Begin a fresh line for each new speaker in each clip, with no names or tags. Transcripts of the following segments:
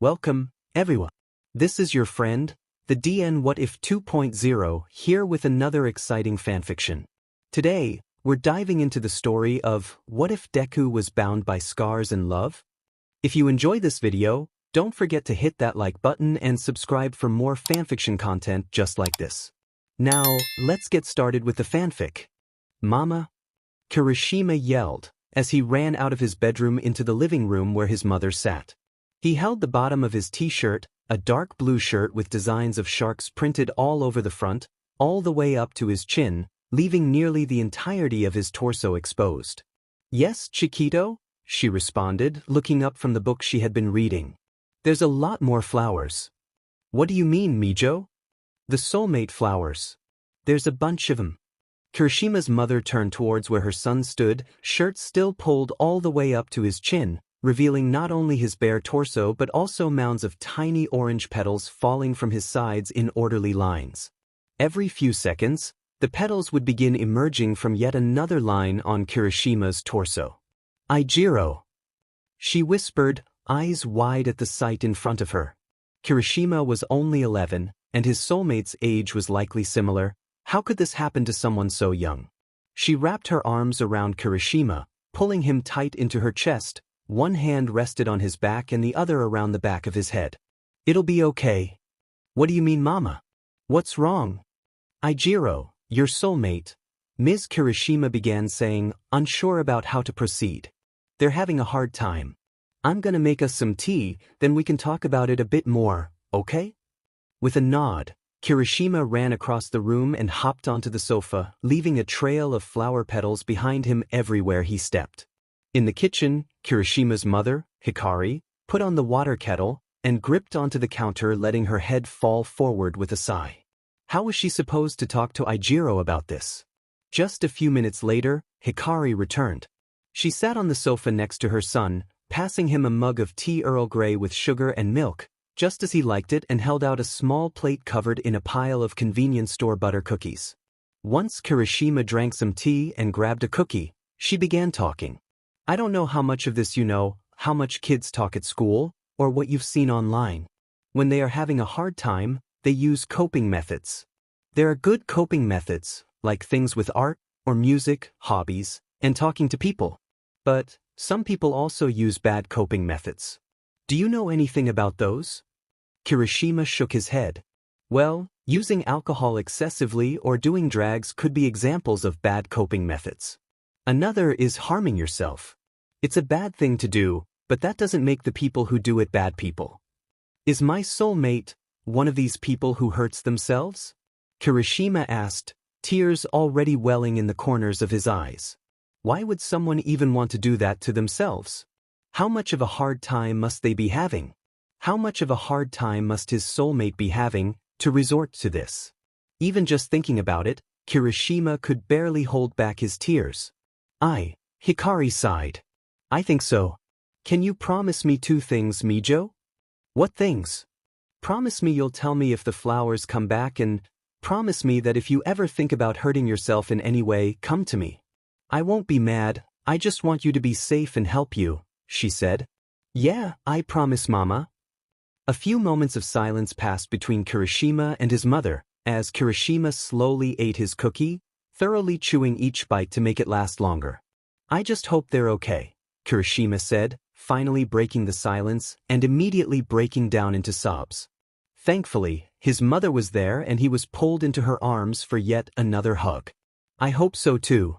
Welcome, everyone. This is your friend, the DN WhatIf 2.0, here with another exciting fanfiction. Today, we're diving into the story of What If Deku Was Bound by Scars and Love? If you enjoy this video, don't forget to hit that like button and subscribe for more fanfiction content just like this. Now, let's get started with the fanfic. Mama? Kirishima yelled as he ran out of his bedroom into the living room where his mother sat. He held the bottom of his t-shirt, a dark blue shirt with designs of sharks printed all over the front, all the way up to his chin, leaving nearly the entirety of his torso exposed. "Yes, Chiquito?" she responded, looking up from the book she had been reading. "There's a lot more flowers." "What do you mean, Mijo?" "The soulmate flowers. There's a bunch of them." Kirishima's mother turned towards where her son stood, shirt still pulled all the way up to his chin, revealing not only his bare torso but also mounds of tiny orange petals falling from his sides in orderly lines. Every few seconds, the petals would begin emerging from yet another line on Kirishima's torso. "Aijiro," she whispered, eyes wide at the sight in front of her. Kirishima was only 11, and his soulmate's age was likely similar. How could this happen to someone so young? She wrapped her arms around Kirishima, pulling him tight into her chest. One hand rested on his back and the other around the back of his head. "It'll be okay." "What do you mean, Mama? What's wrong?" "Aijiro, your soulmate," Ms. Kirishima began saying, unsure about how to proceed. "They're having a hard time. I'm gonna make us some tea, then we can talk about it a bit more, okay?" With a nod, Kirishima ran across the room and hopped onto the sofa, leaving a trail of flower petals behind him everywhere he stepped. In the kitchen, Kirishima's mother, Hikari, put on the water kettle and gripped onto the counter, letting her head fall forward with a sigh. How was she supposed to talk to Aijiro about this? Just a few minutes later, Hikari returned. She sat on the sofa next to her son, passing him a mug of tea Earl Grey with sugar and milk, just as he liked it, and held out a small plate covered in a pile of convenience store butter cookies. Once Kirishima drank some tea and grabbed a cookie, she began talking. "I don't know how much of this you know, how much kids talk at school, or what you've seen online. When they are having a hard time, they use coping methods. There are good coping methods, like things with art, or music, hobbies, and talking to people. But some people also use bad coping methods. Do you know anything about those?" Kirishima shook his head. "Well, using alcohol excessively or doing drugs could be examples of bad coping methods. Another is harming yourself. It's a bad thing to do, but that doesn't make the people who do it bad people. Is my soulmate one of these people who hurts themselves?" Kirishima asked, tears already welling in the corners of his eyes. Why would someone even want to do that to themselves? How much of a hard time must they be having? How much of a hard time must his soulmate be having to resort to this? Even just thinking about it, Kirishima could barely hold back his tears. Hikari sighed. "I think so. Can you promise me 2 things, Mijo?" "What things?" "Promise me you'll tell me if the flowers come back, and promise me that if you ever think about hurting yourself in any way, come to me. I won't be mad, I just want you to be safe and help you," she said. "Yeah, I promise, Mama." A few moments of silence passed between Kirishima and his mother, as Kirishima slowly ate his cookie, thoroughly chewing each bite to make it last longer. "I just hope they're okay," Kirishima said, finally breaking the silence and immediately breaking down into sobs. Thankfully, his mother was there and he was pulled into her arms for yet another hug. "I hope so too."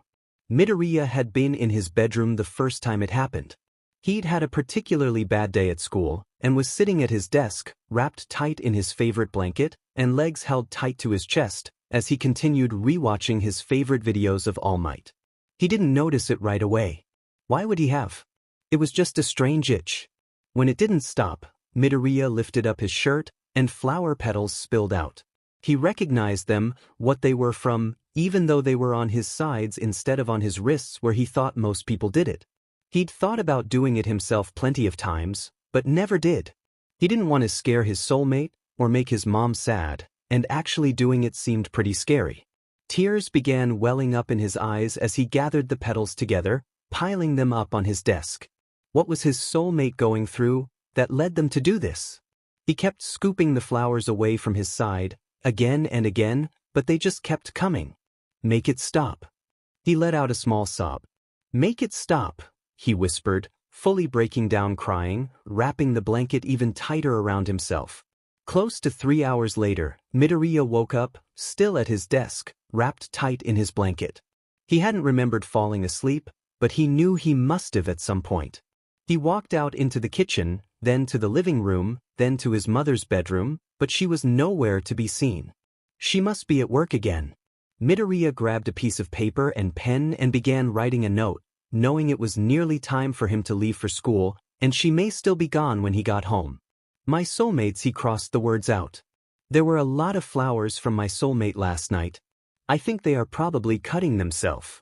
Midoriya had been in his bedroom the first time it happened. He'd had a particularly bad day at school and was sitting at his desk, wrapped tight in his favorite blanket and legs held tight to his chest as he continued rewatching his favorite videos of All Might. He didn't notice it right away. Why would he have? It was just a strange itch. When it didn't stop, Midoriya lifted up his shirt and flower petals spilled out. He recognized them, what they were from, even though they were on his sides instead of on his wrists where he thought most people did it. He'd thought about doing it himself plenty of times, but never did. He didn't want to scare his soulmate or make his mom sad, and actually doing it seemed pretty scary. Tears began welling up in his eyes as he gathered the petals together, piling them up on his desk. What was his soulmate going through? that led them to do this? He kept scooping the flowers away from his side, again and again, but they just kept coming. Make it stop. He let out a small sob. Make it stop, he whispered, fully breaking down crying, wrapping the blanket even tighter around himself. Close to 3 hours later, Midoriya woke up, still at his desk, wrapped tight in his blanket. He hadn't remembered falling asleep, but he knew he must have at some point. He walked out into the kitchen, then to the living room, then to his mother's bedroom, but she was nowhere to be seen. She must be at work again. Midoriya grabbed a piece of paper and pen and began writing a note, knowing it was nearly time for him to leave for school, and she may still be gone when he got home. My soulmates, he crossed the words out. There were a lot of flowers from my soulmate last night. I think they are probably cutting themselves.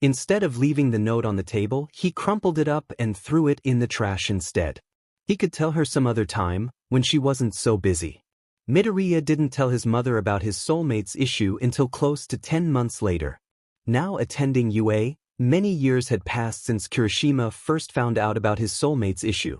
Instead of leaving the note on the table, he crumpled it up and threw it in the trash instead. He could tell her some other time, when she wasn't so busy. Midoriya didn't tell his mother about his soulmate's issue until close to 10 months later. Now attending UA, many years had passed since Kirishima first found out about his soulmate's issue.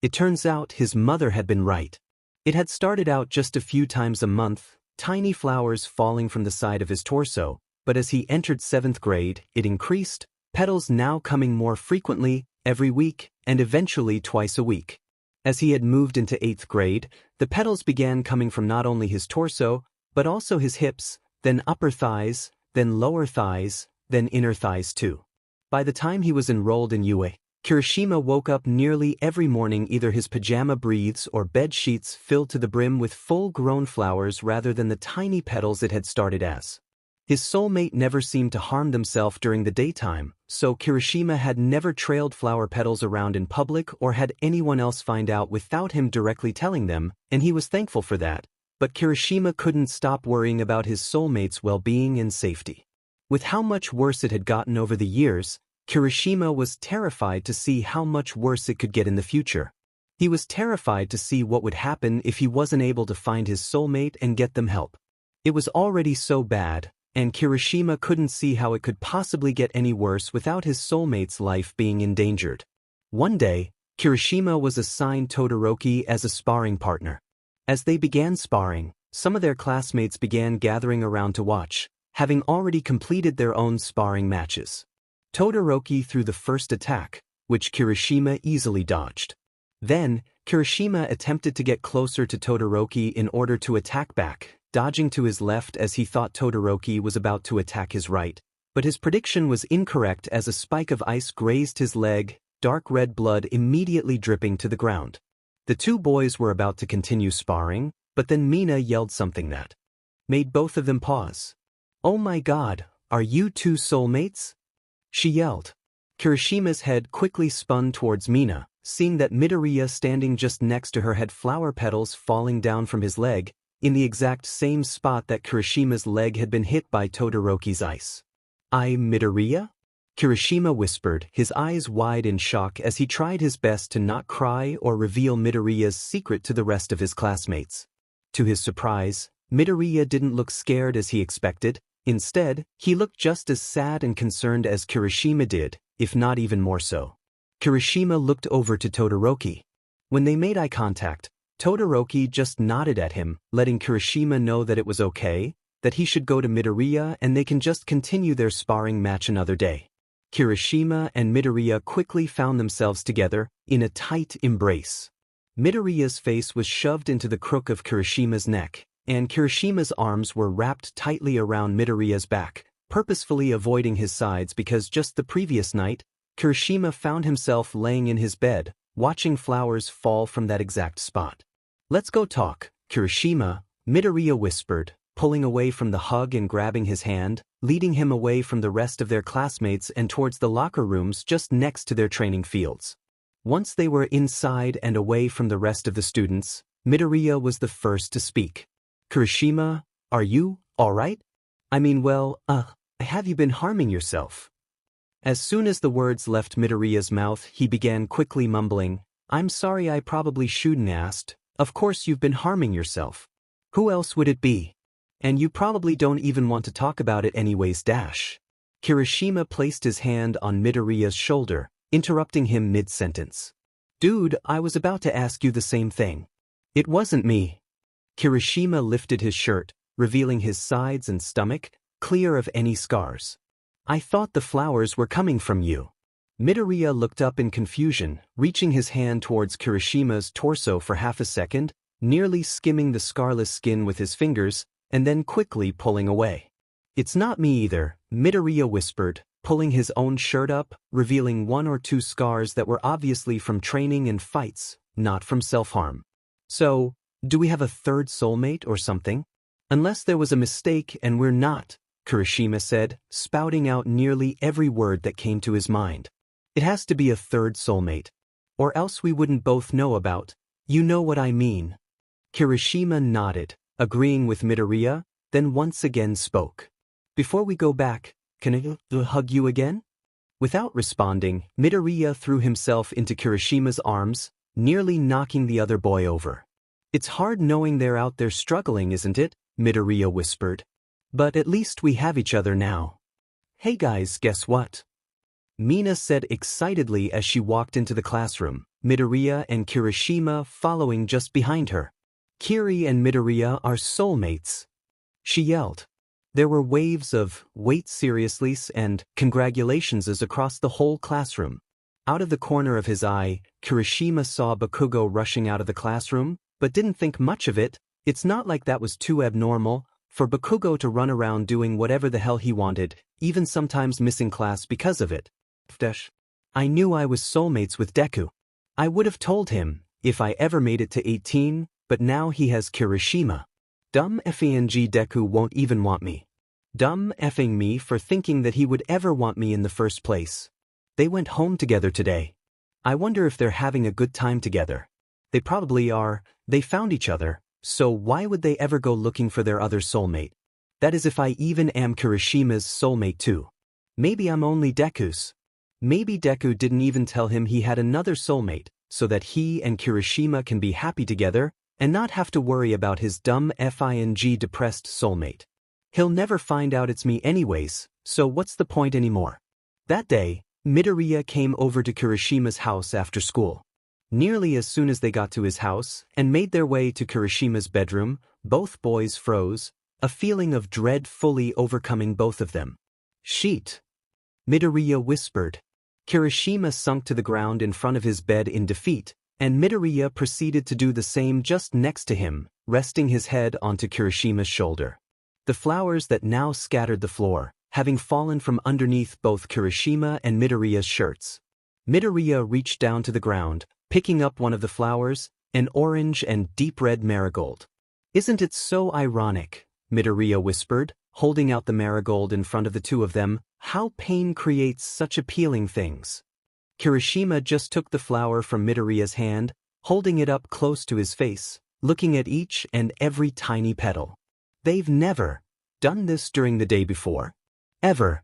It turns out his mother had been right. It had started out just a few times a month, tiny flowers falling from the side of his torso, but as he entered 7th grade, it increased, petals now coming more frequently, every week, and eventually twice a week. As he had moved into 8th grade, the petals began coming from not only his torso, but also his hips, then upper thighs, then lower thighs, then inner thighs too. By the time he was enrolled in UA, Kirishima woke up nearly every morning either his pajama breathes or bed sheets filled to the brim with full-grown flowers rather than the tiny petals it had started as. His soulmate never seemed to harm themselves during the daytime, so Kirishima had never trailed flower petals around in public or had anyone else find out without him directly telling them, and he was thankful for that, but Kirishima couldn't stop worrying about his soulmate's well-being and safety. With how much worse it had gotten over the years, Kirishima was terrified to see how much worse it could get in the future. He was terrified to see what would happen if he wasn't able to find his soulmate and get them help. It was already so bad, and Kirishima couldn't see how it could possibly get any worse without his soulmate's life being endangered. One day, Kirishima was assigned Todoroki as a sparring partner. As they began sparring, some of their classmates began gathering around to watch, having already completed their own sparring matches. Todoroki threw the first attack, which Kirishima easily dodged. Then, Kirishima attempted to get closer to Todoroki in order to attack back, dodging to his left as he thought Todoroki was about to attack his right, but his prediction was incorrect as a spike of ice grazed his leg, dark red blood immediately dripping to the ground. The two boys were about to continue sparring, but then Mina yelled something that made both of them pause. "Oh my God, are you two soulmates?" she yelled. Kirishima's head quickly spun towards Mina, seeing that Midoriya standing just next to her had flower petals falling down from his leg, in the exact same spot that Kirishima's leg had been hit by Todoroki's ice. Midoriya?" Kirishima whispered, his eyes wide in shock as he tried his best to not cry or reveal Midoriya's secret to the rest of his classmates. To his surprise, Midoriya didn't look scared as he expected. Instead, he looked just as sad and concerned as Kirishima did, if not even more so. Kirishima looked over to Todoroki. When they made eye contact, Todoroki just nodded at him, letting Kirishima know that it was okay, that he should go to Midoriya and they can just continue their sparring match another day. Kirishima and Midoriya quickly found themselves together, in a tight embrace. Midoriya's face was shoved into the crook of Kirishima's neck, and Kirishima's arms were wrapped tightly around Midoriya's back, purposefully avoiding his sides because just the previous night, Kirishima found himself laying in his bed, watching flowers fall from that exact spot. "Let's go talk, Kirishima," Midoriya whispered, pulling away from the hug and grabbing his hand, leading him away from the rest of their classmates and towards the locker rooms just next to their training fields. Once they were inside and away from the rest of the students, Midoriya was the first to speak. "Kirishima, are you all right? Have you been harming yourself?" As soon as the words left Midoriya's mouth, he began quickly mumbling, "I'm sorry, I probably shouldn't asked. Of course you've been harming yourself. Who else would it be? And you probably don't even want to talk about it anyways dash." Kirishima placed his hand on Midoriya's shoulder, interrupting him mid-sentence. Dude, I was about to ask you the same thing. It wasn't me. Kirishima lifted his shirt, revealing his sides and stomach, clear of any scars. I thought the flowers were coming from you. Midoriya looked up in confusion, reaching his hand towards Kirishima's torso for half a second, nearly skimming the scarless skin with his fingers, and then quickly pulling away. It's not me either, Midoriya whispered, pulling his own shirt up, revealing 1 or 2 scars that were obviously from training and fights, not from self-harm. So, do we have a third soulmate or something? Unless there was a mistake and we're not, Kirishima said, spouting out nearly every word that came to his mind. It has to be a third soulmate. Or else we wouldn't both know about. You know what I mean. Kirishima nodded, agreeing with Midoriya, then once again spoke. Before we go back, can I hug you again? Without responding, Midoriya threw himself into Kirishima's arms, nearly knocking the other boy over. It's hard knowing they're out there struggling, isn't it? Midoriya whispered. But at least we have each other now. Hey guys, guess what? Mina said excitedly as she walked into the classroom, Midoriya and Kirishima following just behind her. Kiri and Midoriya are soulmates. She yelled. There were waves of "wait seriously" and "congratulations" across the whole classroom. Out of the corner of his eye, Kirishima saw Bakugo rushing out of the classroom, but didn't think much of it. It's not like that was too abnormal for Bakugo to run around doing whatever the hell he wanted, even sometimes missing class because of it. I knew I was soulmates with Deku. I would have told him, if I ever made it to 18, but now he has Kirishima. Dumb effing Deku won't even want me. Dumb effing me for thinking that he would ever want me in the first place. They went home together today. I wonder if they're having a good time together. They probably are. They found each other, so why would they ever go looking for their other soulmate? That is, if I even am Kirishima's soulmate too. Maybe I'm only Deku's. Maybe Deku didn't even tell him he had another soulmate, so that he and Kirishima can be happy together and not have to worry about his dumb effing depressed soulmate. He'll never find out it's me anyways, so what's the point anymore? That day, Midoriya came over to Kirishima's house after school. Nearly as soon as they got to his house and made their way to Kirishima's bedroom, both boys froze, a feeling of dread fully overcoming both of them. Sheet. Midoriya whispered. Kirishima sunk to the ground in front of his bed in defeat, and Midoriya proceeded to do the same just next to him, resting his head onto Kirishima's shoulder. The flowers that now scattered the floor, having fallen from underneath both Kirishima and Midoriya's shirts. Midoriya reached down to the ground, picking up one of the flowers, an orange and deep red marigold. Isn't it so ironic? Midoriya whispered, holding out the marigold in front of the two of them, how pain creates such appealing things. Kirishima just took the flower from Midoriya's hand, holding it up close to his face, looking at each and every tiny petal. They've never done this during the day before. Ever.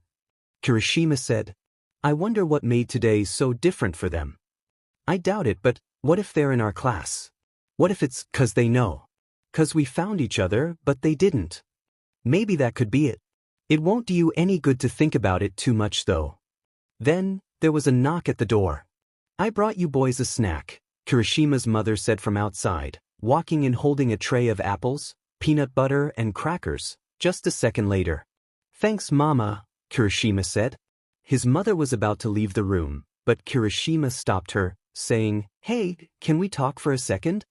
Kirishima said. I wonder what made today so different for them. I doubt it, but what if they're in our class? What if it's 'cause they know? 'Cause we found each other, but they didn't. Maybe that could be it. It won't do you any good to think about it too much though. Then, there was a knock at the door. I brought you boys a snack, Kirishima's mother said from outside, walking in holding a tray of apples, peanut butter and crackers, just a second later. Thanks Mama, Kirishima said. His mother was about to leave the room, but Kirishima stopped her, saying, Hey, can we talk for a second?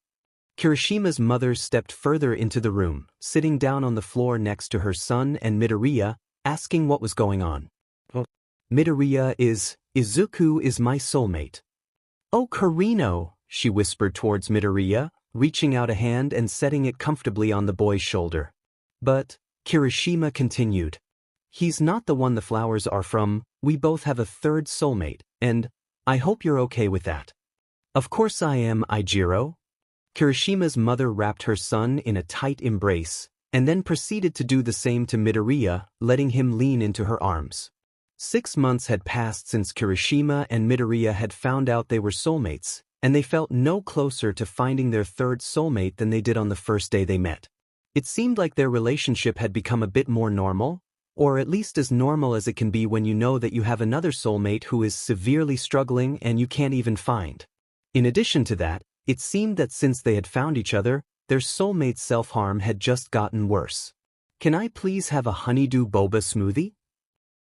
Kirishima's mother stepped further into the room, sitting down on the floor next to her son and Midoriya, asking what was going on. Midoriya Izuku is my soulmate. Oh Karino, she whispered towards Midoriya, reaching out a hand and setting it comfortably on the boy's shoulder. But, Kirishima continued, he's not the one the flowers are from, we both have a third soulmate, and I hope you're okay with that. Of course I am, Ijiro. Kirishima's mother wrapped her son in a tight embrace, and then proceeded to do the same to Midoriya, letting him lean into her arms. 6 months had passed since Kirishima and Midoriya had found out they were soulmates, and they felt no closer to finding their third soulmate than they did on the first day they met. It seemed like their relationship had become a bit more normal, or at least as normal as it can be when you know that you have another soulmate who is severely struggling and you can't even find. In addition to that, it seemed that since they had found each other, their soulmate self-harm had just gotten worse. "Can I please have a honeydew boba smoothie?"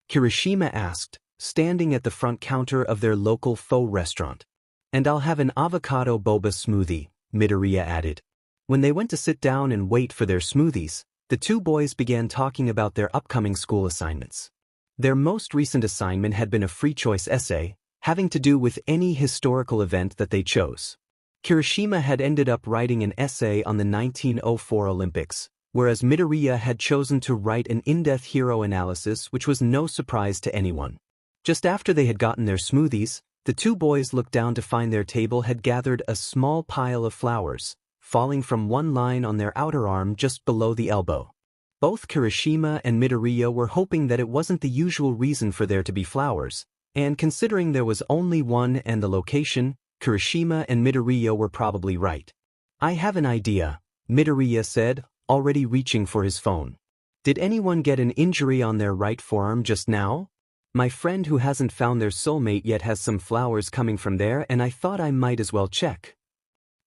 Kirishima asked, standing at the front counter of their local pho restaurant. "And I'll have an avocado boba smoothie," Midoriya added. When they went to sit down and wait for their smoothies, the two boys began talking about their upcoming school assignments. Their most recent assignment had been a free choice essay, having to do with any historical event that they chose. Kirishima had ended up writing an essay on the 1904 Olympics, whereas Midoriya had chosen to write an in-depth hero analysis, which was no surprise to anyone. Just after they had gotten their smoothies, the two boys looked down to find their table had gathered a small pile of flowers, falling from one line on their outer arm just below the elbow. Both Kirishima and Midoriya were hoping that it wasn't the usual reason for there to be flowers, and considering there was only one and the location, Kirishima and Midoriya were probably right. "I have an idea," Midoriya said, already reaching for his phone. "Did anyone get an injury on their right forearm just now? My friend who hasn't found their soulmate yet has some flowers coming from there, and I thought I might as well check."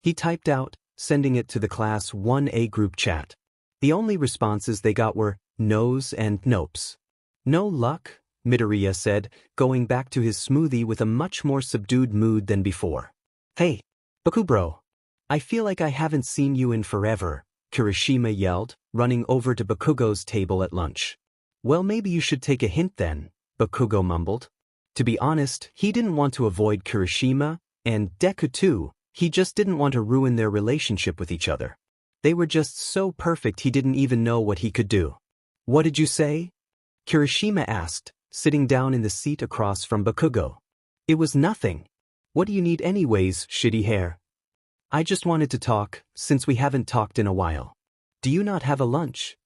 He typed out, sending it to the Class 1A group chat. The only responses they got were no's and nopes. "No luck," Midoriya said, going back to his smoothie with a much more subdued mood than before. "Hey, Baku bro. I feel like I haven't seen you in forever," Kirishima yelled, running over to Bakugo's table at lunch. "Well, maybe you should take a hint then," Bakugo mumbled. To be honest, he didn't want to avoid Kirishima, and Deku too. He just didn't want to ruin their relationship with each other. They were just so perfect he didn't even know what he could do. "What did you say?" Kirishima asked, sitting down in the seat across from Bakugo. "It was nothing. What do you need anyways, shitty hair?" "I just wanted to talk, since we haven't talked in a while. Do you not have a lunch?"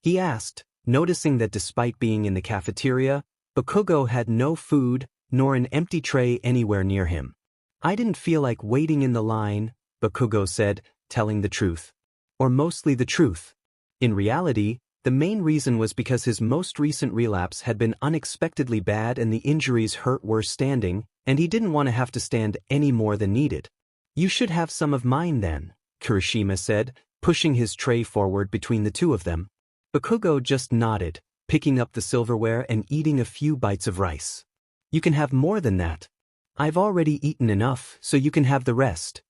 he asked, noticing that despite being in the cafeteria, Bakugo had no food, nor an empty tray anywhere near him. "I didn't feel like waiting in the line," Bakugo said, telling the truth. Or mostly the truth. In reality, the main reason was because his most recent relapse had been unexpectedly bad and the injuries hurt worse standing, and he didn't want to have to stand any more than needed. "You should have some of mine then," Kirishima said, pushing his tray forward between the two of them. Bakugo just nodded, picking up the silverware and eating a few bites of rice. "You can have more than that. I've already eaten enough, so you can have the rest."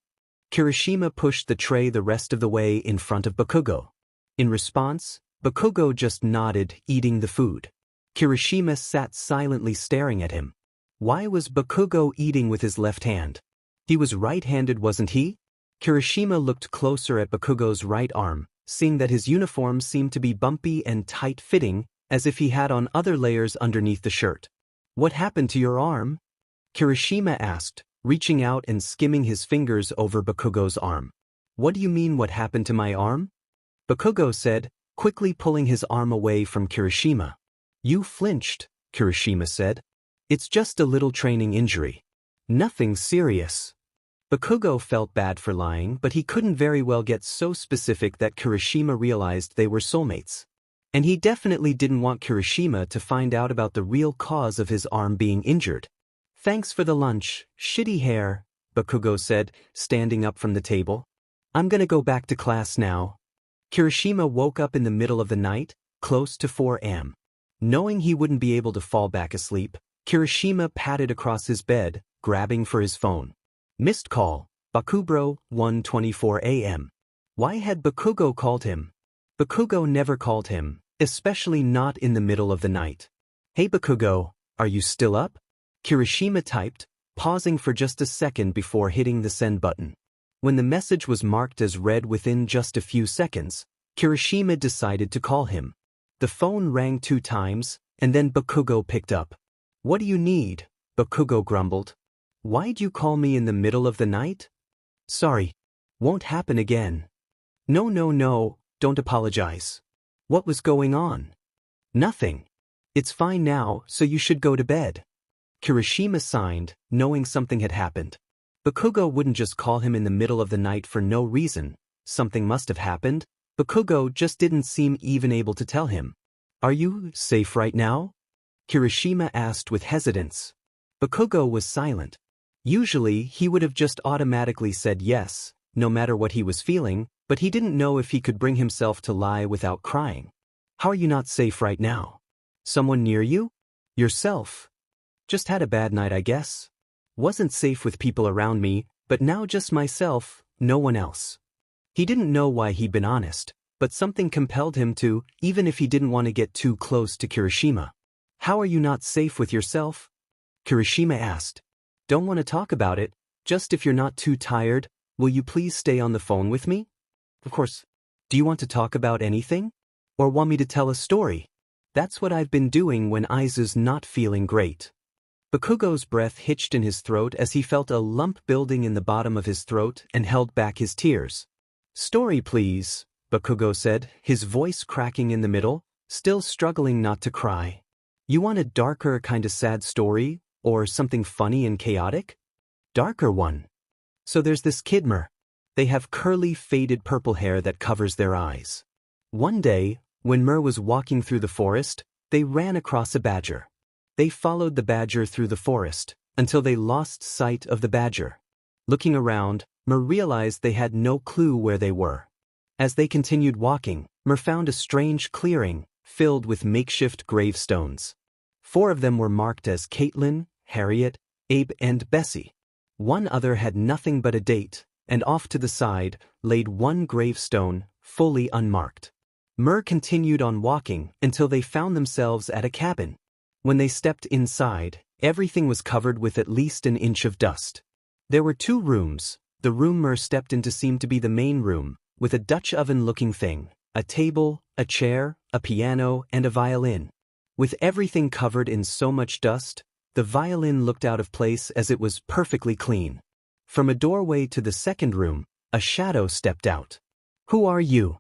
Kirishima pushed the tray the rest of the way in front of Bakugo. In response, Bakugo just nodded, eating the food. Kirishima sat silently staring at him. Why was Bakugo eating with his left hand? He was right-handed, wasn't he? Kirishima looked closer at Bakugo's right arm, seeing that his uniform seemed to be bumpy and tight-fitting, as if he had on other layers underneath the shirt. "What happened to your arm?" Kirishima asked, reaching out and skimming his fingers over Bakugo's arm. "What do you mean, what happened to my arm?" Bakugo said, quickly pulling his arm away from Kirishima. "You flinched," Kirishima said. "It's just a little training injury. Nothing serious." Bakugo felt bad for lying, but he couldn't very well get so specific that Kirishima realized they were soulmates. And he definitely didn't want Kirishima to find out about the real cause of his arm being injured. "Thanks for the lunch, shitty hair," Bakugo said, standing up from the table. "I'm gonna go back to class now." Kirishima woke up in the middle of the night, close to 4 a.m. Knowing he wouldn't be able to fall back asleep, Kirishima padded across his bed, grabbing for his phone. Missed call, Bakubro, 1:24 a.m. Why had Bakugo called him? Bakugo never called him, especially not in the middle of the night. "Hey Bakugo, are you still up?" Kirishima typed, pausing for just a second before hitting the send button. When the message was marked as read within just a few seconds, Kirishima decided to call him. The phone rang 2 times, and then Bakugo picked up. "What do you need?" Bakugo grumbled. "Why'd you call me in the middle of the night?" "Sorry. Won't happen again." No, don't apologize." "What was going on?" "Nothing. It's fine now, so you should go to bed." Kirishima signed, knowing something had happened. Bakugo wouldn't just call him in the middle of the night for no reason. Something must have happened. Bakugo just didn't seem even able to tell him. "Are you safe right now?" Kirishima asked with hesitance. Bakugo was silent. Usually, he would have just automatically said yes, no matter what he was feeling, but he didn't know if he could bring himself to lie without crying. How are you not safe right now? Someone near you? Yourself? Just had a bad night, I guess. Wasn't safe with people around me, but now just myself, no one else. He didn't know why he'd been honest, but something compelled him to, even if he didn't want to get too close to Kirishima. How are you not safe with yourself? Kirishima asked. Don't want to talk about it, just if you're not too tired, will you please stay on the phone with me? Of course. Do you want to talk about anything? Or want me to tell a story? That's what I've been doing when Aizu's not feeling great. Bakugo's breath hitched in his throat as he felt a lump building in the bottom of his throat and held back his tears. Story please, Bakugo said, his voice cracking in the middle, still struggling not to cry. You want a darker kinda sad story, or something funny and chaotic? Darker one. So there's this kid Mer. They have curly faded purple hair that covers their eyes. One day, when Mer was walking through the forest, they ran across a badger. They followed the badger through the forest, until they lost sight of the badger. Looking around, Mer realized they had no clue where they were. As they continued walking, Mer found a strange clearing, filled with makeshift gravestones. 4 of them were marked as Caitlin, Harriet, Abe and Bessie. One other had nothing but a date, and off to the side, laid one gravestone, fully unmarked. Mer continued on walking until they found themselves at a cabin. When they stepped inside, everything was covered with at least an inch of dust. There were 2 rooms. The room Mer stepped into seemed to be the main room, with a Dutch oven-looking thing, a table, a chair, a piano, and a violin. With everything covered in so much dust, the violin looked out of place as it was perfectly clean. From a doorway to the second room, a shadow stepped out. Who are you?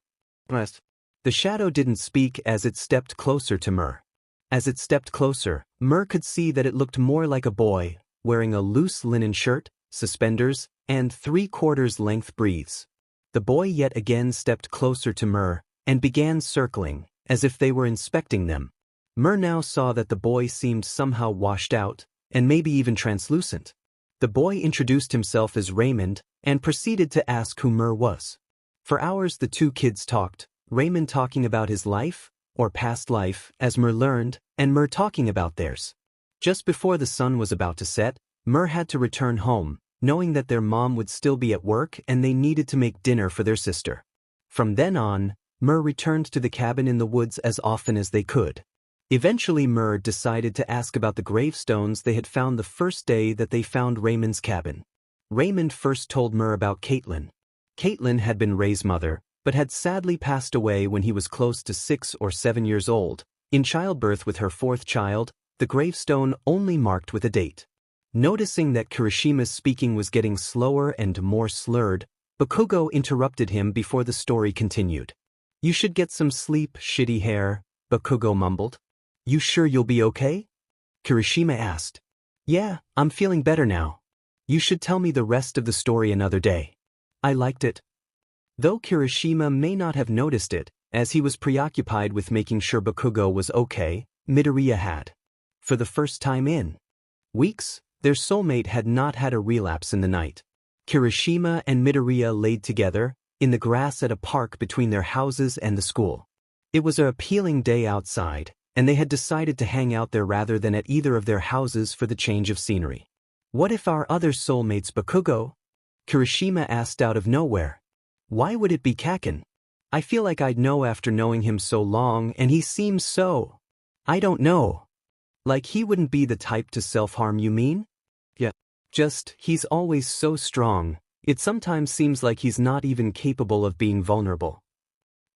The shadow didn't speak as it stepped closer to Mer. As it stepped closer, Mer could see that it looked more like a boy, wearing a loose linen shirt, suspenders, and 3/4 length briefs. The boy yet again stepped closer to Mer and began circling, as if they were inspecting them. Mer now saw that the boy seemed somehow washed out, and maybe even translucent. The boy introduced himself as Raymond and proceeded to ask who Mer was. For hours the 2 kids talked, Raymond talking about his life, or past life, as Mer learned, and Mer talking about theirs. Just before the sun was about to set, Mer had to return home, knowing that their mom would still be at work and they needed to make dinner for their sister. From then on, Mer returned to the cabin in the woods as often as they could. Eventually Mer decided to ask about the gravestones they had found the first day that they found Raymond's cabin. Raymond first told Mer about Caitlin. Caitlin had been Ray's mother, but had sadly passed away when he was close to 6 or 7 years old, in childbirth with her 4th child, the gravestone only marked with a date. Noticing that Kirishima's speaking was getting slower and more slurred, Bakugo interrupted him before the story continued. You should get some sleep, shitty hair, Bakugo mumbled. You sure you'll be okay? Kirishima asked. Yeah, I'm feeling better now. You should tell me the rest of the story another day. I liked it. Though Kirishima may not have noticed it, as he was preoccupied with making sure Bakugo was okay, Midoriya had. For the first time in weeks, their soulmate had not had a relapse in the night. Kirishima and Midoriya laid together, in the grass at a park between their houses and the school. It was an appealing day outside, and they had decided to hang out there rather than at either of their houses for the change of scenery. What if our other soulmates Bakugo? Kirishima asked out of nowhere. Why would it be Kaken? I feel like I'd know after knowing him so long, and he seems so… I don't know. Like he wouldn't be the type to self-harm, you mean? Yeah. Just, he's always so strong, it sometimes seems like he's not even capable of being vulnerable.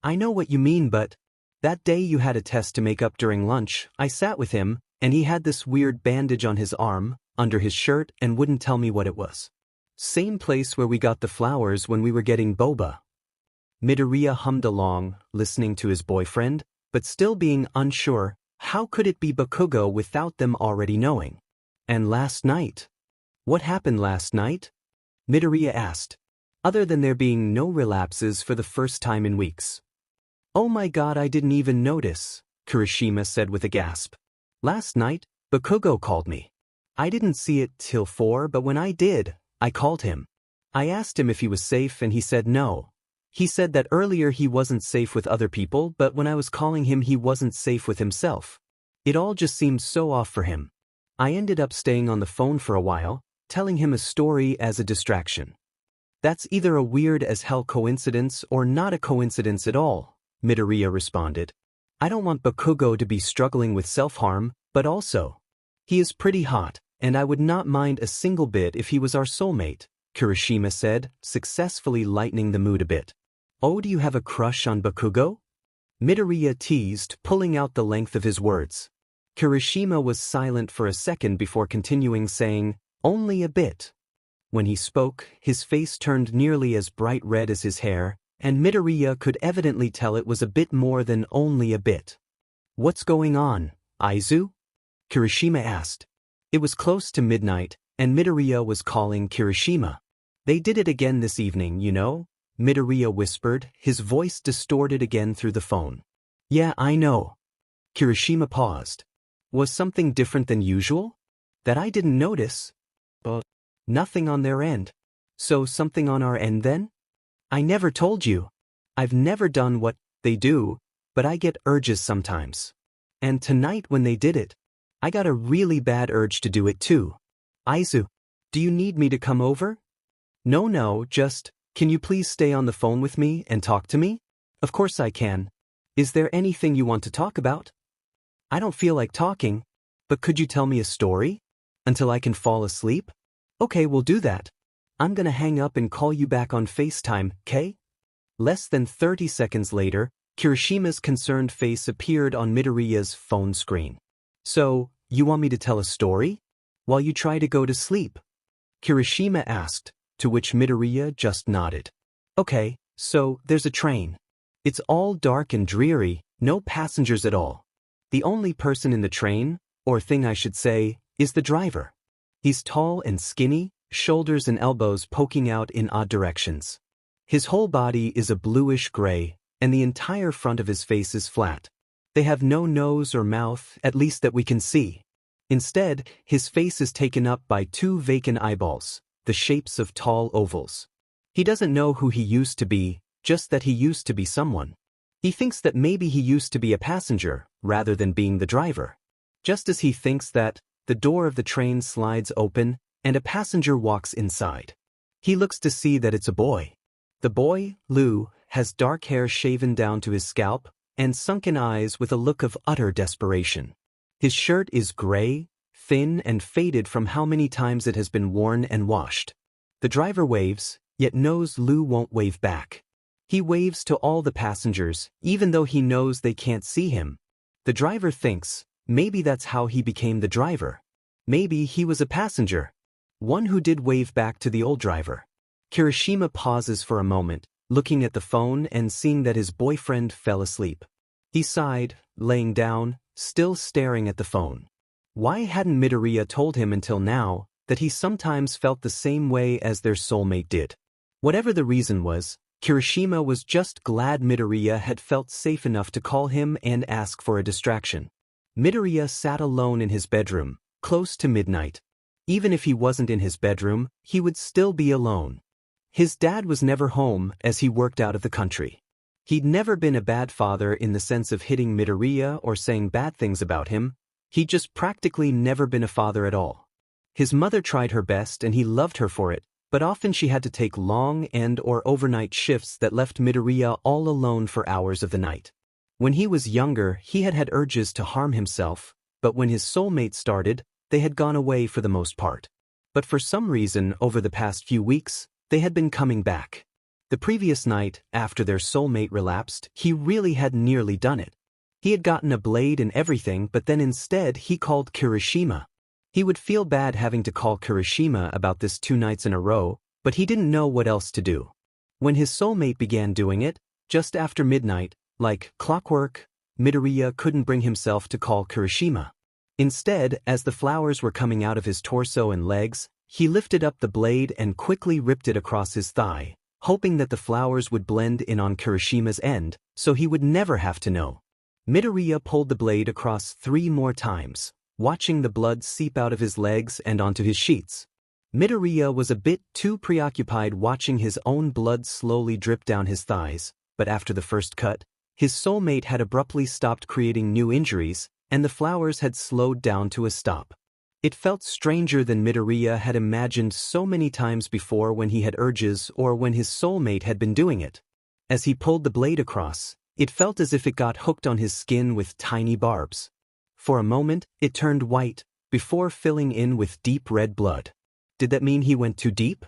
I know what you mean, but… That day you had a test to make up during lunch, I sat with him, and he had this weird bandage on his arm, under his shirt, and wouldn't tell me what it was. Same place where we got the flowers when we were getting boba. Midoriya hummed along, listening to his boyfriend, but still being unsure, how could it be Bakugo without them already knowing? And last night? What happened last night? Midoriya asked. Other than there being no relapses for the first time in weeks. Oh my god, I didn't even notice, Kirishima said with a gasp. Last night, Bakugo called me. I didn't see it till 4, but when I did, I called him. I asked him if he was safe and he said no. He said that earlier he wasn't safe with other people, but when I was calling him he wasn't safe with himself. It all just seemed so off for him. I ended up staying on the phone for a while, telling him a story as a distraction. That's either a weird as hell coincidence or not a coincidence at all, Midoriya responded. I don't want Bakugo to be struggling with self-harm, but also, he is pretty hot, and I would not mind a single bit if he was our soulmate, Kirishima said, successfully lightening the mood a bit. Oh, do you have a crush on Bakugo? Midoriya teased, pulling out the length of his words. Kirishima was silent for a second before continuing saying, only a bit. When he spoke, his face turned nearly as bright red as his hair, and Midoriya could evidently tell it was a bit more than only a bit. What's going on, Aizu? Kirishima asked. It was close to midnight, and Midoriya was calling Kirishima. They did it again this evening, you know? Midoriya whispered, his voice distorted again through the phone. Yeah, I know. Kirishima paused. Was something different than usual? That I didn't notice? But nothing on their end. So something on our end then? I never told you. I've never done what they do, but I get urges sometimes. And tonight when they did it, I got a really bad urge to do it too. Aizu, do you need me to come over? No, just, can you please stay on the phone with me and talk to me? Of course I can. Is there anything you want to talk about? I don't feel like talking, but could you tell me a story? Until I can fall asleep? Okay, we'll do that. I'm gonna hang up and call you back on FaceTime, okay? Less than 30 seconds later, Kirishima's concerned face appeared on Midoriya's phone screen. So, you want me to tell a story? While you try to go to sleep? Kirishima asked, to which Midoriya just nodded. Okay, so, there's a train. It's all dark and dreary, no passengers at all. The only person in the train, or thing I should say, is the driver. He's tall and skinny, shoulders and elbows poking out in odd directions. His whole body is a bluish gray, and the entire front of his face is flat. They have no nose or mouth, at least that we can see. Instead, his face is taken up by 2 vacant eyeballs, the shapes of tall ovals. He doesn't know who he used to be, just that he used to be someone. He thinks that maybe he used to be a passenger, rather than being the driver. Just as he thinks that, the door of the train slides open, and a passenger walks inside. He looks to see that it's a boy. The boy, Lou, has dark hair shaven down to his scalp, and sunken eyes with a look of utter desperation. His shirt is gray, thin and faded from how many times it has been worn and washed. The driver waves, yet knows Lou won't wave back. He waves to all the passengers, even though he knows they can't see him. The driver thinks, maybe that's how he became the driver. Maybe he was a passenger. One who did wave back to the old driver. Kirishima pauses for a moment, looking at the phone and seeing that his boyfriend fell asleep. He sighed, laying down, still staring at the phone. Why hadn't Midoriya told him until now that he sometimes felt the same way as their soulmate did? Whatever the reason was, Kirishima was just glad Midoriya had felt safe enough to call him and ask for a distraction. Midoriya sat alone in his bedroom, close to midnight. Even if he wasn't in his bedroom, he would still be alone. His dad was never home as he worked out of the country. He'd never been a bad father in the sense of hitting Midoriya or saying bad things about him. He'd just practically never been a father at all. His mother tried her best and he loved her for it, but often she had to take long and/or overnight shifts that left Midoriya all alone for hours of the night. When he was younger, he had had urges to harm himself, but when his soulmate started, they had gone away for the most part. But for some reason, over the past few weeks, they had been coming back. The previous night, after their soulmate relapsed, he really had nearly done it. He had gotten a blade and everything, but then instead he called Kirishima. He would feel bad having to call Kirishima about this 2 nights in a row, but he didn't know what else to do. When his soulmate began doing it, just after midnight, like clockwork, Midoriya couldn't bring himself to call Kirishima. Instead, as the flowers were coming out of his torso and legs, he lifted up the blade and quickly ripped it across his thigh, hoping that the flowers would blend in on Kirishima's end, so he would never have to know. Midoriya pulled the blade across 3 more times, watching the blood seep out of his legs and onto his sheets. Midoriya was a bit too preoccupied watching his own blood slowly drip down his thighs, but after the first cut, his soulmate had abruptly stopped creating new injuries, and the flowers had slowed down to a stop. It felt stranger than Midoriya had imagined so many times before when he had urges or when his soulmate had been doing it. As he pulled the blade across, it felt as if it got hooked on his skin with tiny barbs. For a moment, it turned white, before filling in with deep red blood. Did that mean he went too deep?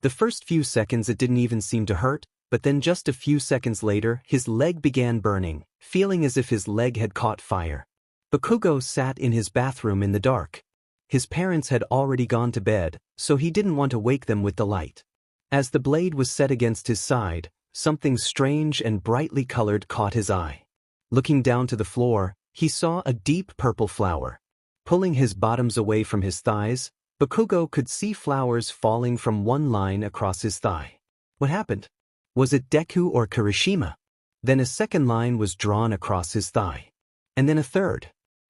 The first few seconds it didn't even seem to hurt, but then just a few seconds later, his leg began burning, feeling as if his leg had caught fire. Bakugo sat in his bathroom in the dark. His parents had already gone to bed, so he didn't want to wake them with the light. As the blade was set against his side, something strange and brightly colored caught his eye. Looking down to the floor, he saw a deep purple flower. Pulling his bottoms away from his thighs, Bakugo could see flowers falling from one line across his thigh. What happened? Was it Deku or Kirishima? Then a second line was drawn across his thigh. And then a third.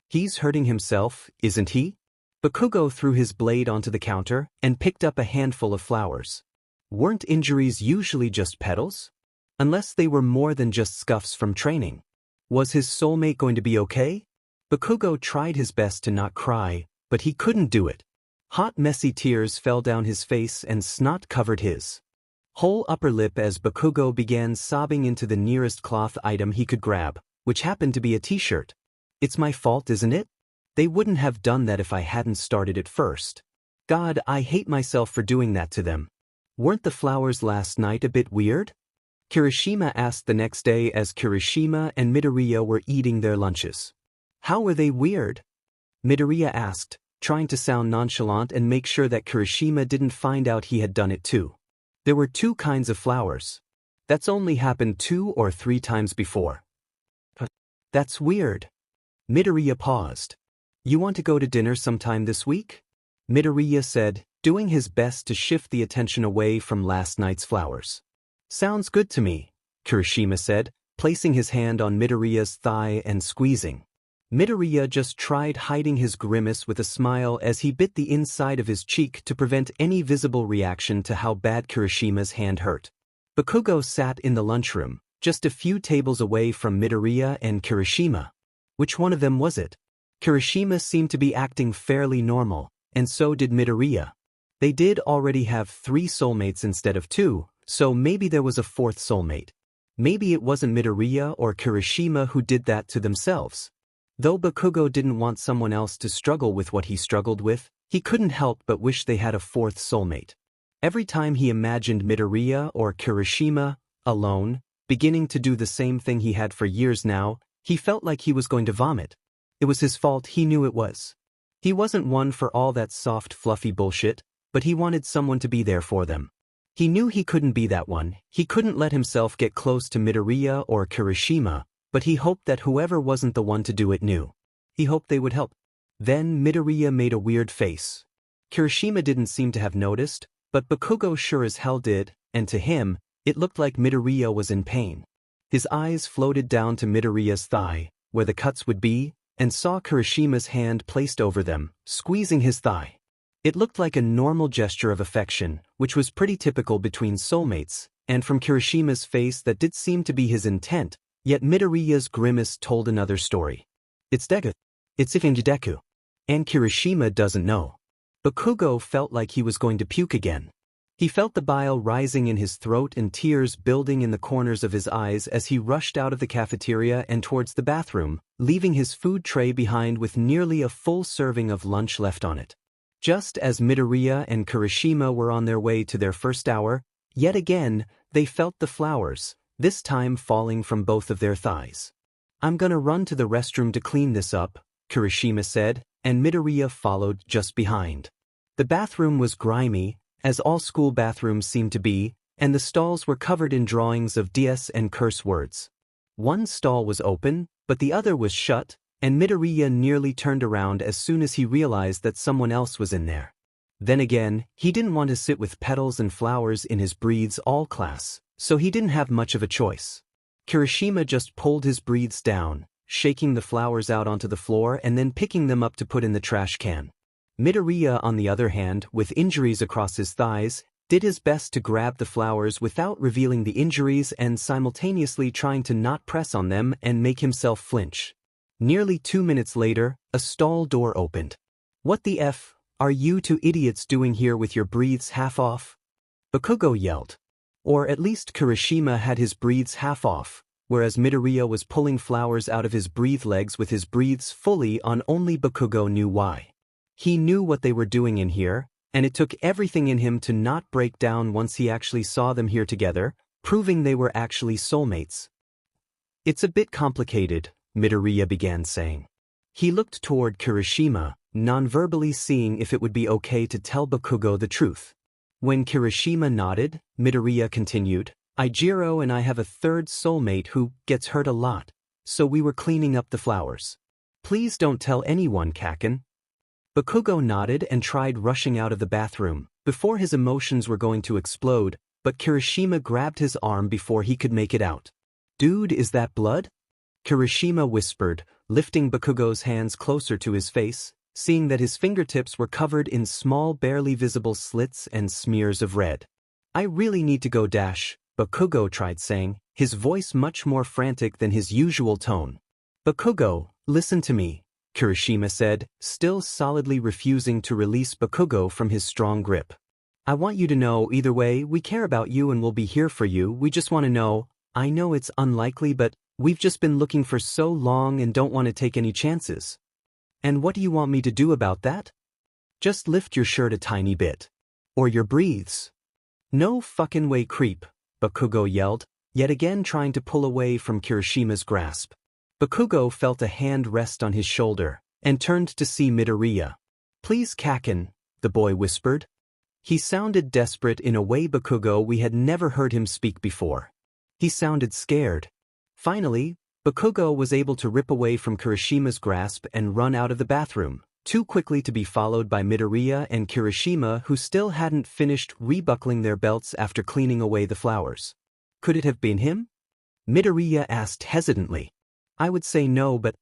He's hurting himself, isn't he? Bakugo threw his blade onto the counter and picked up a handful of flowers. Weren't injuries usually just petals? Unless they were more than just scuffs from training. Was his soulmate going to be okay? Bakugo tried his best to not cry, but he couldn't do it. Hot messy tears fell down his face and snot covered his whole upper lip as Bakugo began sobbing into the nearest cloth item he could grab, which happened to be a t-shirt. It's my fault, isn't it? They wouldn't have done that if I hadn't started it first. God, I hate myself for doing that to them. Weren't the flowers last night a bit weird? Kirishima asked the next day as Kirishima and Midoriya were eating their lunches. How were they weird? Midoriya asked, trying to sound nonchalant and make sure that Kirishima didn't find out he had done it too. There were two kinds of flowers. That's only happened 2 or 3 times before. That's weird. Midoriya paused. You want to go to dinner sometime this week? Midoriya said, doing his best to shift the attention away from last night's flowers. Sounds good to me, Kirishima said, placing his hand on Midoriya's thigh and squeezing. Midoriya just tried hiding his grimace with a smile as he bit the inside of his cheek to prevent any visible reaction to how bad Kirishima's hand hurt. Bakugo sat in the lunchroom, just a few tables away from Midoriya and Kirishima. Which one of them was it? Kirishima seemed to be acting fairly normal, and so did Midoriya. They did already have 3 soulmates instead of 2, so maybe there was a 4th soulmate. Maybe it wasn't Midoriya or Kirishima who did that to themselves. Though Bakugo didn't want someone else to struggle with what he struggled with, he couldn't help but wish they had a 4th soulmate. Every time he imagined Midoriya or Kirishima, alone, beginning to do the same thing he had for years now, he felt like he was going to vomit. It was his fault, he knew it was. He wasn't one for all that soft, fluffy bullshit, but he wanted someone to be there for them. He knew he couldn't be that one, he couldn't let himself get close to Midoriya or Kirishima, but he hoped that whoever wasn't the one to do it knew. He hoped they would help. Then Midoriya made a weird face. Kirishima didn't seem to have noticed, but Bakugo sure as hell did, and to him, it looked like Midoriya was in pain. His eyes floated down to Midoriya's thigh, where the cuts would be, and saw Kirishima's hand placed over them, squeezing his thigh. It looked like a normal gesture of affection, which was pretty typical between soulmates, and from Kirishima's face that did seem to be his intent, yet Midoriya's grimace told another story. It's Deku. It's Deku. And Kirishima doesn't know. Bakugo felt like he was going to puke again. He felt the bile rising in his throat and tears building in the corners of his eyes as he rushed out of the cafeteria and towards the bathroom, leaving his food tray behind with nearly a full serving of lunch left on it. Just as Midoriya and Kirishima were on their way to their first hour, yet again, they felt the flowers, this time falling from both of their thighs. I'm gonna run to the restroom to clean this up, Kirishima said, and Midoriya followed just behind. The bathroom was grimy, as all school bathrooms seemed to be, and the stalls were covered in drawings of DS and curse words. One stall was open, but the other was shut, and Midoriya nearly turned around as soon as he realized that someone else was in there. Then again, he didn't want to sit with petals and flowers in his breathes all class, so he didn't have much of a choice. Kirishima just pulled his breathes down, shaking the flowers out onto the floor and then picking them up to put in the trash can. Midoriya, on the other hand, with injuries across his thighs, did his best to grab the flowers without revealing the injuries and simultaneously trying to not press on them and make himself flinch. Nearly 2 minutes later, a stall door opened. "What the F are you two idiots doing here with your breathes half off?" Bakugo yelled. Or at least Kirishima had his breathes half off, whereas Midoriya was pulling flowers out of his breathe legs with his breathes fully on. Only Bakugo knew why. He knew what they were doing in here, and it took everything in him to not break down once he actually saw them here together, proving they were actually soulmates. "It's a bit complicated," Midoriya began saying. He looked toward Kirishima, non-verbally seeing if it would be okay to tell Bakugo the truth. When Kirishima nodded, Midoriya continued, "Ijiro and I have a third soulmate who gets hurt a lot, so we were cleaning up the flowers. Please don't tell anyone, Kaken." Bakugo nodded and tried rushing out of the bathroom, before his emotions were going to explode, but Kirishima grabbed his arm before he could make it out. "Dude, is that blood?" Kirishima whispered, lifting Bakugo's hands closer to his face, seeing that his fingertips were covered in small, barely visible slits and smears of red. "I really need to go dash," Bakugo tried saying, his voice much more frantic than his usual tone. "Bakugo, listen to me," Kirishima said, still solidly refusing to release Bakugo from his strong grip. "I want you to know either way we care about you and we'll be here for you. We just want to know, I know it's unlikely but we've just been looking for so long and don't want to take any chances." "And what do you want me to do about that?" "Just lift your shirt a tiny bit. Or your breathes." "No fucking way, creep," Bakugo yelled, yet again trying to pull away from Kirishima's grasp. Bakugo felt a hand rest on his shoulder, and turned to see Midoriya. "Please, Kaken," the boy whispered. He sounded desperate in a way Bakugo we had never heard him speak before. He sounded scared. Finally, Bakugo was able to rip away from Kirishima's grasp and run out of the bathroom, too quickly to be followed by Midoriya and Kirishima, who still hadn't finished rebuckling their belts after cleaning away the flowers. "Could it have been him?" Midoriya asked hesitantly. "I would say no, but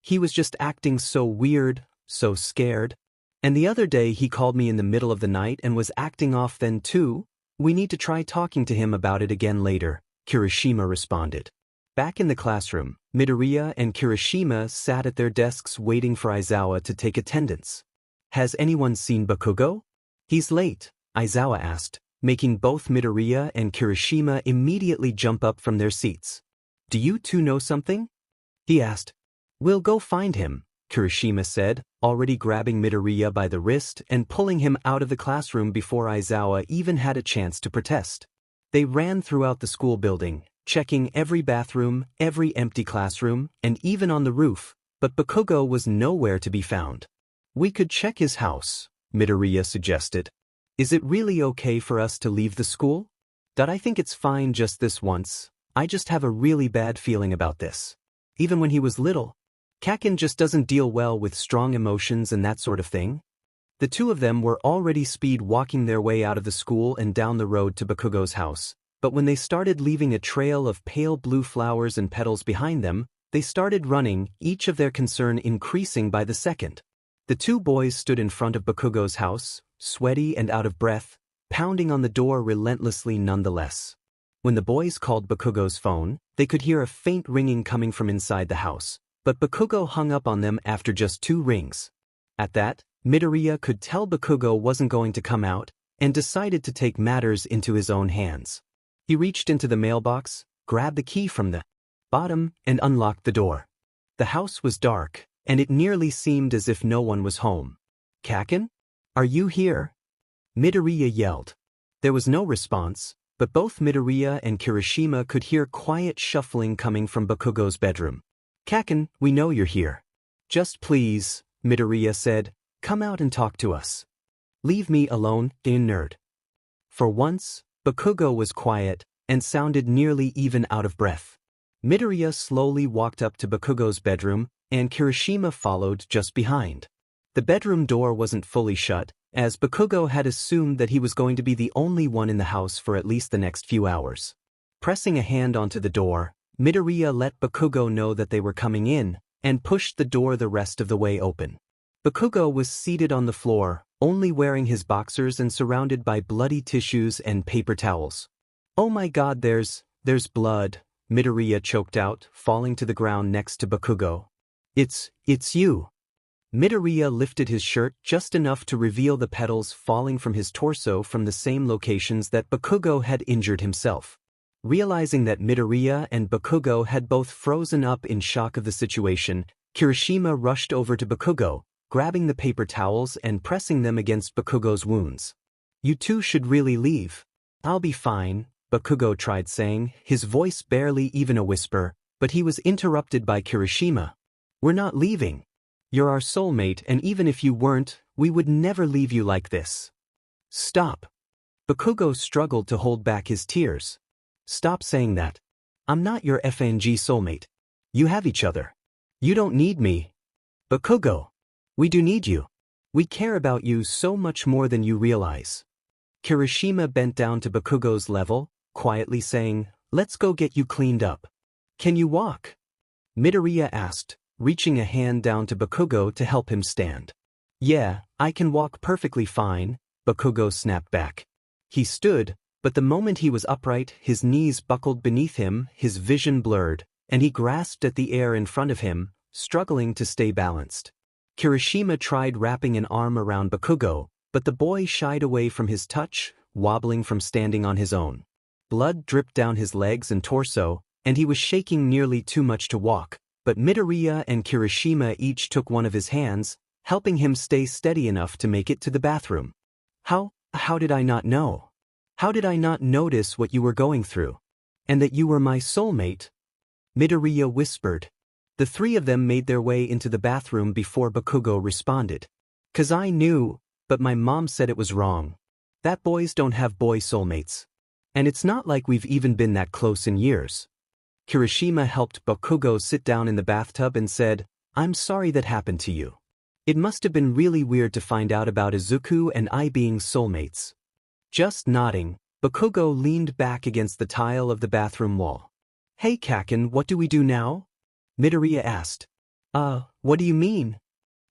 he was just acting so weird, so scared. And the other day he called me in the middle of the night and was acting off then too. We need to try talking to him about it again later," Kirishima responded. Back in the classroom, Midoriya and Kirishima sat at their desks waiting for Aizawa to take attendance. "Has anyone seen Bakugo?" "He's late," Aizawa asked, making both Midoriya and Kirishima immediately jump up from their seats. "Do you two know something?" he asked. "We'll go find him," Kirishima said, already grabbing Midoriya by the wrist and pulling him out of the classroom before Aizawa even had a chance to protest. They ran throughout the school building, checking every bathroom, every empty classroom, and even on the roof, but Bakugo was nowhere to be found. "We could check his house," Midoriya suggested. "Is it really okay for us to leave the school?" "I think it's fine just this once. I just have a really bad feeling about this. Even when he was little, Kaken just doesn't deal well with strong emotions and that sort of thing." The two of them were already speed walking their way out of the school and down the road to Bakugo's house. But when they started leaving a trail of pale blue flowers and petals behind them, they started running, each of their concern increasing by the second. The two boys stood in front of Bakugo's house, sweaty and out of breath, pounding on the door relentlessly nonetheless. When the boys called Bakugo's phone, they could hear a faint ringing coming from inside the house, but Bakugo hung up on them after just 2 rings. At that, Midoriya could tell Bakugo wasn't going to come out, and decided to take matters into his own hands. He reached into the mailbox, grabbed the key from the bottom, and unlocked the door. The house was dark, and it nearly seemed as if no one was home. "Kaken? Are you here?" Midoriya yelled. There was no response, but both Midoriya and Kirishima could hear quiet shuffling coming from Bakugo's bedroom. "Kaken, we know you're here. Just please," Midoriya said, "come out and talk to us. Leave me alone, nerd." For once, Bakugo was quiet, and sounded nearly even out of breath. Midoriya slowly walked up to Bakugo's bedroom, and Kirishima followed just behind. The bedroom door wasn't fully shut, as Bakugo had assumed that he was going to be the only one in the house for at least the next few hours. Pressing a hand onto the door, Midoriya let Bakugo know that they were coming in, and pushed the door the rest of the way open. Bakugo was seated on the floor, only wearing his boxers and surrounded by bloody tissues and paper towels. "Oh my god, there's blood," Midoriya choked out, falling to the ground next to Bakugo. It's you." Midoriya lifted his shirt just enough to reveal the petals falling from his torso from the same locations that Bakugo had injured himself. Realizing that Midoriya and Bakugo had both frozen up in shock of the situation, Kirishima rushed over to Bakugo, grabbing the paper towels and pressing them against Bakugo's wounds. "You two should really leave." "I'll be fine," Bakugo tried saying, his voice barely even a whisper, but he was interrupted by Kirishima. "We're not leaving. You're our soulmate, and even if you weren't, we would never leave you like this." "Stop." Bakugo struggled to hold back his tears. "Stop saying that. I'm not your FNG soulmate. You have each other. You don't need me." "Bakugo. We do need you. We care about you so much more than you realize." Kirishima bent down to Bakugo's level, quietly saying, "Let's go get you cleaned up." "Can you walk?" Midoriya asked, reaching a hand down to Bakugo to help him stand. "Yeah, I can walk perfectly fine," Bakugo snapped back. He stood, but the moment he was upright, his knees buckled beneath him, his vision blurred, and he grasped at the air in front of him, struggling to stay balanced. Kirishima tried wrapping an arm around Bakugo, but the boy shied away from his touch, wobbling from standing on his own. Blood dripped down his legs and torso, and he was shaking nearly too much to walk, but Midoriya and Kirishima each took one of his hands, helping him stay steady enough to make it to the bathroom. How did I not know? How did I not notice what you were going through? And that you were my soulmate?" Midoriya whispered. The three of them made their way into the bathroom before Bakugo responded. "'Cause I knew, but my mom said it was wrong. That boys don't have boy soulmates. And it's not like we've even been that close in years." Kirishima helped Bakugo sit down in the bathtub and said, "I'm sorry that happened to you. It must have been really weird to find out about Izuku and I being soulmates." Just nodding, Bakugo leaned back against the tile of the bathroom wall. "Hey Kaken, what do we do now?" Midoriya asked. What do you mean?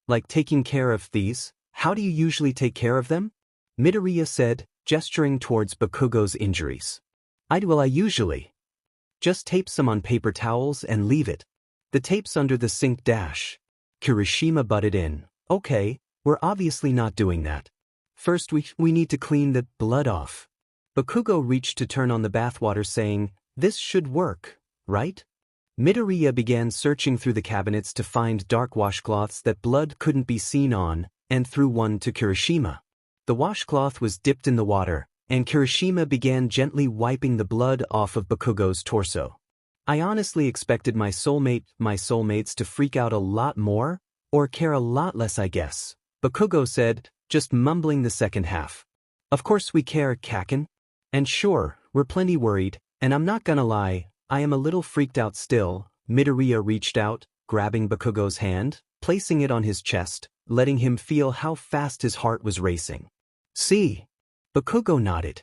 Like taking care of these? How do you usually take care of them?" Midoriya said, gesturing towards Bakugo's injuries. I usually just tape some on paper towels and leave it. The tape's under the sink dash." Kirishima butted in. "Okay, we're obviously not doing that. First we need to clean the blood off." Bakugo reached to turn on the bathwater saying, "This should work, right?" Midoriya began searching through the cabinets to find dark washcloths that blood couldn't be seen on, and threw one to Kirishima. The washcloth was dipped in the water, and Kirishima began gently wiping the blood off of Bakugo's torso. "I honestly expected my soulmates to freak out a lot more, or care a lot less, I guess," Bakugo said, just mumbling the second half. "Of course we care, Kaken. And sure, we're plenty worried, and I'm not gonna lie, I am a little freaked out still." Midoriya reached out, grabbing Bakugo's hand, placing it on his chest, letting him feel how fast his heart was racing. "See?" Bakugo nodded.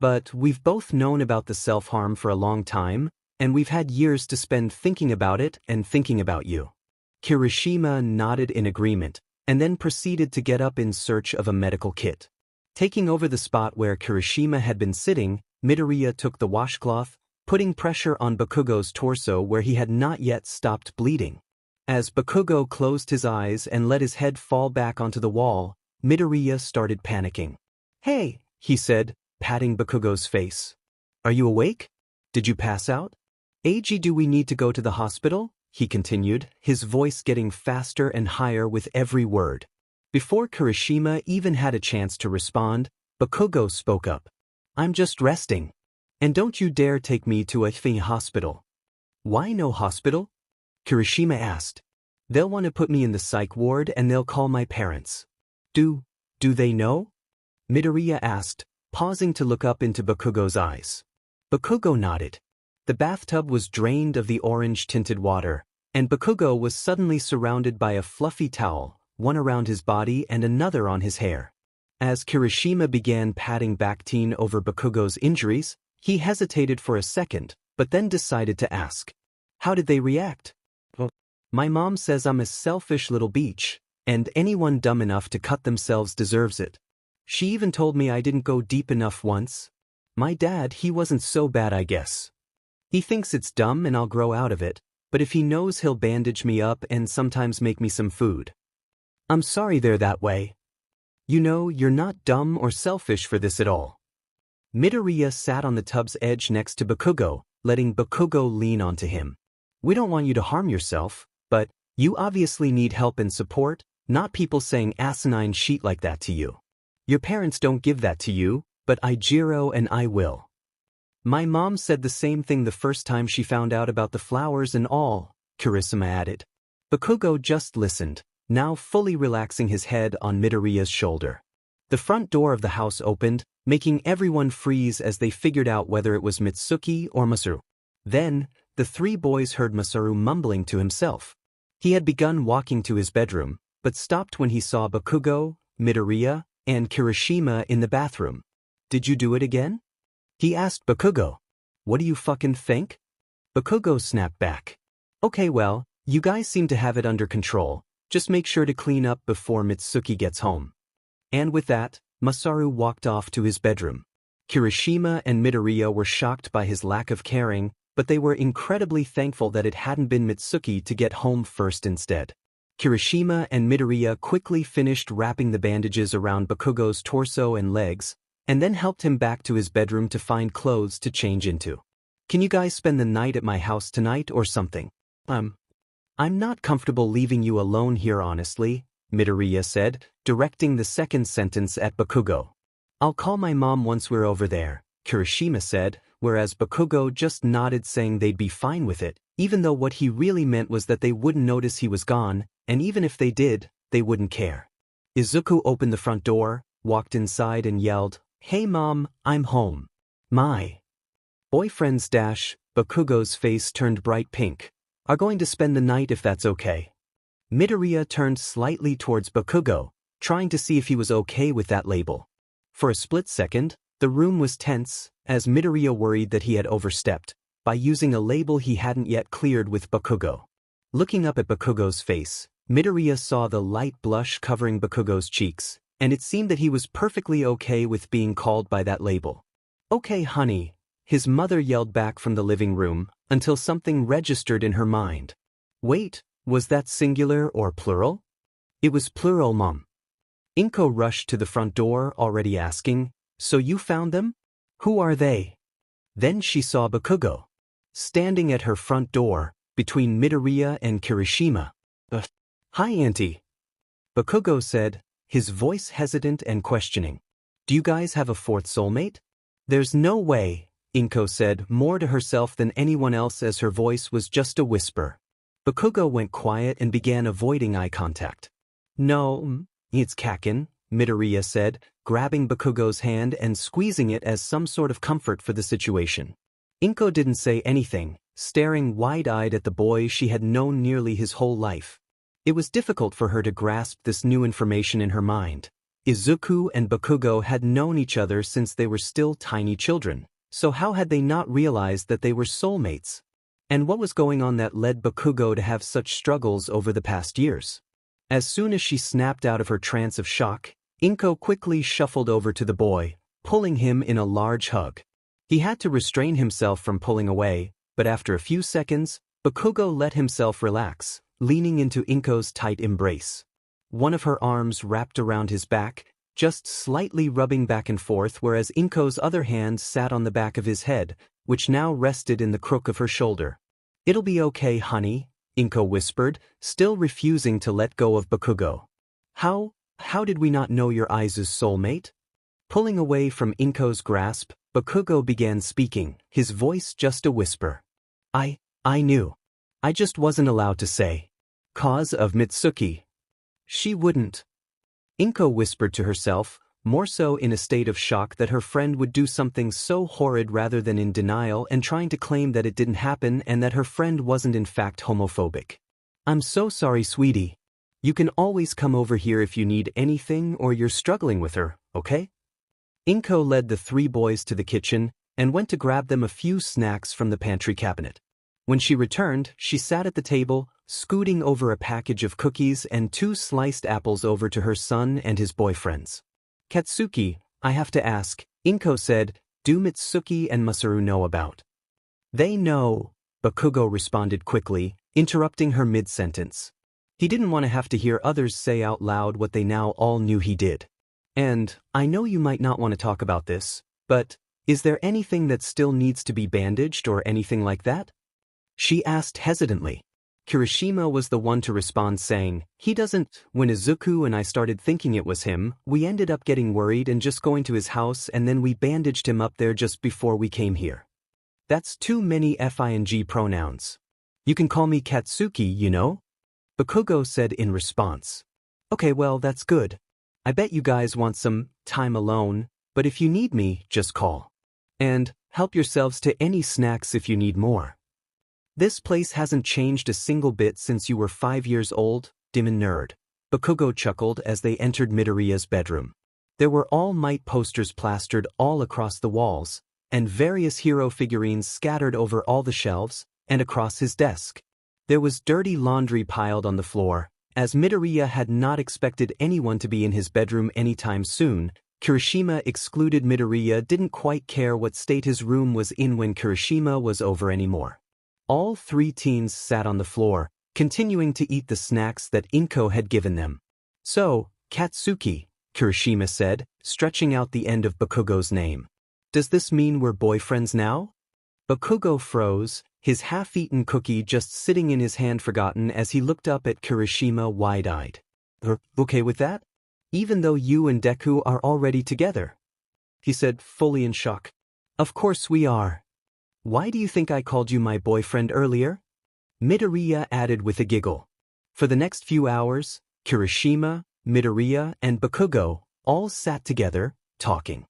"But we've both known about the self-harm for a long time, and we've had years to spend thinking about it and thinking about you." Kirishima nodded in agreement, and then proceeded to get up in search of a medical kit. Taking over the spot where Kirishima had been sitting, Midoriya took the washcloth, putting pressure on Bakugo's torso where he had not yet stopped bleeding. As Bakugo closed his eyes and let his head fall back onto the wall, Midoriya started panicking. "Hey," he said, patting Bakugo's face. "Are you awake? Did you pass out? Do we need to go to the hospital?" he continued, his voice getting faster and higher with every word. Before Kirishima even had a chance to respond, Bakugo spoke up. "I'm just resting. And don't you dare take me to a hospital." "Why no hospital?" Kirishima asked. "They'll want to put me in the psych ward and they'll call my parents." Do they know?" Midoriya asked, pausing to look up into Bakugo's eyes. Bakugo nodded. The bathtub was drained of the orange-tinted water, and Bakugo was suddenly surrounded by a fluffy towel, one around his body and another on his hair. As Kirishima began patting Bactine over Bakugo's injuries, he hesitated for a second, but then decided to ask, How did they react? Well, my mom says I'm a selfish little beach, and anyone dumb enough to cut themselves deserves it. She even told me I didn't go deep enough once. My dad, he wasn't so bad, I guess. He thinks it's dumb and I'll grow out of it, but if he knows, he'll bandage me up and sometimes make me some food. I'm sorry they're that way. You know, you're not dumb or selfish for this at all. Midoriya sat on the tub's edge next to Bakugo, letting Bakugo lean onto him. We don't want you to harm yourself, but you obviously need help and support, not people saying asinine shit like that to you. Your parents don't give that to you, but Jiro and I will. My mom said the same thing the first time she found out about the flowers and all, Kirishima added. Bakugo just listened, now fully relaxing his head on Midoriya's shoulder. The front door of the house opened, making everyone freeze as they figured out whether it was Mitsuki or Masaru. Then, the three boys heard Masaru mumbling to himself. He had begun walking to his bedroom, but stopped when he saw Bakugo, Midoriya, and Kirishima in the bathroom. Did you do it again? He asked Bakugo. What do you fucking think? Bakugo snapped back. Okay, well, you guys seem to have it under control. Just make sure to clean up before Mitsuki gets home. And with that, Masaru walked off to his bedroom. Kirishima and Midoriya were shocked by his lack of caring, but they were incredibly thankful that it hadn't been Mitsuki to get home first instead. Kirishima and Midoriya quickly finished wrapping the bandages around Bakugo's torso and legs, and then helped him back to his bedroom to find clothes to change into. Can you guys spend the night at my house tonight or something? I'm not comfortable leaving you alone here, honestly, Midoriya said, directing the second sentence at Bakugo. I'll call my mom once we're over there, Kirishima said, whereas Bakugo just nodded, saying they'd be fine with it, even though what he really meant was that they wouldn't notice he was gone, and even if they did, they wouldn't care. Izuku opened the front door, walked inside and yelled, "Hey mom, I'm home." My boyfriend's Bakugo's face turned bright pink. Are going to spend the night if that's okay. Midoriya turned slightly towards Bakugo, trying to see if he was okay with that label. For a split second, the room was tense, as Midoriya worried that he had overstepped by using a label he hadn't yet cleared with Bakugo. Looking up at Bakugo's face, Midoriya saw the light blush covering Bakugo's cheeks, and it seemed that he was perfectly okay with being called by that label. Okay, honey, his mother yelled back from the living room, until something registered in her mind. Wait, was that singular or plural? It was plural, Mom. Inko rushed to the front door, already asking, so you found them? Who are they? Then she saw Bakugo, standing at her front door, between Midoriya and Kirishima. Hi, Auntie. Bakugo said, his voice hesitant and questioning. Do you guys have a fourth soulmate? There's no way, Inko said, more to herself than anyone else, as her voice was just a whisper. Bakugo went quiet and began avoiding eye contact. No, it's Kakin, Midoriya said, grabbing Bakugo's hand and squeezing it as some sort of comfort for the situation. Inko didn't say anything, staring wide-eyed at the boy she had known nearly his whole life. It was difficult for her to grasp this new information in her mind. Izuku and Bakugo had known each other since they were still tiny children, so how had they not realized that they were soulmates? And what was going on that led Bakugo to have such struggles over the past years? As soon as she snapped out of her trance of shock, Inko quickly shuffled over to the boy, pulling him in a large hug. He had to restrain himself from pulling away, but after a few seconds, Bakugo let himself relax, leaning into Inko's tight embrace. One of her arms wrapped around his back, just slightly rubbing back and forth, whereas Inko's other hand sat on the back of his head, which now rested in the crook of her shoulder. It'll be okay, honey, Inko whispered, still refusing to let go of Bakugo. How did we not know you're Aizu's soulmate? Pulling away from Inko's grasp, Bakugo began speaking, his voice just a whisper. I knew. I just wasn't allowed to say. Cause of Mitsuki. She wouldn't. Inko whispered to herself, more so in a state of shock that her friend would do something so horrid rather than in denial and trying to claim that it didn't happen and that her friend wasn't in fact homophobic. I'm so sorry, sweetie. You can always come over here if you need anything or you're struggling with her, okay? Inko led the three boys to the kitchen and went to grab them a few snacks from the pantry cabinet. When she returned, she sat at the table, scooting over a package of cookies and 2 sliced apples over to her son and his boyfriends. Katsuki, I have to ask, Inko said, do Mitsuki and Masaru know about? They know, Bakugo responded quickly, interrupting her mid-sentence. He didn't want to have to hear others say out loud what they now all knew he did. And, I know you might not want to talk about this, but, is there anything that still needs to be bandaged or anything like that? She asked hesitantly. Kirishima was the one to respond saying, he doesn't. When Izuku and I started thinking it was him, we ended up getting worried and just going to his house and then we bandaged him up there just before we came here. That's too many FING pronouns. You can call me Katsuki, you know? Bakugo said in response. Okay, well, that's good. I bet you guys want some time alone, but if you need me, just call. And help yourselves to any snacks if you need more. This place hasn't changed a single bit since you were 5 years old, Demon Nerd. Bakugo chuckled as they entered Midoriya's bedroom. There were All Might posters plastered all across the walls, and various hero figurines scattered over all the shelves, and across his desk. There was dirty laundry piled on the floor. As Midoriya had not expected anyone to be in his bedroom anytime soon, Kirishima excluded. Midoriya didn't quite care what state his room was in when Kirishima was over anymore. All 3 teens sat on the floor, continuing to eat the snacks that Inko had given them. So, Katsuki, Kirishima said, stretching out the end of Bakugo's name. Does this mean we're boyfriends now? Bakugo froze, his half-eaten cookie just sitting in his hand forgotten as he looked up at Kirishima wide-eyed. Okay with that? Even though you and Deku are already together? He said, fully in shock. Of course we are. Why do you think I called you my boyfriend earlier? Midoriya added with a giggle. For the next few hours, Kirishima, Midoriya, and Bakugo all sat together, talking.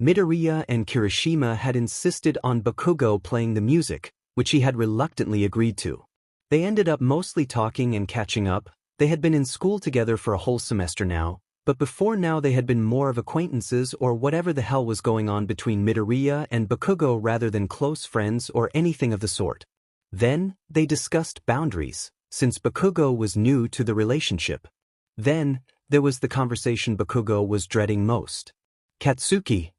Midoriya and Kirishima had insisted on Bakugo playing the music, which he had reluctantly agreed to. They ended up mostly talking and catching up. They had been in school together for a whole semester now, but before now they had been more of acquaintances or whatever the hell was going on between Midoriya and Bakugo rather than close friends or anything of the sort. Then, they discussed boundaries, since Bakugo was new to the relationship. Then, there was the conversation Bakugo was dreading most. Katsuki,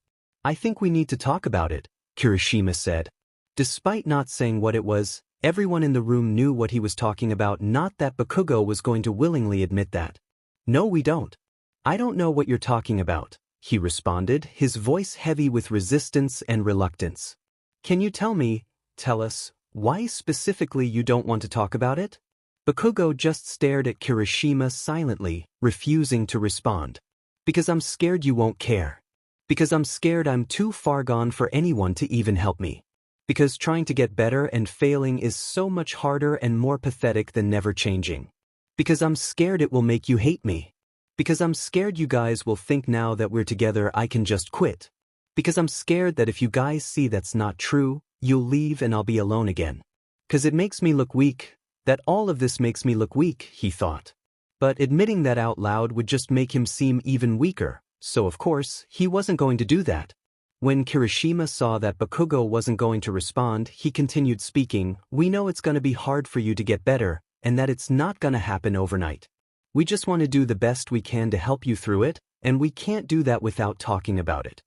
I think we need to talk about it, Kirishima said. Despite not saying what it was, everyone in the room knew what he was talking about, not that Bakugo was going to willingly admit that. No, we don't. I don't know what you're talking about, he responded, his voice heavy with resistance and reluctance. Can you tell us, why specifically you don't want to talk about it? Bakugo just stared at Kirishima silently, refusing to respond. Because I'm scared you won't care. Because I'm scared I'm too far gone for anyone to even help me. Because trying to get better and failing is so much harder and more pathetic than never changing. Because I'm scared it will make you hate me. Because I'm scared you guys will think now that we're together I can just quit. Because I'm scared that if you guys see that's not true, you'll leave and I'll be alone again. 'Cause it makes me look weak, that all of this makes me look weak, he thought. But admitting that out loud would just make him seem even weaker, so of course, he wasn't going to do that. When Kirishima saw that Bakugo wasn't going to respond, he continued speaking, we know it's gonna be hard for you to get better, and that it's not gonna happen overnight. We just want to do the best we can to help you through it, and we can't do that without talking about it.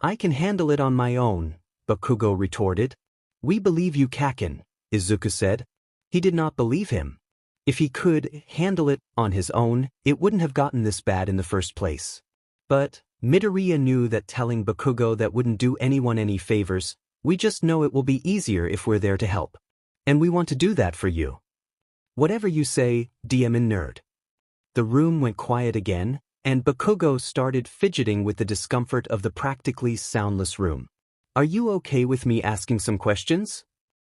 I can handle it on my own, Bakugo retorted. We believe you, Kaken, Izuku said. He did not believe him. If he could handle it on his own, it wouldn't have gotten this bad in the first place. But Midoriya knew that telling Bakugo that wouldn't do anyone any favors. We just know it will be easier if we're there to help. And we want to do that for you. Whatever you say, Demon Nerd. The room went quiet again, and Bakugo started fidgeting with the discomfort of the practically soundless room. Are you okay with me asking some questions?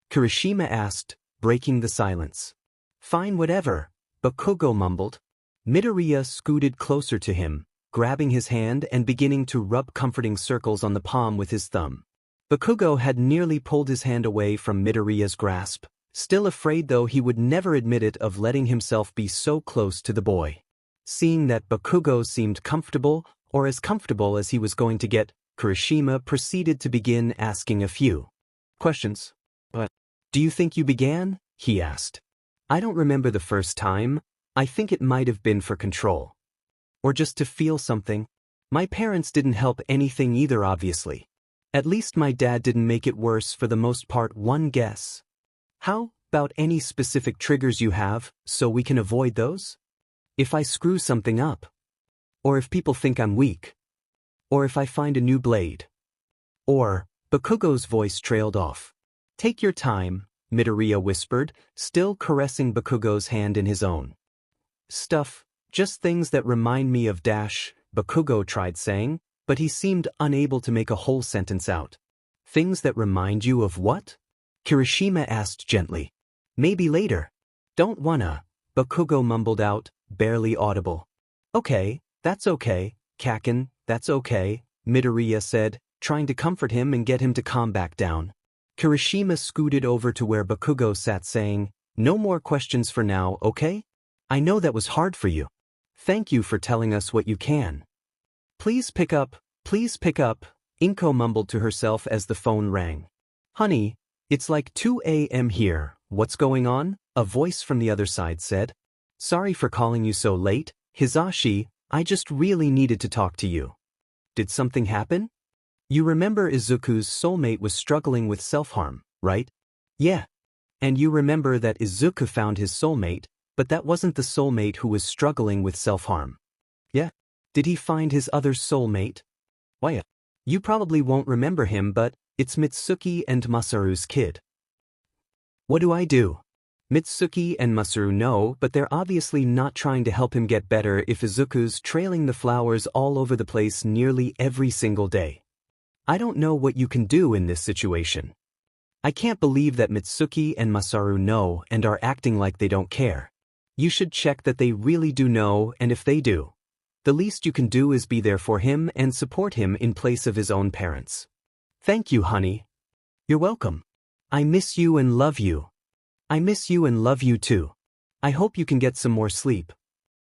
Kirishima asked, breaking the silence. Fine, whatever, Bakugo mumbled. Midoriya scooted closer to him, grabbing his hand and beginning to rub comforting circles on the palm with his thumb. Bakugo had nearly pulled his hand away from Midoriya's grasp, still afraid though he would never admit it of letting himself be so close to the boy. Seeing that Bakugo seemed comfortable, or as comfortable as he was going to get, Kirishima proceeded to begin asking a few questions. But Do you think you began? He asked. I don't remember the first time. I think it might have been for control. Or just to feel something. My parents didn't help anything either, obviously. At least my dad didn't make it worse for the most part. One guess. How about any specific triggers you have, so we can avoid those? If I screw something up. Or if people think I'm weak. Or if I find a new blade. Or, Bakugo's voice trailed off. Take your time, Midoriya whispered, still caressing Bakugo's hand in his own. Stuff, just things that remind me of Dash, Bakugo tried saying, but he seemed unable to make a whole sentence out. Things that remind you of what? Kirishima asked gently. Maybe later. Don't wanna, Bakugo mumbled out, barely audible. Okay, Kaken, that's okay, Midoriya said, trying to comfort him and get him to calm back down. Kirishima scooted over to where Bakugo sat saying, no more questions for now, okay? I know that was hard for you. Thank you for telling us what you can. Please pick up, Inko mumbled to herself as the phone rang. Honey, it's like 2 a.m. here, what's going on? A voice from the other side said. Sorry for calling you so late, Hisashi, I just really needed to talk to you. Did something happen? You remember Izuku's soulmate was struggling with self-harm, right? Yeah. And you remember that Izuku found his soulmate, but that wasn't the soulmate who was struggling with self-harm. Yeah. Did he find his other soulmate? Why? You probably won't remember him, but it's Mitsuki and Masaru's kid. What do I do? Mitsuki and Masaru know, but they're obviously not trying to help him get better if Izuku's trailing the flowers all over the place nearly every single day. I don't know what you can do in this situation. I can't believe that Mitsuki and Masaru know and are acting like they don't care. You should check that they really do know, and if they do, the least you can do is be there for him and support him in place of his own parents. Thank you, honey. You're welcome. I miss you and love you. I miss you and love you too. I hope you can get some more sleep.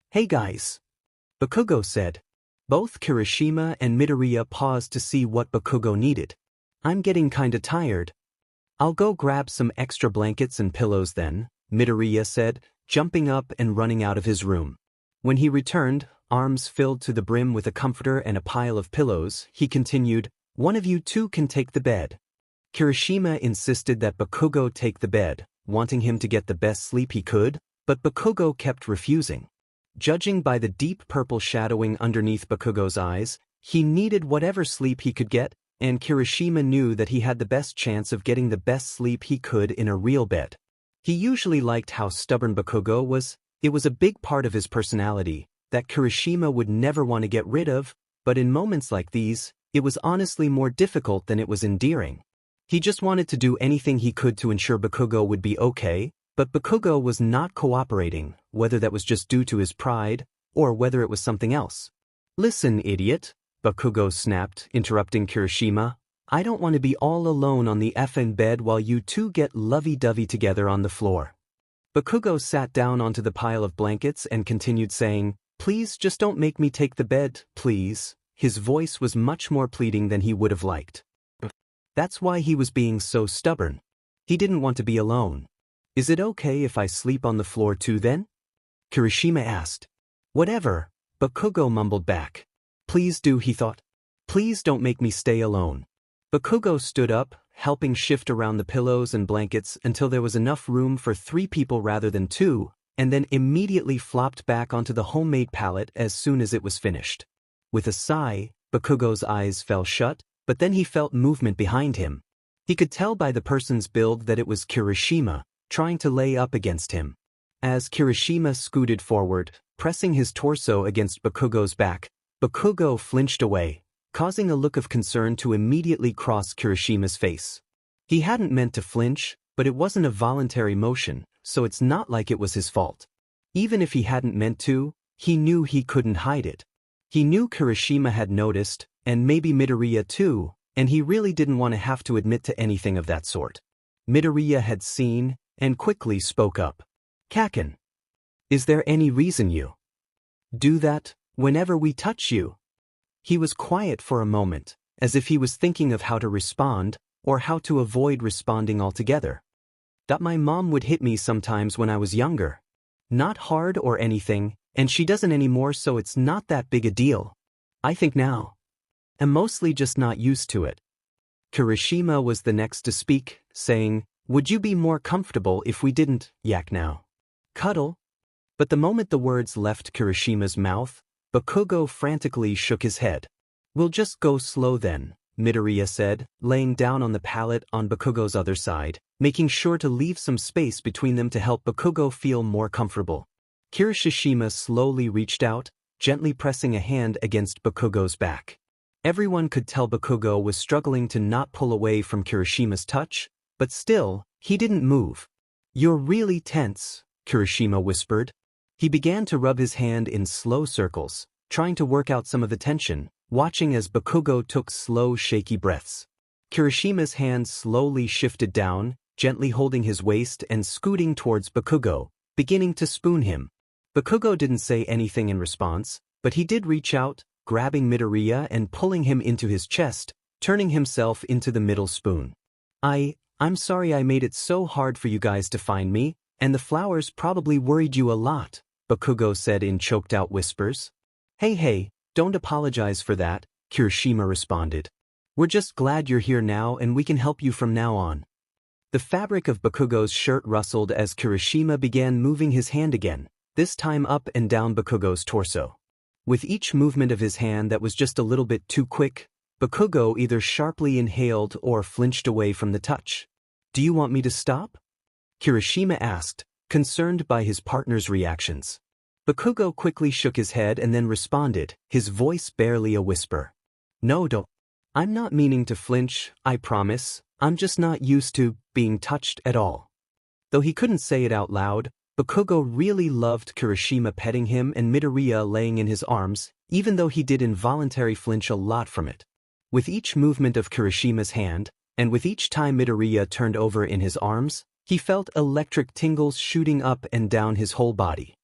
Hey guys. Bakugo said. Both Kirishima and Midoriya paused to see what Bakugo needed. I'm getting kinda tired. I'll go grab some extra blankets and pillows then, Midoriya said, jumping up and running out of his room. When he returned, arms filled to the brim with a comforter and a pile of pillows, he continued, one of you two can take the bed. Kirishima insisted that Bakugo take the bed, wanting him to get the best sleep he could, but Bakugo kept refusing. Judging by the deep purple shadowing underneath Bakugo's eyes, he needed whatever sleep he could get, and Kirishima knew that he had the best chance of getting the best sleep he could in a real bed. He usually liked how stubborn Bakugo was. It was a big part of his personality that Kirishima would never want to get rid of, but in moments like these, it was honestly more difficult than it was endearing. He just wanted to do anything he could to ensure Bakugo would be okay, but Bakugo was not cooperating, whether that was just due to his pride, or whether it was something else. Listen, idiot, Bakugo snapped, interrupting Kirishima. I don't want to be all alone on the effing bed while you two get lovey-dovey together on the floor. Bakugo sat down onto the pile of blankets and continued saying, please just don't make me take the bed, please. His voice was much more pleading than he would have liked. That's why he was being so stubborn. He didn't want to be alone. Is it okay if I sleep on the floor too then? Kirishima asked. Whatever, Bakugo mumbled back. Please do, he thought. Please don't make me stay alone. Bakugo stood up, helping shift around the pillows and blankets until there was enough room for 3 people rather than 2, and then immediately flopped back onto the homemade pallet as soon as it was finished. With a sigh, Bakugo's eyes fell shut, but then he felt movement behind him. He could tell by the person's build that it was Kirishima, trying to lay up against him. As Kirishima scooted forward, pressing his torso against Bakugo's back, Bakugo flinched away, causing a look of concern to immediately cross Kirishima's face. He hadn't meant to flinch, but it wasn't a voluntary motion, so it's not like it was his fault. Even if he hadn't meant to, he knew he couldn't hide it. He knew Kirishima had noticed, and maybe Midoriya too, and he really didn't want to have to admit to anything of that sort. Midoriya had seen, and quickly spoke up. Kaken. Is there any reason you do that whenever we touch you? He was quiet for a moment, as if he was thinking of how to respond, or how to avoid responding altogether. My mom would hit me sometimes when I was younger. Not hard or anything, and she doesn't anymore, so it's not that big a deal. I think now. I'm mostly just not used to it. Kirishima was the next to speak, saying, "Would you be more comfortable if we didn't yak now? Cuddle?" But the moment the words left Kirishima's mouth, Bakugo frantically shook his head. "We'll just go slow then," Midoriya said, laying down on the pallet on Bakugo's other side, making sure to leave some space between them to help Bakugo feel more comfortable. Kirishima slowly reached out, gently pressing a hand against Bakugo's back. Everyone could tell Bakugo was struggling to not pull away from Kirishima's touch, but still, he didn't move. "You're really tense," Kirishima whispered. He began to rub his hand in slow circles, trying to work out some of the tension, watching as Bakugo took slow, shaky breaths. Kirishima's hand slowly shifted down, gently holding his waist and scooting towards Bakugo, beginning to spoon him. Bakugo didn't say anything in response, but he did reach out, grabbing Midoriya and pulling him into his chest, turning himself into the middle spoon. I'm sorry I made it so hard for you guys to find me, and the flowers probably worried you a lot," Bakugo said in choked-out whispers. Hey, don't apologize for that," Kirishima responded. "We're just glad you're here now and we can help you from now on." The fabric of Bakugo's shirt rustled as Kirishima began moving his hand again, this time up and down Bakugo's torso. With each movement of his hand that was just a little bit too quick, Bakugo either sharply inhaled or flinched away from the touch. "Do you want me to stop?" Kirishima asked, concerned by his partner's reactions. Bakugo quickly shook his head and then responded, his voice barely a whisper. "No, don't. I'm not meaning to flinch, I promise. I'm just not used to being touched at all." Though he couldn't say it out loud, Bakugo really loved Kirishima petting him and Midoriya laying in his arms, even though he did involuntarily flinch a lot from it. With each movement of Kirishima's hand, and with each time Midoriya turned over in his arms, he felt electric tingles shooting up and down his whole body.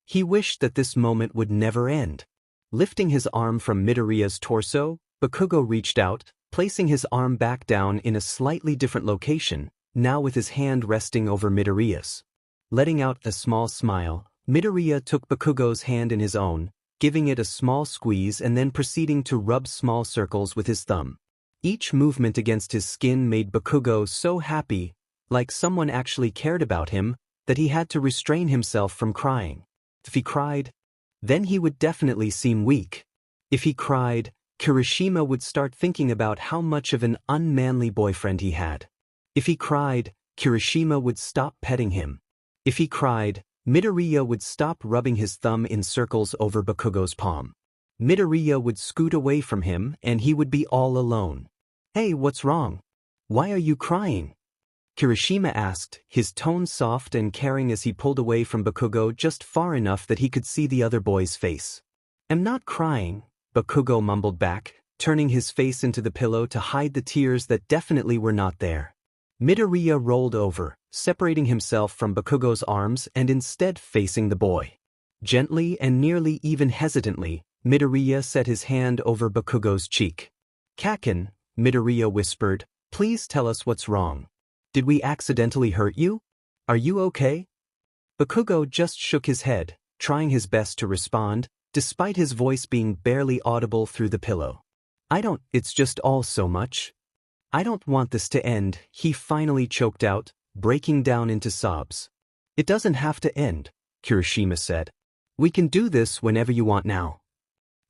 He wished that this moment would never end. Lifting his arm from Midoriya's torso, Bakugo reached out, placing his arm back down in a slightly different location, now with his hand resting over Midoriya's. Letting out a small smile, Midoriya took Bakugo's hand in his own, giving it a small squeeze and then proceeding to rub small circles with his thumb. Each movement against his skin made Bakugo so happy, like someone actually cared about him, that he had to restrain himself from crying. If he cried, then he would definitely seem weak. If he cried, Kirishima would start thinking about how much of an unmanly boyfriend he had. If he cried, Kirishima would stop petting him. If he cried, Midoriya would stop rubbing his thumb in circles over Bakugo's palm. Midoriya would scoot away from him and he would be all alone. "Hey, what's wrong? Why are you crying?" Kirishima asked, his tone soft and caring as he pulled away from Bakugo just far enough that he could see the other boy's face. "I'm not crying," Bakugo mumbled back, turning his face into the pillow to hide the tears that definitely were not there. Midoriya rolled over, separating himself from Bakugo's arms and instead facing the boy. Gently and nearly even hesitantly, Midoriya set his hand over Bakugo's cheek. "Kaken," Midoriya whispered, "please tell us what's wrong. Did we accidentally hurt you? Are you okay?" Bakugo just shook his head, trying his best to respond, despite his voice being barely audible through the pillow. It's just all so much. I don't want this to end," he finally choked out, breaking down into sobs. "It doesn't have to end," Kirishima said. "We can do this whenever you want now."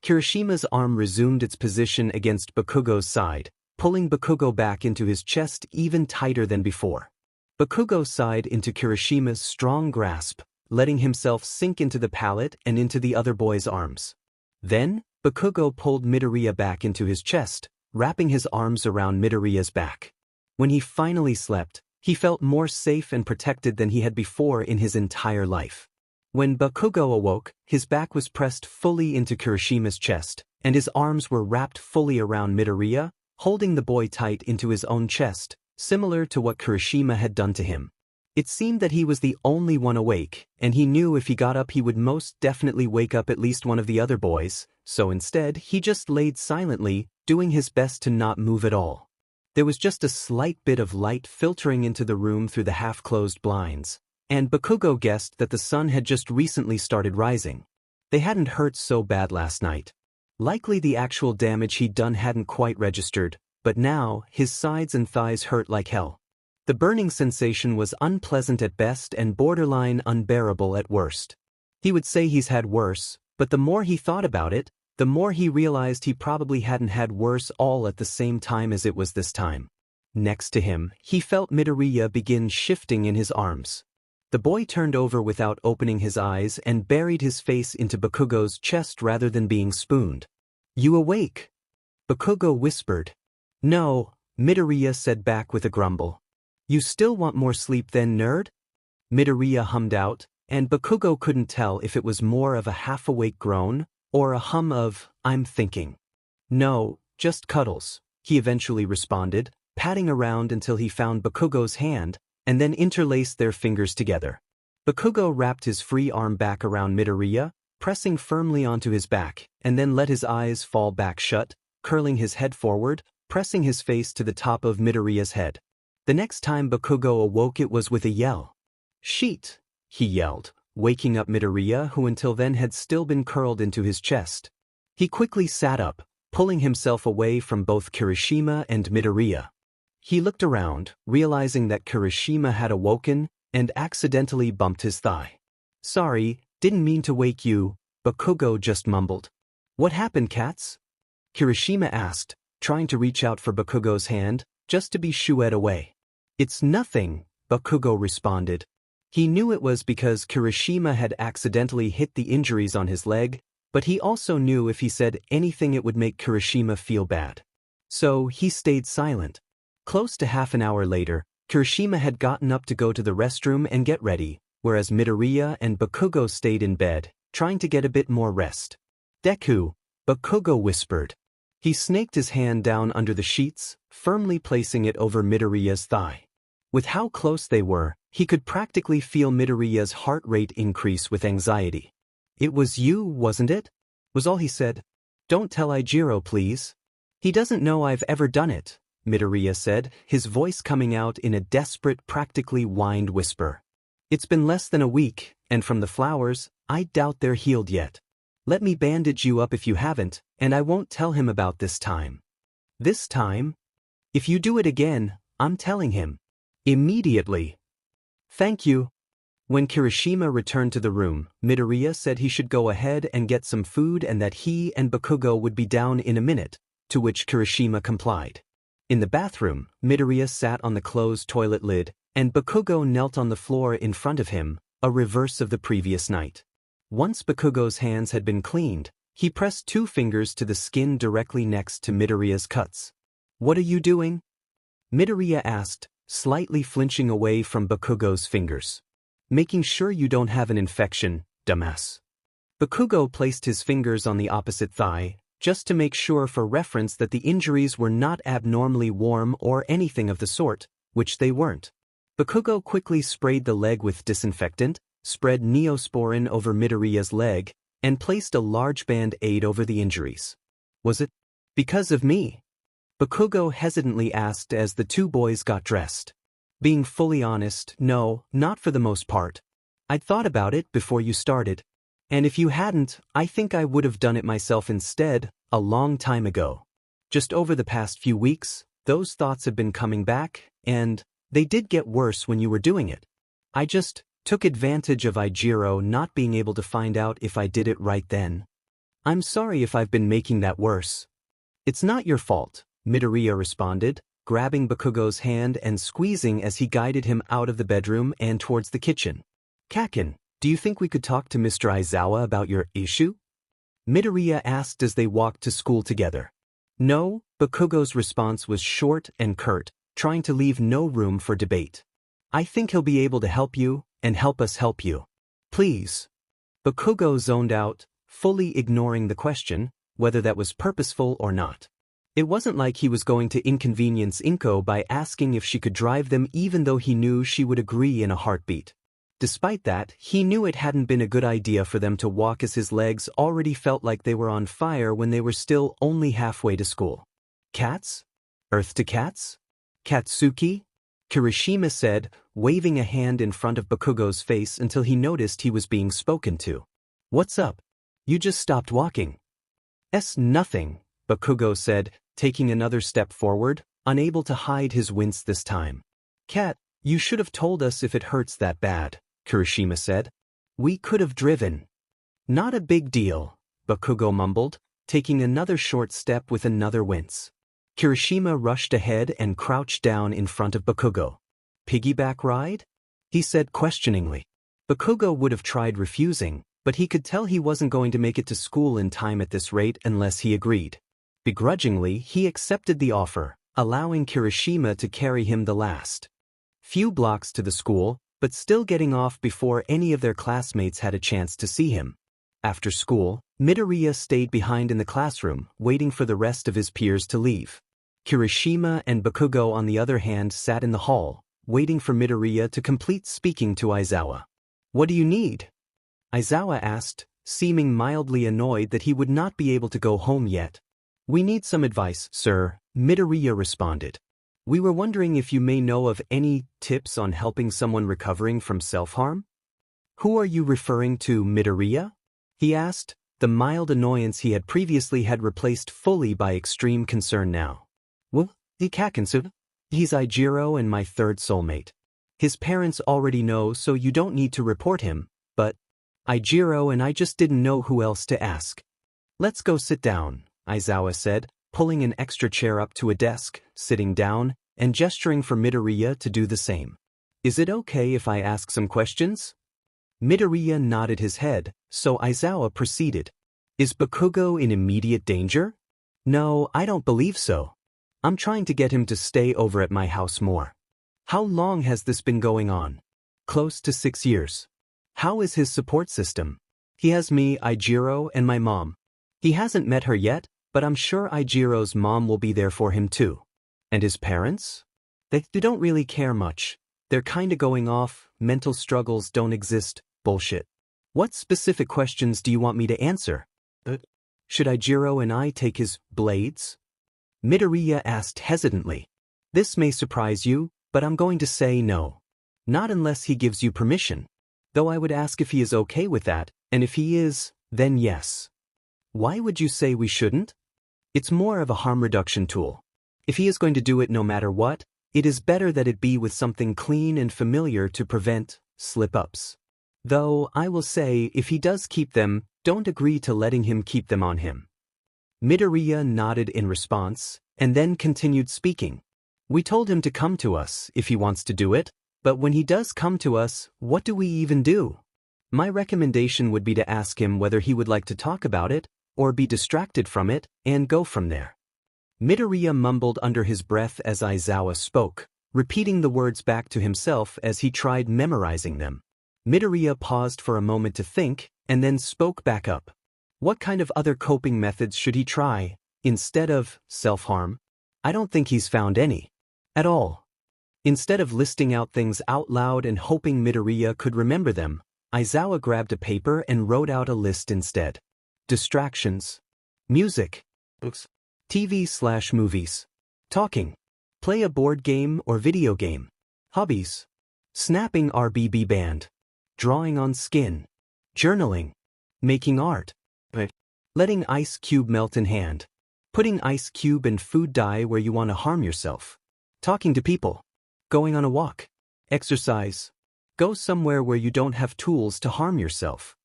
Kirishima's arm resumed its position against Bakugo's side, pulling Bakugo back into his chest even tighter than before. Bakugo sighed into Kirishima's strong grasp, letting himself sink into the pallet and into the other boy's arms. Then, Bakugo pulled Midoriya back into his chest, wrapping his arms around Midoriya's back. When he finally slept, he felt more safe and protected than he had before in his entire life. When Bakugo awoke, his back was pressed fully into Kirishima's chest, and his arms were wrapped fully around Midoriya, holding the boy tight into his own chest, similar to what Kirishima had done to him. It seemed that he was the only one awake, and he knew if he got up he would most definitely wake up at least one of the other boys, so instead he just laid silently, doing his best to not move at all. There was just a slight bit of light filtering into the room through the half-closed blinds, and Bakugo guessed that the sun had just recently started rising. They hadn't hurt so bad last night. Likely the actual damage he'd done hadn't quite registered, but now, his sides and thighs hurt like hell. The burning sensation was unpleasant at best and borderline unbearable at worst. He would say he's had worse, but the more he thought about it, the more he realized he probably hadn't had worse all at the same time as it was this time. Next to him, he felt Midoriya begin shifting in his arms. The boy turned over without opening his eyes and buried his face into Bakugo's chest rather than being spooned. "You awake?" Bakugo whispered. "No," Midoriya said back with a grumble. "You still want more sleep then, nerd?" Midoriya hummed out, and Bakugo couldn't tell if it was more of a half-awake groan or a hum of, "I'm thinking." "No, just cuddles," he eventually responded, patting around until he found Bakugo's hand, and then interlaced their fingers together. Bakugo wrapped his free arm back around Midoriya, pressing firmly onto his back, and then let his eyes fall back shut, curling his head forward, pressing his face to the top of Midoriya's head. The next time Bakugo awoke it was with a yell. "Sheet!" he yelled, waking up Midoriya, who until then had still been curled into his chest. He quickly sat up, pulling himself away from both Kirishima and Midoriya. He looked around, realizing that Kirishima had awoken, and accidentally bumped his thigh. "Sorry, didn't mean to wake you," Bakugo just mumbled. "What happened, cats?" Kirishima asked, trying to reach out for Bakugo's hand, just to be shooed away. "It's nothing," Bakugo responded. He knew it was because Kirishima had accidentally hit the injuries on his leg, but he also knew if he said anything it would make Kirishima feel bad. So he stayed silent. Close to half an hour later, Kirishima had gotten up to go to the restroom and get ready, whereas Midoriya and Bakugo stayed in bed, trying to get a bit more rest. "Deku," Bakugo whispered. He snaked his hand down under the sheets, firmly placing it over Midoriya's thigh. With how close they were, he could practically feel Midoriya's heart rate increase with anxiety. "It was you, wasn't it?" was all he said. "Don't tell Ijiro, please." "He doesn't know I've ever done it," Midoriya said, his voice coming out in a desperate, practically whined whisper. "It's been less than a week, and from the flowers, I doubt they're healed yet. Let me bandage you up if you haven't, and I won't tell him about this time." "This time? If you do it again, I'm telling him. Immediately." "Thank you." When Kirishima returned to the room, Midoriya said he should go ahead and get some food and that he and Bakugo would be down in a minute, to which Kirishima complied. In the bathroom, Midoriya sat on the closed toilet lid, and Bakugo knelt on the floor in front of him, a reverse of the previous night. Once Bakugo's hands had been cleaned, he pressed 2 fingers to the skin directly next to Midoriya's cuts. "What are you doing?" Midoriya asked, slightly flinching away from Bakugo's fingers. "Making sure you don't have an infection, dumbass." Bakugo placed his fingers on the opposite thigh, just to make sure for reference that the injuries were not abnormally warm or anything of the sort, which they weren't. Bakugo quickly sprayed the leg with disinfectant, spread Neosporin over Midoriya's leg, and placed a large band-aid over the injuries. "Was it because of me?" Bakugo hesitantly asked as the 2 boys got dressed. Being fully honest, no, not for the most part. I'd thought about it before you started. And if you hadn't, I think I would have done it myself instead, a long time ago. Just over the past few weeks, those thoughts have been coming back, and they did get worse when you were doing it. I just took advantage of Ijiro not being able to find out if I did it right then. I'm sorry if I've been making that worse. "It's not your fault," Midoriya responded, grabbing Bakugo's hand and squeezing as he guided him out of the bedroom and towards the kitchen. "Kaken, do you think we could talk to Mr. Aizawa about your issue?" Midoriya asked as they walked to school together. "No," Bakugo's response was short and curt, trying to leave no room for debate. "I think he'll be able to help you, and help us help you. Please." Bakugo zoned out, fully ignoring the question, whether that was purposeful or not. It wasn't like he was going to inconvenience Inko by asking if she could drive them even though he knew she would agree in a heartbeat. Despite that, he knew it hadn't been a good idea for them to walk as his legs already felt like they were on fire when they were still only halfway to school. "Cats? Earth to cats?" Katsuki? Kirishima said, waving a hand in front of Bakugo's face until he noticed he was being spoken to. What's up? You just stopped walking. Nothing, Bakugo said, taking another step forward, unable to hide his wince this time. Kat, you should have told us if it hurts that bad, Kirishima said. We could have driven. Not a big deal, Bakugo mumbled, taking another short step with another wince. Kirishima rushed ahead and crouched down in front of Bakugo. Piggyback ride? He said questioningly. Bakugo would have tried refusing, but he could tell he wasn't going to make it to school in time at this rate unless he agreed. Begrudgingly, he accepted the offer, allowing Kirishima to carry him the last few blocks to the school, but still getting off before any of their classmates had a chance to see him. After school, Midoriya stayed behind in the classroom, waiting for the rest of his peers to leave. Kirishima and Bakugo, on the other hand, sat in the hall, waiting for Midoriya to complete speaking to Aizawa. What do you need? Aizawa asked, seeming mildly annoyed that he would not be able to go home yet. We need some advice, sir, Midoriya responded. We were wondering if you may know of any tips on helping someone recovering from self-harm? Who are you referring to, Midoriya? He asked, the mild annoyance he had previously had replaced fully by extreme concern now. Well, Ikakinsu. He's Ijiro and my third soulmate. His parents already know, so you don't need to report him, but Ijiro and I just didn't know who else to ask. Let's go sit down, Aizawa said, pulling an extra chair up to a desk, sitting down, and gesturing for Midoriya to do the same. Is it okay if I ask some questions? Midoriya nodded his head, so Aizawa proceeded. Is Bakugo in immediate danger? No, I don't believe so. I'm trying to get him to stay over at my house more. How long has this been going on? Close to 6 years. How is his support system? He has me, Ijiro, and my mom. He hasn't met her yet, but I'm sure Ijiro's mom will be there for him too. And his parents? They don't really care much. They're kinda going off, mental struggles don't exist, bullshit. What specific questions do you want me to answer? Should Ijiro and I take his blades? Midoriya asked hesitantly. This may surprise you, but I'm going to say no. Not unless he gives you permission. Though I would ask if he is okay with that, and if he is, then yes. Why would you say we shouldn't? It's more of a harm reduction tool. If he is going to do it no matter what, it is better that it be with something clean and familiar to prevent slip-ups. Though, I will say, if he does keep them, don't agree to letting him keep them on him. Midoriya nodded in response, and then continued speaking. We told him to come to us if he wants to do it, but when he does come to us, what do we even do? My recommendation would be to ask him whether he would like to talk about it, or be distracted from it, and go from there. Midoriya mumbled under his breath as Aizawa spoke, repeating the words back to himself as he tried memorizing them. Midoriya paused for a moment to think, and then spoke back up. What kind of other coping methods should he try, instead of self-harm? I don't think he's found any. At all. Instead of listing out things out loud and hoping Midoriya could remember them, Aizawa grabbed a paper and wrote out a list instead. Distractions. Music. Books. TV/movies. Talking. Play a board game or video game. Hobbies. Snapping RBB band. Drawing on skin. Journaling. Making art. Letting ice cube melt in hand. Putting ice cube in food dye where you want to harm yourself. Talking to people. Going on a walk. Exercise. Go somewhere where you don't have tools to harm yourself.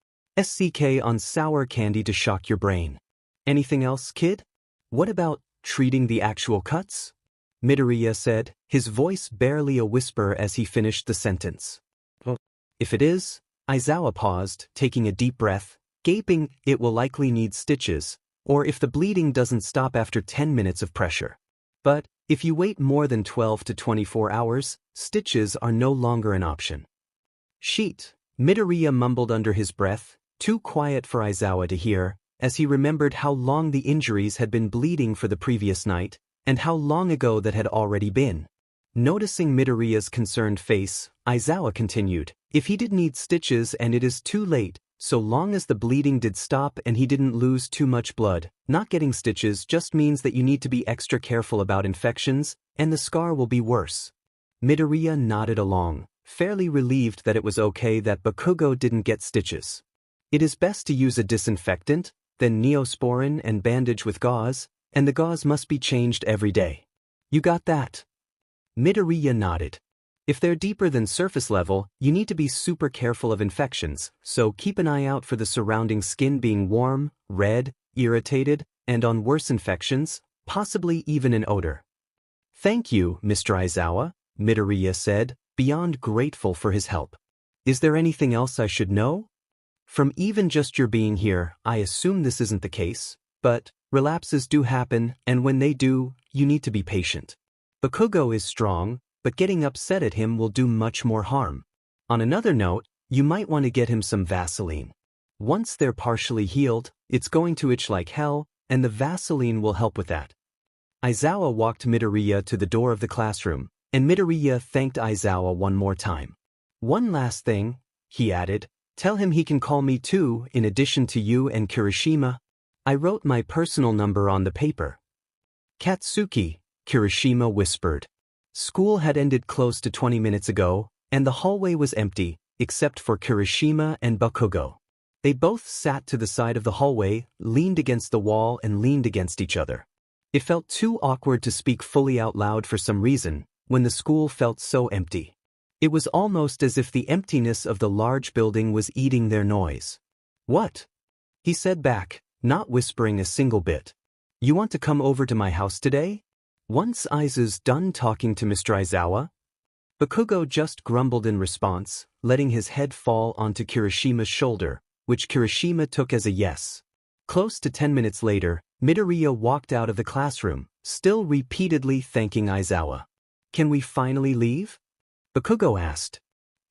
SCK on sour candy to shock your brain. Anything else, kid? What about treating the actual cuts? Midoriya said, his voice barely a whisper as he finished the sentence. If it is, Aizawa paused, taking a deep breath, gaping, it will likely need stitches, or if the bleeding doesn't stop after 10 minutes of pressure. But, if you wait more than 12 to 24 hours, stitches are no longer an option. Sheet, Midoriya mumbled under his breath, too quiet for Aizawa to hear, as he remembered how long the injuries had been bleeding for the previous night, and how long ago that had already been. Noticing Midoriya's concerned face, Aizawa continued, if he did need stitches and it is too late, so long as the bleeding did stop and he didn't lose too much blood, not getting stitches just means that you need to be extra careful about infections, and the scar will be worse. Midoriya nodded along, fairly relieved that it was okay that Bakugo didn't get stitches. It is best to use a disinfectant, then neosporin and bandage with gauze, and the gauze must be changed every day. You got that? Midoriya nodded. If they're deeper than surface level, you need to be super careful of infections, so keep an eye out for the surrounding skin being warm, red, irritated, and on worse infections, possibly even an odor. Thank you, Mr. Aizawa, Midoriya said, beyond grateful for his help. Is there anything else I should know? From even just your being here, I assume this isn't the case, but relapses do happen, and when they do, you need to be patient. Bakugo is strong, but getting upset at him will do much more harm. On another note, you might want to get him some Vaseline. Once they're partially healed, it's going to itch like hell, and the Vaseline will help with that. Aizawa walked Midoriya to the door of the classroom, and Midoriya thanked Aizawa one more time. One last thing, he added, tell him he can call me too, in addition to you and Kirishima. I wrote my personal number on the paper. Katsuki, Kirishima whispered. School had ended close to 20 minutes ago, and the hallway was empty, except for Kirishima and Bakugo. They both sat to the side of the hallway, leaned against the wall and leaned against each other. It felt too awkward to speak fully out loud for some reason, when the school felt so empty. It was almost as if the emptiness of the large building was eating their noise. What? He said back, not whispering a single bit. You want to come over to my house today? Once Aiza's done talking to Mr. Aizawa? Bakugo just grumbled in response, letting his head fall onto Kirishima's shoulder, which Kirishima took as a yes. Close to 10 minutes later, Midoriya walked out of the classroom, still repeatedly thanking Aizawa. Can we finally leave? Bakugo asked.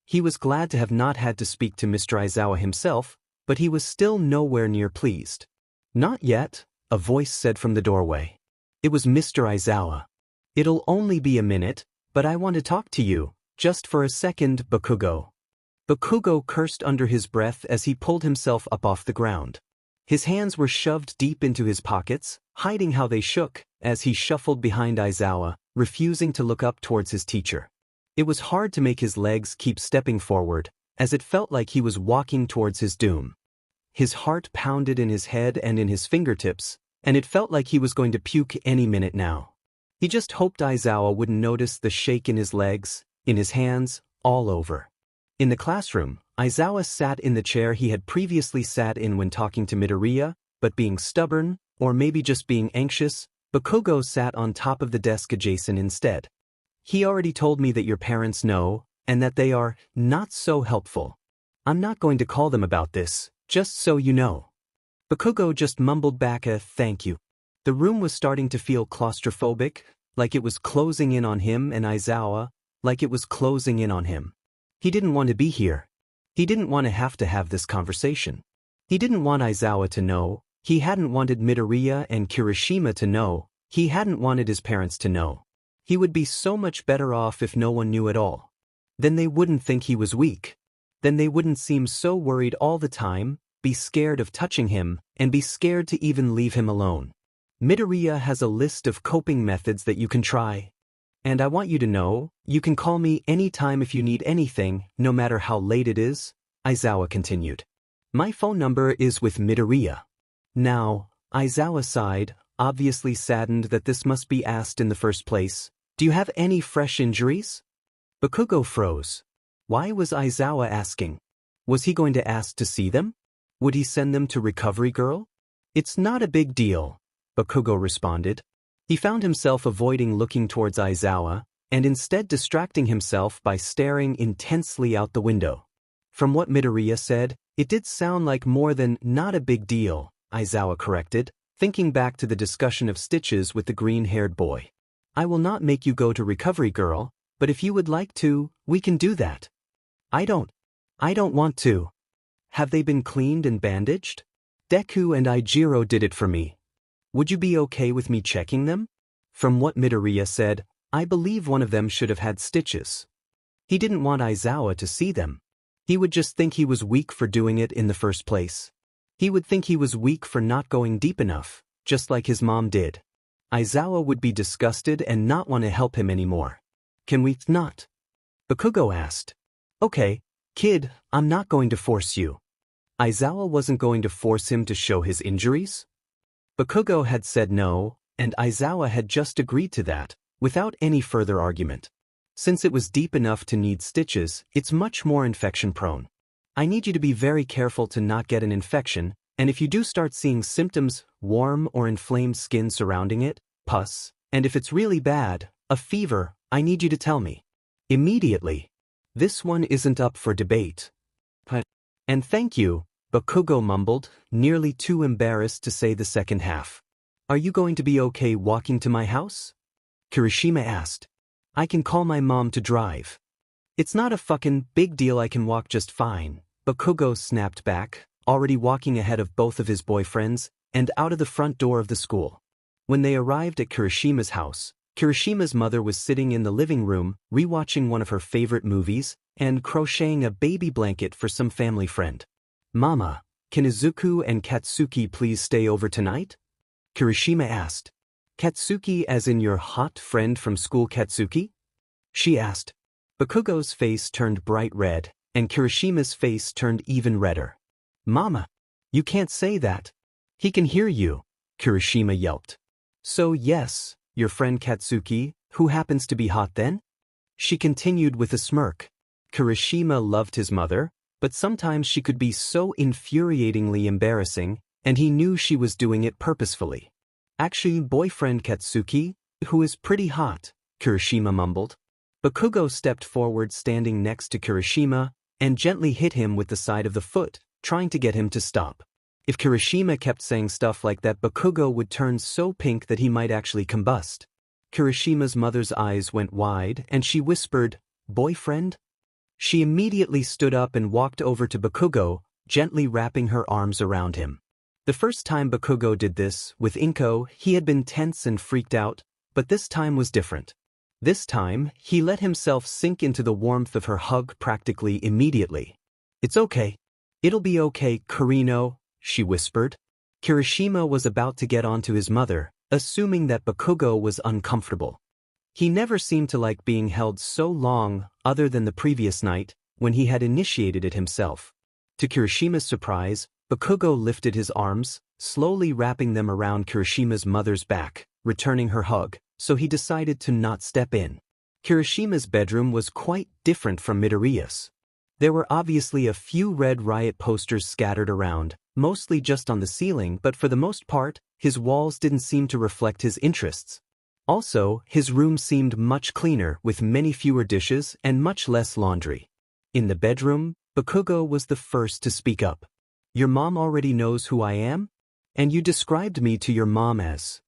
He was glad to have not had to speak to Mr. Aizawa himself, but he was still nowhere near pleased. Not yet, a voice said from the doorway. It was Mr. Aizawa. It'll only be a minute, but I want to talk to you, just for a second, Bakugo. Bakugo cursed under his breath as he pulled himself up off the ground. His hands were shoved deep into his pockets, hiding how they shook, as he shuffled behind Aizawa, refusing to look up towards his teacher. It was hard to make his legs keep stepping forward, as it felt like he was walking towards his doom. His heart pounded in his head and in his fingertips, and it felt like he was going to puke any minute now. He just hoped Aizawa wouldn't notice the shake in his legs, in his hands, all over. In the classroom, Aizawa sat in the chair he had previously sat in when talking to Midoriya, but being stubborn, or maybe just being anxious, Bakugo sat on top of the desk adjacent instead. He already told me that your parents know, and that they are not so helpful. I'm not going to call them about this, just so you know. Bakugo just mumbled back a thank you. The room was starting to feel claustrophobic, like it was closing in on him, and Aizawa, like it was closing in on him. He didn't want to be here. He didn't want to have this conversation. He didn't want Aizawa to know. He hadn't wanted Midoriya and Kirishima to know. He hadn't wanted his parents to know. He would be so much better off if no one knew at all. Then they wouldn't think he was weak. Then they wouldn't seem so worried all the time, be scared of touching him, and be scared to even leave him alone. Midoriya has a list of coping methods that you can try. And I want you to know, you can call me anytime if you need anything, no matter how late it is, Aizawa continued. My phone number is with Midoriya. Now, Aizawa sighed, obviously saddened that this must be asked in the first place. Do you have any fresh injuries? Bakugo froze. Why was Aizawa asking? Was he going to ask to see them? Would he send them to Recovery Girl? It's not a big deal, Bakugo responded. He found himself avoiding looking towards Aizawa, and instead distracting himself by staring intensely out the window. From what Midoriya said, it did sound like more than not a big deal, Aizawa corrected, thinking back to the discussion of stitches with the green-haired boy. I will not make you go to Recovery Girl, but if you would like to, we can do that. I don't want to. Have they been cleaned and bandaged? Deku and Ijiro did it for me. Would you be okay with me checking them? From what Midoriya said, I believe one of them should have had stitches. He didn't want Aizawa to see them. He would just think he was weak for doing it in the first place. He would think he was weak for not going deep enough, just like his mom did. Aizawa would be disgusted and not want to help him anymore. Can we not? Bakugo asked. Okay, kid, I'm not going to force you. Aizawa wasn't going to force him to show his injuries? Bakugo had said no, and Aizawa had just agreed to that, without any further argument. Since it was deep enough to need stitches, it's much more infection-prone. I need you to be very careful to not get an infection, and if you do start seeing symptoms, warm or inflamed skin surrounding it, pus, and if it's really bad, a fever, I need you to tell me. Immediately. This one isn't up for debate. And thank you, Bakugo mumbled, nearly too embarrassed to say the second half. Are you going to be okay walking to my house? Kirishima asked. I can call my mom to drive. It's not a fucking big deal, I can walk just fine, Bakugo snapped back, already walking ahead of both of his boyfriends, and out of the front door of the school. When they arrived at Kirishima's house, Kirishima's mother was sitting in the living room, rewatching one of her favorite movies, and crocheting a baby blanket for some family friend. Mama, can Izuku and Katsuki please stay over tonight? Kirishima asked. Katsuki as in your hot friend from school Katsuki? She asked. Bakugo's face turned bright red, and Kirishima's face turned even redder. Mama, you can't say that. He can hear you, Kirishima yelped. So yes, your friend Katsuki, who happens to be hot then? She continued with a smirk. Kirishima loved his mother, but sometimes she could be so infuriatingly embarrassing, and he knew she was doing it purposefully. Actually, boyfriend Katsuki, who is pretty hot, Kirishima mumbled. Bakugo stepped forward standing next to Kirishima, and gently hit him with the side of the foot, trying to get him to stop. If Kirishima kept saying stuff like that, Bakugo would turn so pink that he might actually combust. Kirishima's mother's eyes went wide, and she whispered, "Boyfriend?" She immediately stood up and walked over to Bakugo, gently wrapping her arms around him. The first time Bakugo did this, with Inko, he had been tense and freaked out, but this time was different. This time, he let himself sink into the warmth of her hug practically immediately. It's okay. It'll be okay, Kurino, she whispered. Kirishima was about to get onto his mother, assuming that Bakugo was uncomfortable. He never seemed to like being held so long, other than the previous night, when he had initiated it himself. To Kirishima's surprise, Bakugo lifted his arms, slowly wrapping them around Kirishima's mother's back, returning her hug, so he decided to not step in. Kirishima's bedroom was quite different from Midoriya's. There were obviously a few Red Riot posters scattered around, mostly just on the ceiling, but for the most part, his walls didn't seem to reflect his interests. Also, his room seemed much cleaner, with many fewer dishes and much less laundry. In the bedroom, Bakugo was the first to speak up. Your mom already knows who I am? And you described me to your mom as...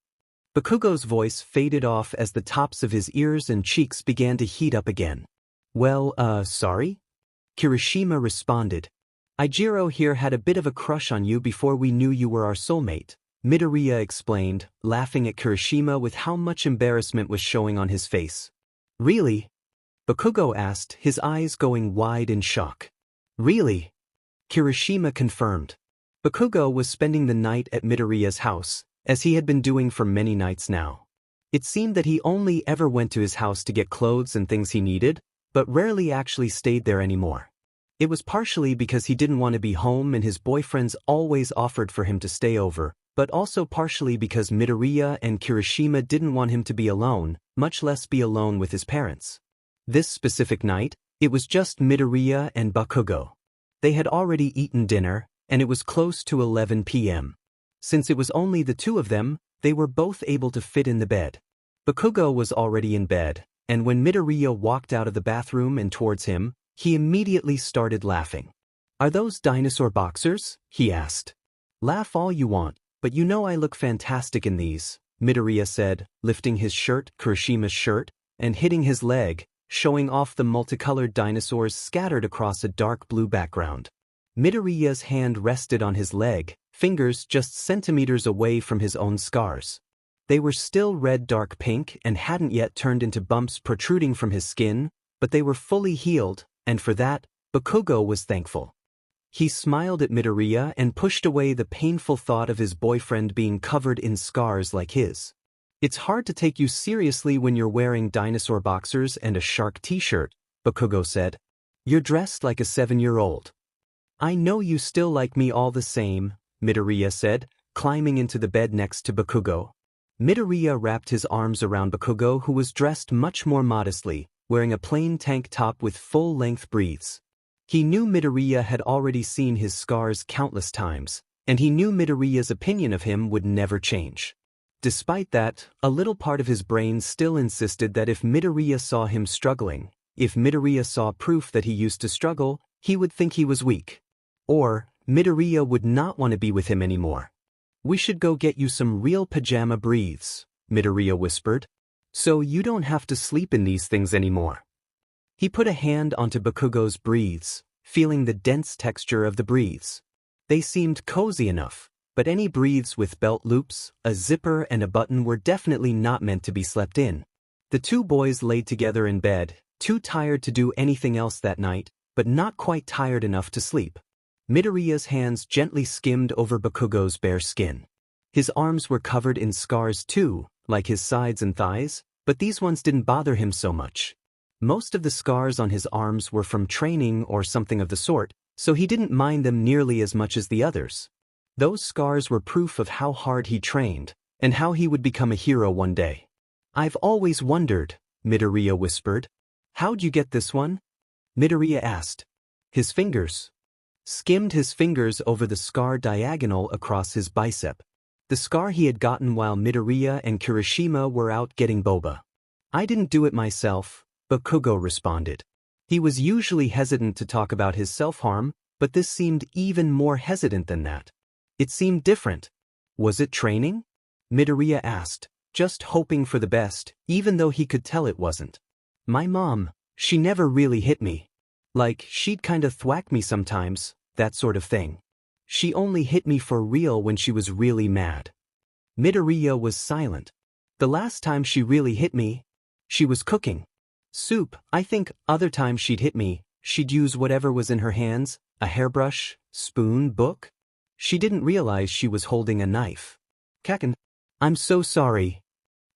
Bakugo's voice faded off as the tops of his ears and cheeks began to heat up again. Well, sorry? Kirishima responded. Ijiro here had a bit of a crush on you before we knew you were our soulmate, Midoriya explained, laughing at Kirishima with how much embarrassment was showing on his face. Really? Bakugo asked, his eyes going wide in shock. Really? Kirishima confirmed. Bakugo was spending the night at Midoriya's house, as he had been doing for many nights now. It seemed that he only ever went to his house to get clothes and things he needed, but rarely actually stayed there anymore. It was partially because he didn't want to be home and his boyfriends always offered for him to stay over, but also partially because Midoriya and Kirishima didn't want him to be alone, much less be alone with his parents. This specific night, it was just Midoriya and Bakugo. They had already eaten dinner, and it was close to 11 p.m. Since it was only the two of them, they were both able to fit in the bed. Bakugo was already in bed, and when Midoriya walked out of the bathroom and towards him, he immediately started laughing. Are those dinosaur boxers? He asked. Laugh all you want, but you know I look fantastic in these, Midoriya said, lifting his shirt, Kirishima's shirt, and hitting his leg, showing off the multicolored dinosaurs scattered across a dark blue background. Midoriya's hand rested on his leg, fingers just centimeters away from his own scars. They were still red dark pink and hadn't yet turned into bumps protruding from his skin, but they were fully healed, and for that, Bakugo was thankful. He smiled at Midoriya and pushed away the painful thought of his boyfriend being covered in scars like his. It's hard to take you seriously when you're wearing dinosaur boxers and a shark t-shirt, Bakugo said. You're dressed like a 7-year-old. I know you still like me all the same, Midoriya said, climbing into the bed next to Bakugo. Midoriya wrapped his arms around Bakugo, who was dressed much more modestly, wearing a plain tank top with full-length breaths. He knew Midoriya had already seen his scars countless times, and he knew Midoriya's opinion of him would never change. Despite that, a little part of his brain still insisted that if Midoriya saw him struggling, if Midoriya saw proof that he used to struggle, he would think he was weak. Or, Midoriya would not want to be with him anymore. We should go get you some real pajama breathes, Midoriya whispered. So you don't have to sleep in these things anymore. He put a hand onto Bakugo's breathes, feeling the dense texture of the breathes. They seemed cozy enough, but any breathes with belt loops, a zipper and a button were definitely not meant to be slept in. The two boys laid together in bed, too tired to do anything else that night, but not quite tired enough to sleep. Midoriya's hands gently skimmed over Bakugo's bare skin. His arms were covered in scars too, like his sides and thighs, but these ones didn't bother him so much. Most of the scars on his arms were from training or something of the sort, so he didn't mind them nearly as much as the others. Those scars were proof of how hard he trained, and how he would become a hero one day. I've always wondered, Midoriya whispered. How'd you get this one? Midoriya asked. His fingers. Skimmed his fingers over the scar diagonal across his bicep. The scar he had gotten while Midoriya and Kirishima were out getting boba. I didn't do it myself, Bakugo responded. He was usually hesitant to talk about his self-harm, but this seemed even more hesitant than that. It seemed different. Was it training? Midoriya asked, just hoping for the best, even though he could tell it wasn't. My mom, she never really hit me. Like, she'd kinda thwack me sometimes, that sort of thing. She only hit me for real when she was really mad. Midoriya was silent. The last time she really hit me, she was cooking soup. I think other times she'd hit me, she'd use whatever was in her hands, a hairbrush, spoon, book. She didn't realize she was holding a knife. Kaken, I'm so sorry.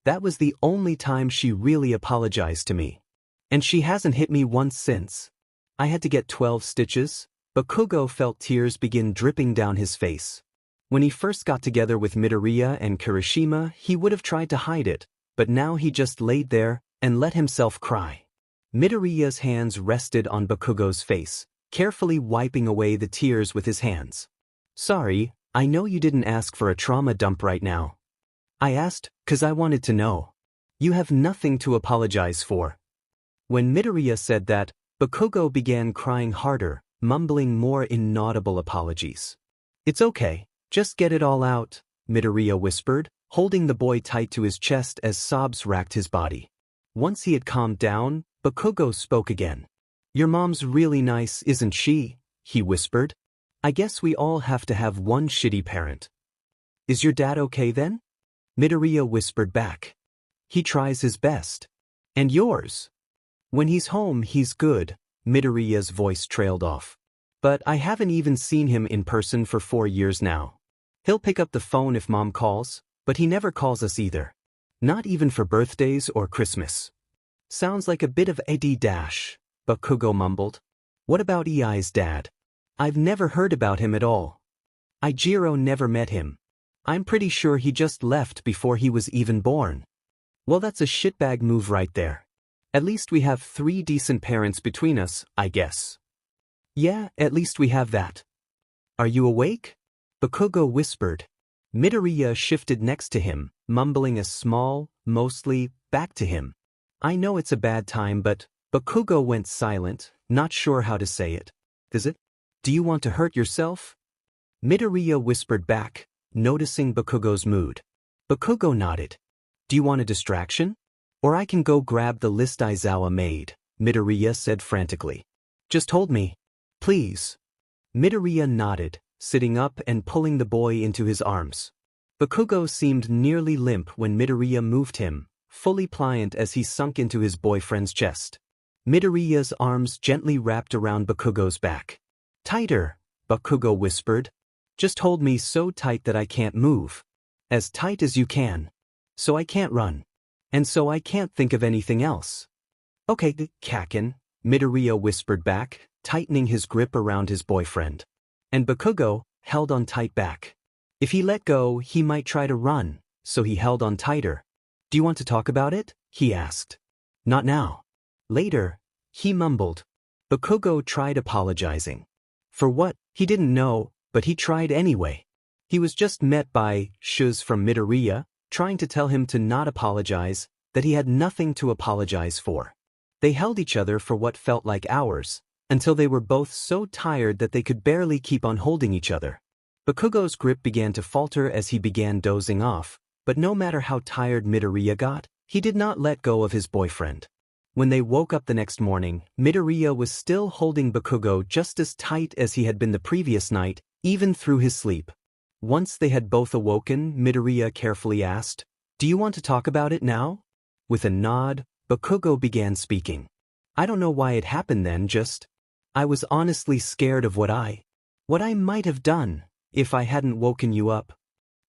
That was the only time she really apologized to me. And she hasn't hit me once since. I had to get 12 stitches. Bakugo felt tears begin dripping down his face. When he first got together with Midoriya and Kirishima, he would have tried to hide it, but now he just laid there and let himself cry. Midoriya's hands rested on Bakugo's face, carefully wiping away the tears with his hands. Sorry, I know you didn't ask for a trauma dump right now. I asked, 'cause I wanted to know. You have nothing to apologize for. When Midoriya said that, Bakugo began crying harder, mumbling more inaudible apologies. It's okay, just get it all out, Midoriya whispered, holding the boy tight to his chest as sobs racked his body. Once he had calmed down, Bakugo spoke again. Your mom's really nice, isn't she? He whispered. I guess we all have to have one shitty parent. Is your dad okay then? Midoriya whispered back. He tries his best. And yours? When he's home, he's good, Midoriya's voice trailed off. But I haven't even seen him in person for 4 years now. He'll pick up the phone if mom calls, but he never calls us either. Not even for birthdays or Christmas. Sounds like a bit of Eddie Dash, Bakugo mumbled. What about EI's dad? I've never heard about him at all. Ijiro never met him. I'm pretty sure he just left before he was even born. Well, that's a shitbag move right there. At least we have 3 decent parents between us, I guess. Yeah, at least we have that. Are you awake? Bakugo whispered. Midoriya shifted next to him, mumbling a small, mostly, back to him. I know it's a bad time, but Bakugo went silent, not sure how to say it. Is it? Do you want to hurt yourself? Midoriya whispered back, noticing Bakugo's mood. Bakugo nodded. Do you want a distraction? Or I can go grab the list Aizawa made, Midoriya said frantically. Just hold me. Please. Midoriya nodded, sitting up and pulling the boy into his arms. Bakugo seemed nearly limp when Midoriya moved him, fully pliant as he sunk into his boyfriend's chest. Midoriya's arms gently wrapped around Bakugo's back. Tighter, Bakugo whispered. Just hold me so tight that I can't move. As tight as you can. So I can't run. And so I can't think of anything else. Okay, Kaken, Midoriya whispered back, tightening his grip around his boyfriend. And Bakugo held on tight back. If he let go, he might try to run, so he held on tighter. Do you want to talk about it? He asked. Not now. Later, he mumbled. Bakugo tried apologizing. For what, he didn't know, but he tried anyway. He was just met by shus from Midoriya, trying to tell him to not apologize, that he had nothing to apologize for. They held each other for what felt like hours, until they were both so tired that they could barely keep on holding each other. Bakugo's grip began to falter as he began dozing off, but no matter how tired Midoriya got, he did not let go of his boyfriend. When they woke up the next morning, Midoriya was still holding Bakugo just as tight as he had been the previous night, even through his sleep. Once they had both awoken, Midoriya carefully asked, "Do you want to talk about it now?" With a nod, Bakugo began speaking. I don't know why it happened then, I was honestly scared of what I might have done if I hadn't woken you up.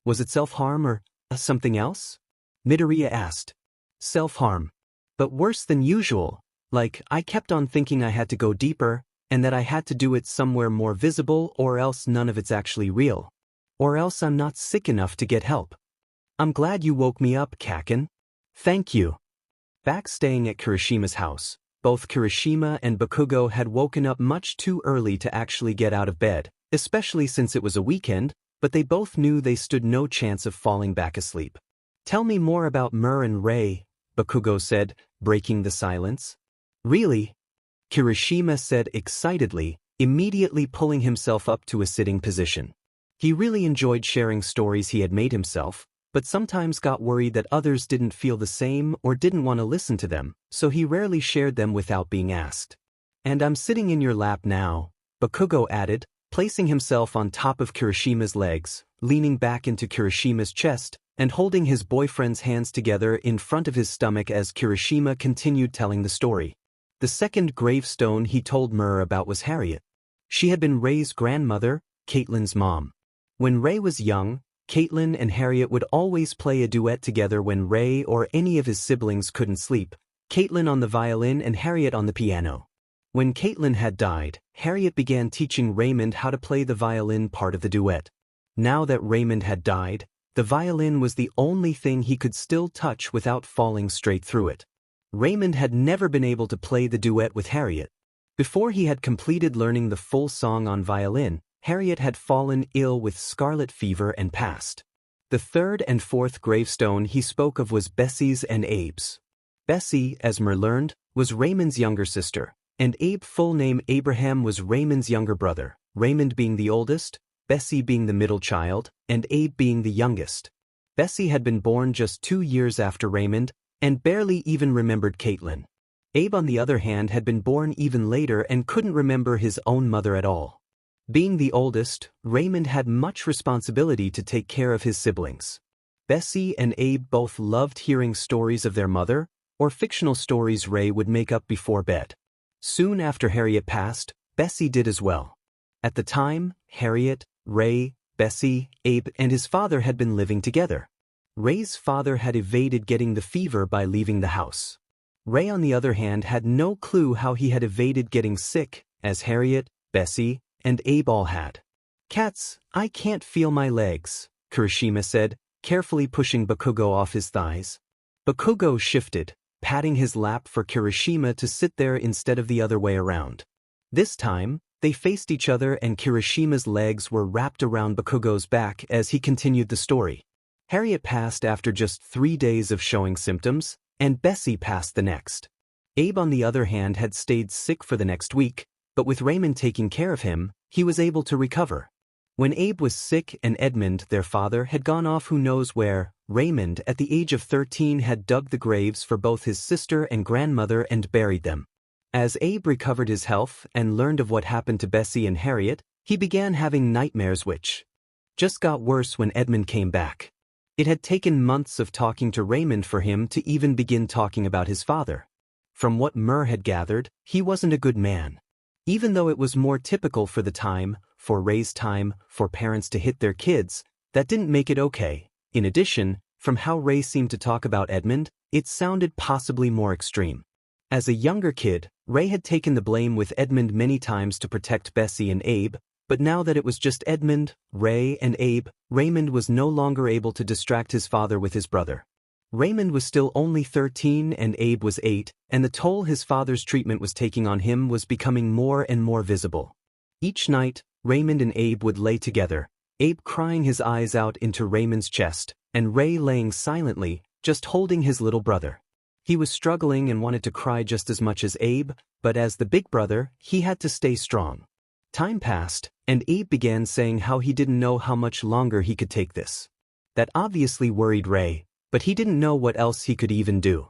Was it self-harm or something else? Midoriya asked. Self-harm. But worse than usual, like I kept on thinking I had to go deeper, and that I had to do it somewhere more visible or else none of it's actually real. Or else I'm not sick enough to get help. I'm glad you woke me up, Kaken. Thank you. Back staying at Kirishima's house, both Kirishima and Bakugo had woken up much too early to actually get out of bed, especially since it was a weekend, but they both knew they stood no chance of falling back asleep. Tell me more about Mur and Rei, Bakugo said, breaking the silence. Really? Kirishima said excitedly, immediately pulling himself up to a sitting position. He really enjoyed sharing stories he had made himself, but sometimes got worried that others didn't feel the same or didn't want to listen to them, so he rarely shared them without being asked. And I'm sitting in your lap now, Bakugo added, placing himself on top of Kirishima's legs, leaning back into Kirishima's chest, and holding his boyfriend's hands together in front of his stomach as Kirishima continued telling the story. The second gravestone he told Mur about was Harriet. She had been Rei's grandmother, Caitlin's mom. When Rei was young, Caitlin and Harriet would always play a duet together when Rei or any of his siblings couldn't sleep, Caitlin on the violin and Harriet on the piano. When Caitlin had died, Harriet began teaching Raymond how to play the violin part of the duet. Now that Raymond had died, the violin was the only thing he could still touch without falling straight through it. Raymond had never been able to play the duet with Harriet. Before he had completed learning the full song on violin, Harriet had fallen ill with scarlet fever and passed. The third and fourth gravestone he spoke of was Bessie's and Abe's. Bessie, as Mur learned, was Raymond's younger sister, and Abe, full name Abraham, was Raymond's younger brother, Raymond being the oldest, Bessie being the middle child, and Abe being the youngest. Bessie had been born just 2 years after Raymond, and barely even remembered Caitlin. Abe, on the other hand, had been born even later and couldn't remember his own mother at all. Being the oldest, Raymond had much responsibility to take care of his siblings. Bessie and Abe both loved hearing stories of their mother, or fictional stories Rei would make up before bed. Soon after Harriet passed, Bessie did as well. At the time, Harriet, Rei, Bessie, Abe, and his father had been living together. Rei's father had evaded getting the fever by leaving the house. Rei, on the other hand, had no clue how he had evaded getting sick, as Harriet, Bessie, and Abe all had. Cats, I can't feel my legs, Kirishima said, carefully pushing Bakugo off his thighs. Bakugo shifted, patting his lap for Kirishima to sit there instead of the other way around. This time, they faced each other and Kirishima's legs were wrapped around Bakugo's back as he continued the story. Harriet passed after just 3 days of showing symptoms, and Bessie passed the next. Abe, on the other hand, had stayed sick for the next week, but with Raymond taking care of him, he was able to recover. When Abe was sick and Edmund, their father, had gone off who knows where, Raymond, at the age of 13, had dug the graves for both his sister and grandmother and buried them. As Abe recovered his health and learned of what happened to Bessie and Harriet, he began having nightmares which just got worse when Edmund came back. It had taken months of talking to Raymond for him to even begin talking about his father. From what Mur had gathered, he wasn't a good man. Even though it was more typical for the time, for Rei's time, for parents to hit their kids, that didn't make it okay. In addition, from how Ray seemed to talk about Edmund, it sounded possibly more extreme. As a younger kid, Ray had taken the blame with Edmund many times to protect Bessie and Abe, but now that it was just Edmund, Ray, and Abe, Raymond was no longer able to distract his father with his brother. Raymond was still only 13 and Abe was 8, and the toll his father's treatment was taking on him was becoming more and more visible. Each night, Raymond and Abe would lay together, Abe crying his eyes out into Raymond's chest, and Ray laying silently, just holding his little brother. He was struggling and wanted to cry just as much as Abe, but as the big brother, he had to stay strong. Time passed, and Abe began saying how he didn't know how much longer he could take this. That obviously worried Ray, but he didn't know what else he could even do.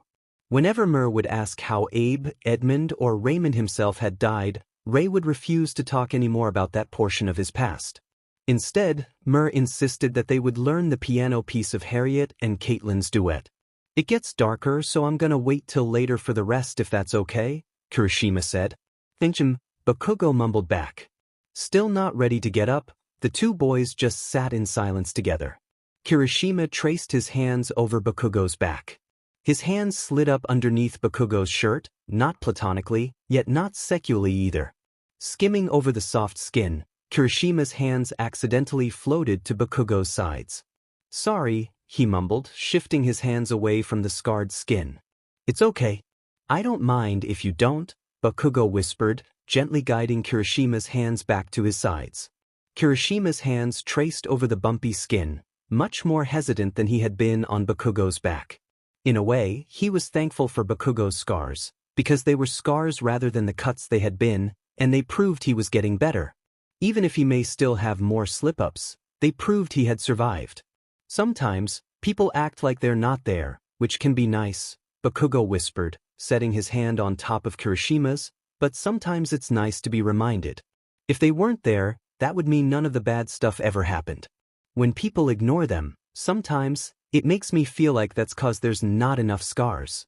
Whenever Mur would ask how Abe, Edmund, or Raymond himself had died, Ray would refuse to talk any more about that portion of his past. Instead, Mur insisted that they would learn the piano piece of Harriet and Caitlin's duet. "It gets darker, so I'm gonna wait till later for the rest if that's okay," Kirishima said. "Thanchim," Bakugo mumbled back. Still not ready to get up, the two boys just sat in silence together. Kirishima traced his hands over Bakugo's back. His hands slid up underneath Bakugo's shirt, not platonically, yet not sexually either. Skimming over the soft skin, Kirishima's hands accidentally floated to Bakugo's sides. "Sorry," he mumbled, shifting his hands away from the scarred skin. "It's okay. I don't mind if you don't," Bakugo whispered, gently guiding Kirishima's hands back to his sides. Kirishima's hands traced over the bumpy skin, much more hesitant than he had been on Bakugo's back. In a way, he was thankful for Bakugo's scars, because they were scars rather than the cuts they had been, and they proved he was getting better. Even if he may still have more slip-ups, they proved he had survived. "Sometimes, people act like they're not there, which can be nice," Bakugo whispered, setting his hand on top of Kirishima's, "but sometimes it's nice to be reminded. If they weren't there, that would mean none of the bad stuff ever happened. When people ignore them, sometimes, it makes me feel like that's 'cause there's not enough scars."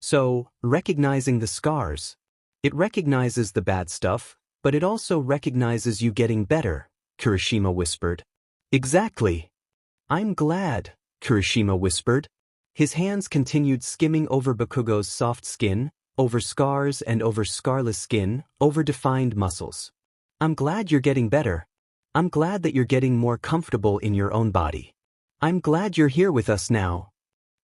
So, recognizing the scars. It recognizes the bad stuff, but it also recognizes you getting better, Kirishima whispered. "Exactly. I'm glad," Kirishima whispered. His hands continued skimming over Bakugo's soft skin, over scars and over scarless skin, over defined muscles. "I'm glad you're getting better. I'm glad that you're getting more comfortable in your own body. I'm glad you're here with us now."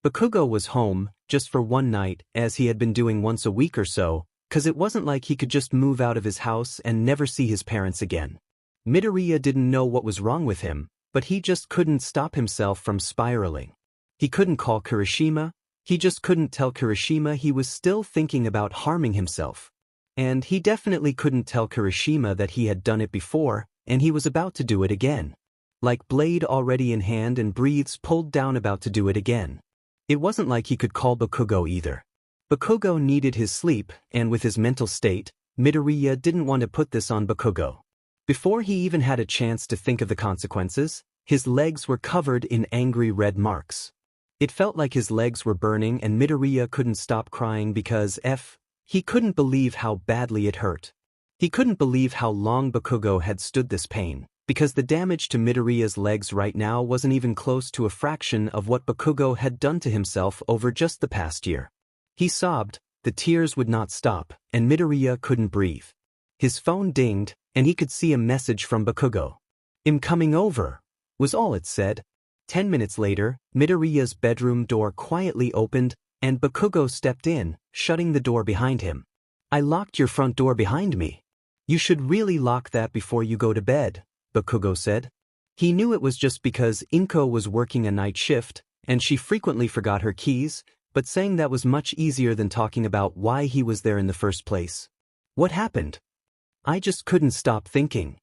Bakugo was home, just for one night, as he had been doing once a week or so, 'cause it wasn't like he could just move out of his house and never see his parents again. Midoriya didn't know what was wrong with him, but he just couldn't stop himself from spiraling. He couldn't call Kirishima, he just couldn't tell Kirishima he was still thinking about harming himself. And he definitely couldn't tell Kirishima that he had done it before, and he was about to do it again. Like blade already in hand and breathes pulled down about to do it again. It wasn't like he could call Bakugo either. Bakugo needed his sleep, and with his mental state, Midoriya didn't want to put this on Bakugo. Before he even had a chance to think of the consequences, his legs were covered in angry red marks. It felt like his legs were burning and Midoriya couldn't stop crying because he couldn't believe how badly it hurt. He couldn't believe how long Bakugo had stood this pain, because the damage to Midoriya's legs right now wasn't even close to a fraction of what Bakugo had done to himself over just the past year. He sobbed, the tears would not stop, and Midoriya couldn't breathe. His phone dinged, and he could see a message from Bakugo. "I'm coming over," was all it said. 10 minutes later, Midoriya's bedroom door quietly opened, and Bakugo stepped in, shutting the door behind him. "I locked your front door behind me. You should really lock that before you go to bed," Bakugo said. He knew it was just because Inko was working a night shift, and she frequently forgot her keys, but saying that was much easier than talking about why he was there in the first place. "What happened?" "I just couldn't stop thinking."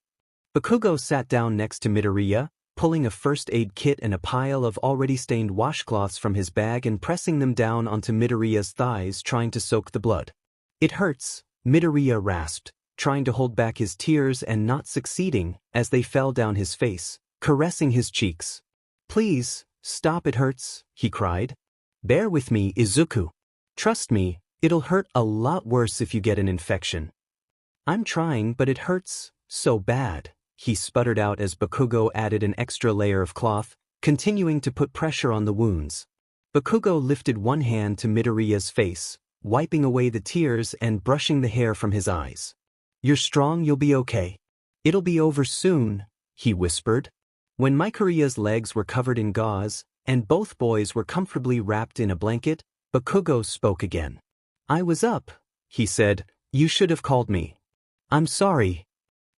Bakugo sat down next to Midoriya, pulling a first aid kit and a pile of already stained washcloths from his bag and pressing them down onto Midoriya's thighs, trying to soak the blood. "It hurts," Midoriya rasped, trying to hold back his tears and not succeeding as they fell down his face, caressing his cheeks. "Please, stop, it hurts," he cried. "Bear with me, Izuku. Trust me, it'll hurt a lot worse if you get an infection." "I'm trying, but it hurts so bad," he sputtered out as Bakugo added an extra layer of cloth, continuing to put pressure on the wounds. Bakugo lifted one hand to Midoriya's face, wiping away the tears and brushing the hair from his eyes. "You're strong, you'll be okay. It'll be over soon," he whispered. When Mikuriya's legs were covered in gauze, and both boys were comfortably wrapped in a blanket, Bakugo spoke again. "I was up," he said. "You should have called me." "I'm sorry."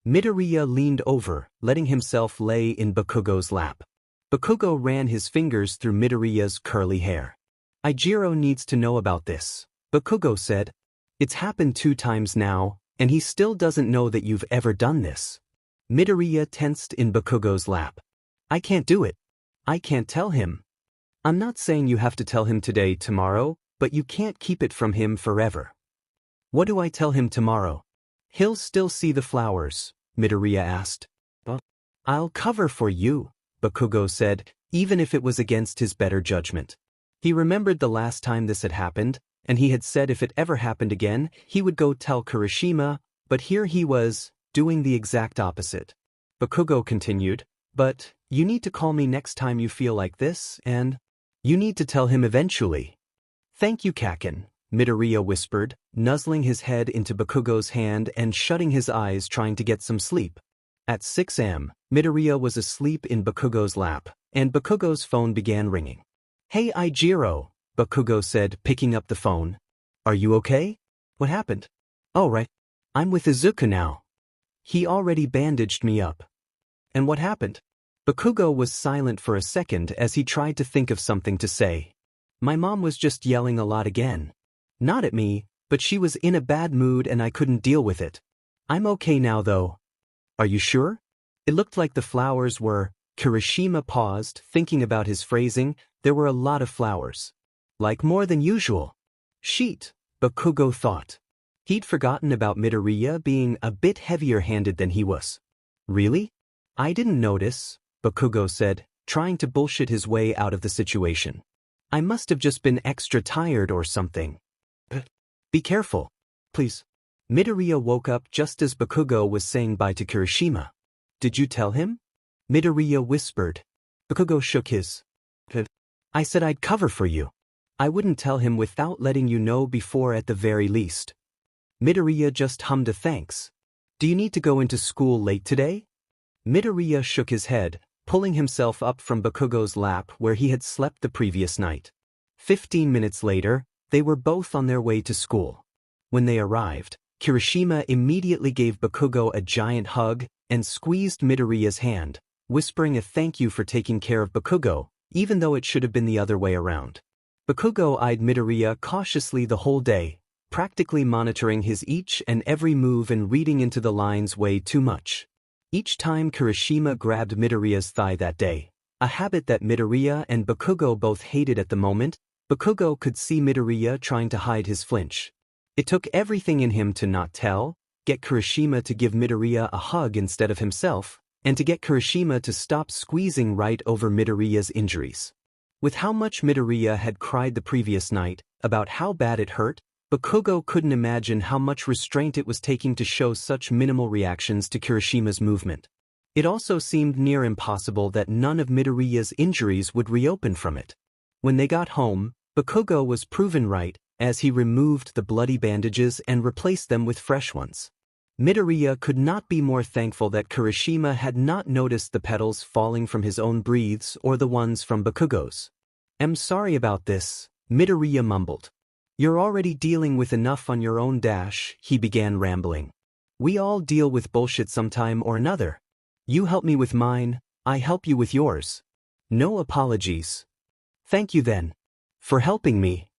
Midoriya leaned over, letting himself lay in Bakugo's lap. Bakugo ran his fingers through Midoriya's curly hair. "Ijiro needs to know about this," Bakugo said. "It's happened 2 times now, and he still doesn't know that you've ever done this." Midoriya tensed in Bakugo's lap. "I can't do it. I can't tell him." "I'm not saying you have to tell him today, tomorrow, but you can't keep it from him forever." "What do I tell him tomorrow?" "He'll still see the flowers," Midoriya asked. "I'll cover for you," Bakugo said, even if it was against his better judgment. He remembered the last time this had happened, and he had said if it ever happened again, he would go tell Kirishima, but here he was, doing the exact opposite. Bakugo continued, "But, you need to call me next time you feel like this, and you need to tell him eventually." "Thank you, Kaken," Midoriya whispered, nuzzling his head into Bakugo's hand and shutting his eyes trying to get some sleep. At 6 a.m., Midoriya was asleep in Bakugo's lap, and Bakugo's phone began ringing. "Hey Ijiro," Bakugo said, picking up the phone. "Are you okay? What happened?" "Oh right. I'm with Izuku now. He already bandaged me up." "And what happened?" Bakugo was silent for a second as he tried to think of something to say. "My mom was just yelling a lot again. Not at me, but she was in a bad mood and I couldn't deal with it. I'm okay now though." "Are you sure?" It looked like the flowers were. Kirishima paused, thinking about his phrasing. There were a lot of flowers. "Like more than usual." "Sheet," Bakugo thought. He'd forgotten about Midoriya being a bit heavier-handed than he was. "Really? I didn't notice," Bakugo said, trying to bullshit his way out of the situation. "I must have just been extra tired or something." "Be careful. Please." Midoriya woke up just as Bakugo was saying bye to Kirishima. "Did you tell him?" Midoriya whispered. Bakugo shook his head. "I said I'd cover for you. I wouldn't tell him without letting you know before at the very least." Midoriya just hummed a thanks. "Do you need to go into school late today?" Midoriya shook his head, pulling himself up from Bakugo's lap where he had slept the previous night. 15 minutes later, they were both on their way to school. When they arrived, Kirishima immediately gave Bakugo a giant hug and squeezed Midoriya's hand, whispering a thank you for taking care of Bakugo, even though it should have been the other way around. Bakugo eyed Midoriya cautiously the whole day, practically monitoring his each and every move and reading into the lines way too much. Each time Kirishima grabbed Midoriya's thigh that day, a habit that Midoriya and Bakugo both hated at the moment, Bakugo could see Midoriya trying to hide his flinch. It took everything in him to not tell, get Kirishima to give Midoriya a hug instead of himself, and to get Kirishima to stop squeezing right over Midoriya's injuries. With how much Midoriya had cried the previous night, about how bad it hurt, Bakugo couldn't imagine how much restraint it was taking to show such minimal reactions to Kirishima's movement. It also seemed near impossible that none of Midoriya's injuries would reopen from it. When they got home, Bakugo was proven right, as he removed the bloody bandages and replaced them with fresh ones. Midoriya could not be more thankful that Kirishima had not noticed the petals falling from his own breathes or the ones from Bakugo's. "I'm sorry about this," Midoriya mumbled. "You're already dealing with enough on your own dash," he began rambling. "We all deal with bullshit sometime or another. You help me with mine, I help you with yours. No apologies." "Thank you then. For helping me."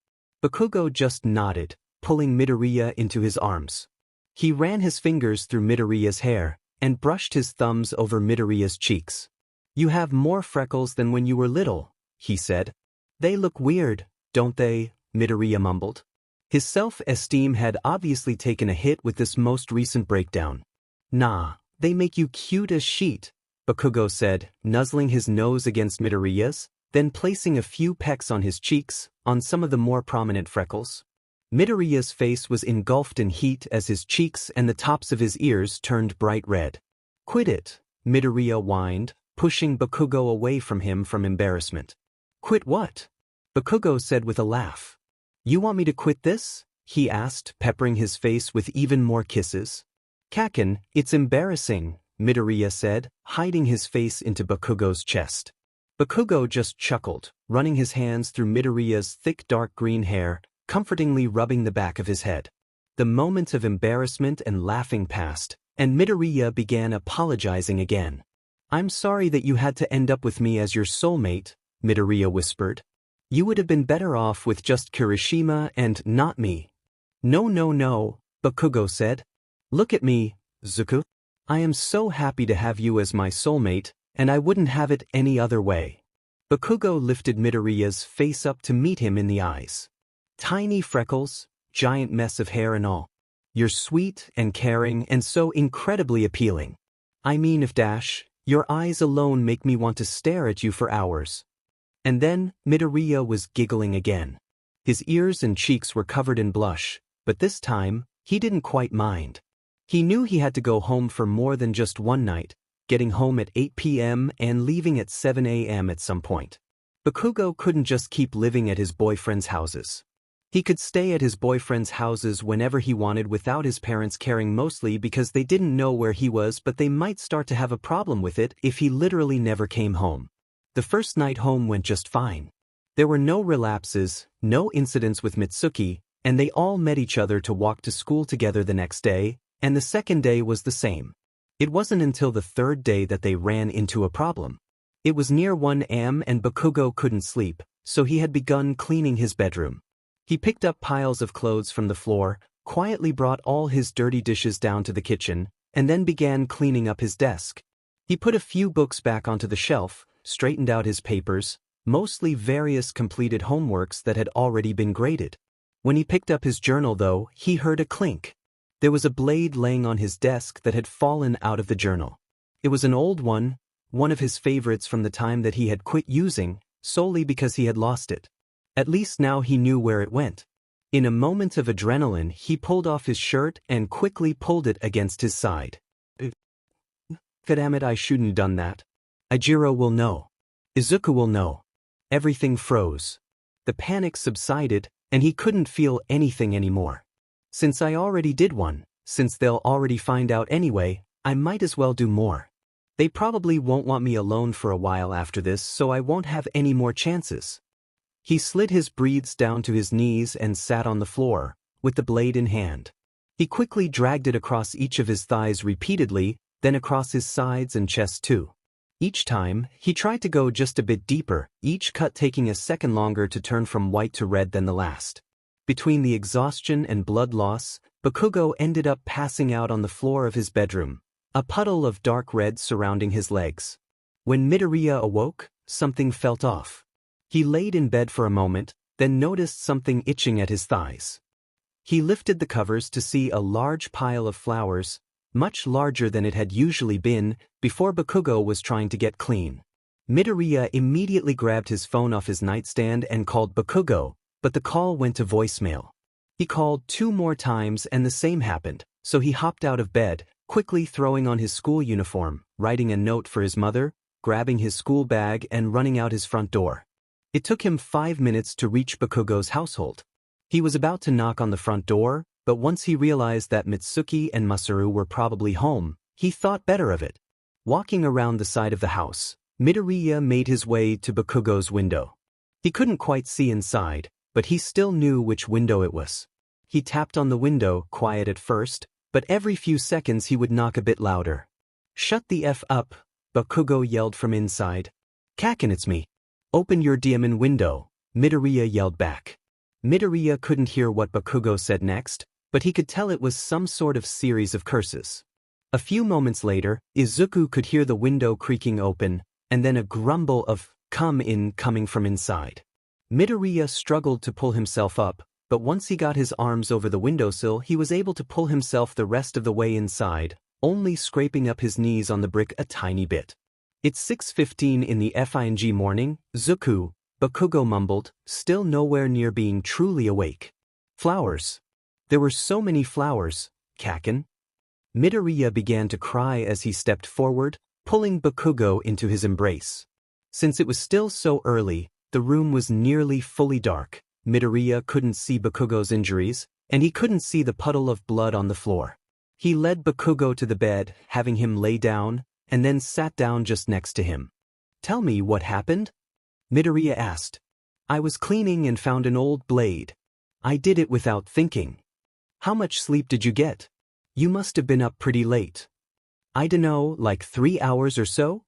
Bakugo just nodded, pulling Midoriya into his arms. He ran his fingers through Midoriya's hair, and brushed his thumbs over Midoriya's cheeks. "You have more freckles than when you were little," he said. "They look weird, don't they?" Midoriya mumbled. His self-esteem had obviously taken a hit with this most recent breakdown. "Nah, they make you cute as sheet," Bakugo said, nuzzling his nose against Midoriya's, then placing a few pecks on his cheeks, on some of the more prominent freckles. Midoriya's face was engulfed in heat as his cheeks and the tops of his ears turned bright red. "Quit it," Midoriya whined, pushing Bakugo away from him from embarrassment. "Quit what?" Bakugo said with a laugh. "You want me to quit this?" he asked, peppering his face with even more kisses. "Kaken, it's embarrassing," Midoriya said, hiding his face into Bakugo's chest. Bakugo just chuckled, running his hands through Midoriya's thick dark green hair, comfortingly rubbing the back of his head. The moment of embarrassment and laughing passed, and Midoriya began apologizing again. "I'm sorry that you had to end up with me as your soulmate," Midoriya whispered. "You would have been better off with just Kirishima and not me." No, Bakugo said. "Look at me, Zuko. I am so happy to have you as my soulmate, and I wouldn't have it any other way." Bakugo lifted Midoriya's face up to meet him in the eyes. "Tiny freckles, giant mess of hair and all. You're sweet and caring and so incredibly appealing. I mean your eyes alone make me want to stare at you for hours." And then Midoriya was giggling again. His ears and cheeks were covered in blush, but this time, he didn't quite mind. He knew he had to go home for more than just one night, getting home at 8 p.m. and leaving at 7 a.m. at some point. Bakugo couldn't just keep living at his boyfriend's houses. He could stay at his boyfriend's houses whenever he wanted without his parents caring, mostly because they didn't know where he was, but they might start to have a problem with it if he literally never came home. The first night home went just fine. There were no relapses, no incidents with Mitsuki, and they all met each other to walk to school together the next day, and the second day was the same. It wasn't until the third day that they ran into a problem. It was near 1 a.m. and Bakugo couldn't sleep, so he had begun cleaning his bedroom. He picked up piles of clothes from the floor, quietly brought all his dirty dishes down to the kitchen, and then began cleaning up his desk. He put a few books back onto the shelf, straightened out his papers, mostly various completed homeworks that had already been graded. When he picked up his journal, though, he heard a clink. There was a blade laying on his desk that had fallen out of the journal. It was an old one of his favorites from the time that he had quit using, solely because he had lost it. At least now he knew where it went. In a moment of adrenaline, he pulled off his shirt and quickly pulled it against his side. Damn it, I shouldn't done that. Ijiro will know. Izuku will know. Everything froze. The panic subsided, and he couldn't feel anything anymore. Since I already did one, since they'll already find out anyway, I might as well do more. They probably won't want me alone for a while after this, so I won't have any more chances. He slid his breathes down to his knees and sat on the floor, with the blade in hand. He quickly dragged it across each of his thighs repeatedly, then across his sides and chest too. Each time, he tried to go just a bit deeper, each cut taking a second longer to turn from white to red than the last. Between the exhaustion and blood loss, Bakugo ended up passing out on the floor of his bedroom, a puddle of dark red surrounding his legs. When Midoriya awoke, something felt off. He laid in bed for a moment, then noticed something itching at his thighs. He lifted the covers to see a large pile of flowers, much larger than it had usually been, before Bakugo was trying to get clean. Midoriya immediately grabbed his phone off his nightstand and called Bakugo, but the call went to voicemail. He called 2 more times and the same happened, so he hopped out of bed, quickly throwing on his school uniform, writing a note for his mother, grabbing his school bag and running out his front door. It took him 5 minutes to reach Bakugo's household. He was about to knock on the front door, but once he realized that Mitsuki and Masaru were probably home, he thought better of it. Walking around the side of the house, Midoriya made his way to Bakugo's window. He couldn't quite see inside, but he still knew which window it was. He tapped on the window, quiet at first, but every few seconds he would knock a bit louder. "Shut the F up," Bakugo yelled from inside. "Kaken, it's me. Open your diamond window," Midoriya yelled back. Midoriya couldn't hear what Bakugo said next, but he could tell it was some sort of series of curses. A few moments later, Izuku could hear the window creaking open, and then a grumble of "come in" coming from inside. Midoriya struggled to pull himself up, but once he got his arms over the windowsill he was able to pull himself the rest of the way inside, only scraping up his knees on the brick a tiny bit. "It's 6:15 in the FING morning, Zuku," Bakugo mumbled, still nowhere near being truly awake. "Flowers. There were so many flowers, Kaken." Midoriya began to cry as he stepped forward, pulling Bakugo into his embrace. Since it was still so early, the room was nearly fully dark. Midoriya couldn't see Bakugo's injuries, and he couldn't see the puddle of blood on the floor. He led Bakugo to the bed, having him lay down, and then sat down just next to him. "Tell me what happened?" Midoriya asked. "I was cleaning and found an old blade. I did it without thinking." "How much sleep did you get? You must have been up pretty late." "I dunno, like 3 hours or so?"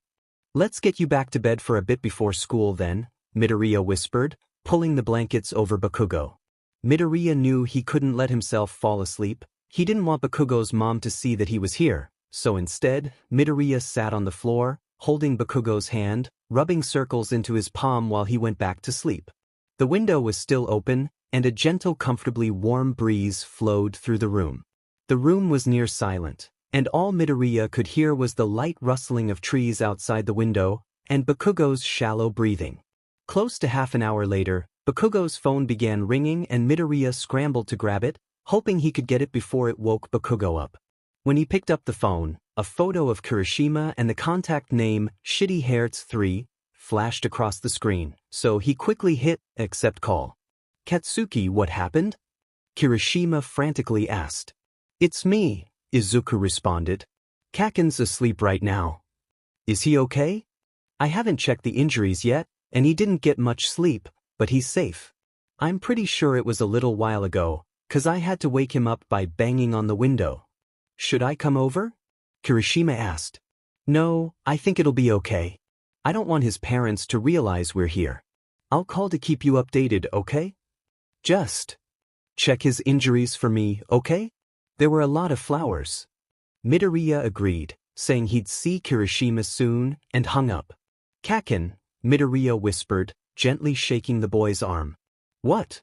"Let's get you back to bed for a bit before school then," Midoriya whispered, pulling the blankets over Bakugo. Midoriya knew he couldn't let himself fall asleep. He didn't want Bakugo's mom to see that he was here, so instead, Midoriya sat on the floor, holding Bakugo's hand, rubbing circles into his palm while he went back to sleep. The window was still open, and a gentle, comfortably warm breeze flowed through the room. The room was near silent, and all Midoriya could hear was the light rustling of trees outside the window and Bakugo's shallow breathing. Close to half an hour later, Bakugo's phone began ringing and Midoriya scrambled to grab it, hoping he could get it before it woke Bakugo up. When he picked up the phone, a photo of Kirishima and the contact name Shitty Hertz 3 flashed across the screen, so he quickly hit accept call. "Katsuki, what happened?" Kirishima frantically asked. "It's me," Izuku responded. "Kaken's asleep right now." "Is he okay?" "I haven't checked the injuries yet, and he didn't get much sleep, but he's safe. I'm pretty sure it was a little while ago, 'cause I had to wake him up by banging on the window." "Should I come over?" Kirishima asked. "No, I think it'll be okay. I don't want his parents to realize we're here. I'll call to keep you updated, okay? Just check his injuries for me, okay?" There were a lot of flowers. Midoriya agreed, saying he'd see Kirishima soon, and hung up. "Kaken," Midoriya whispered, gently shaking the boy's arm. "What?"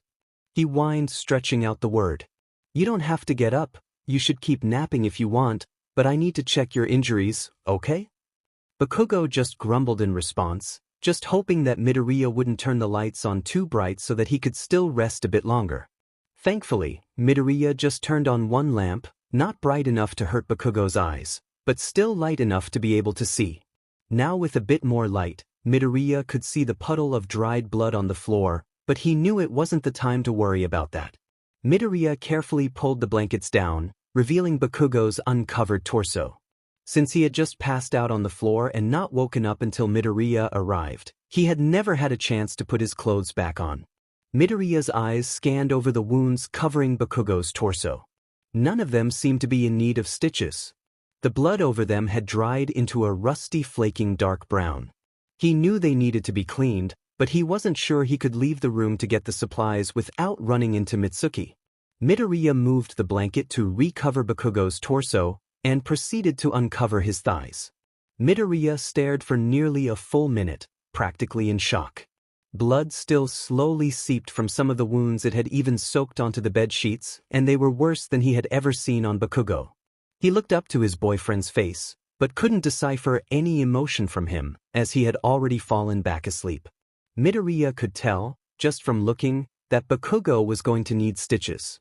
He whined, stretching out the word. "You don't have to get up, you should keep napping if you want, but I need to check your injuries, okay?" Bakugo just grumbled in response, just hoping that Midoriya wouldn't turn the lights on too bright so that he could still rest a bit longer. Thankfully, Midoriya just turned on one lamp, not bright enough to hurt Bakugo's eyes, but still light enough to be able to see. Now with a bit more light, Midoriya could see the puddle of dried blood on the floor, but he knew it wasn't the time to worry about that. Midoriya carefully pulled the blankets down, revealing Bakugo's uncovered torso. Since he had just passed out on the floor and not woken up until Midoriya arrived, he had never had a chance to put his clothes back on. Midoriya's eyes scanned over the wounds covering Bakugo's torso. None of them seemed to be in need of stitches. The blood over them had dried into a rusty, flaking dark brown. He knew they needed to be cleaned, but he wasn't sure he could leave the room to get the supplies without running into Mitsuki. Midoriya moved the blanket to recover Bakugo's torso and proceeded to uncover his thighs. Midoriya stared for nearly a full minute, practically in shock. Blood still slowly seeped from some of the wounds it had even soaked onto the bed sheets, and they were worse than he had ever seen on Bakugo. He looked up to his boyfriend's face, but couldn't decipher any emotion from him, as he had already fallen back asleep. Midoriya could tell, just from looking, that Bakugo was going to need stitches.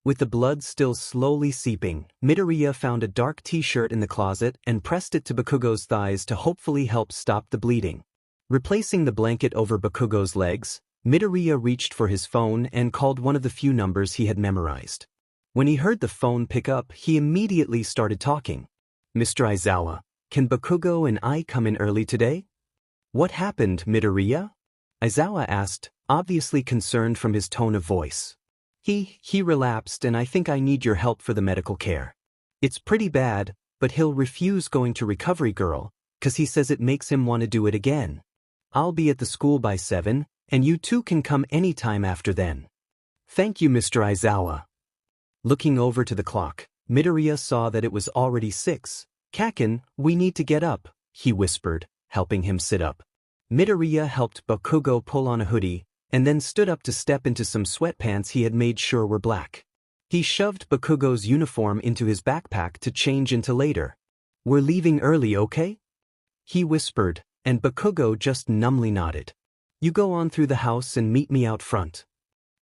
With the blood still slowly seeping, Midoriya found a dark t-shirt in the closet and pressed it to Bakugo's thighs to hopefully help stop the bleeding. Replacing the blanket over Bakugo's legs, Midoriya reached for his phone and called one of the few numbers he had memorized. When he heard the phone pick up, he immediately started talking. "Mr. Aizawa, can Bakugo and I come in early today?" "What happened, Midoriya?" Aizawa asked, obviously concerned from his tone of voice. He relapsed and I think I need your help for the medical care. It's pretty bad, but he'll refuse going to Recovery Girl, 'cause he says it makes him want to do it again. I'll be at the school by 7, and you two can come anytime after then." "Thank you, Mr. Aizawa." Looking over to the clock, Midoriya saw that it was already 6. "Kaken, we need to get up," he whispered, helping him sit up. Midoriya helped Bakugo pull on a hoodie, and then stood up to step into some sweatpants he had made sure were black. He shoved Bakugo's uniform into his backpack to change into later. "We're leaving early, okay?" he whispered, and Bakugo just numbly nodded. "You go on through the house and meet me out front,"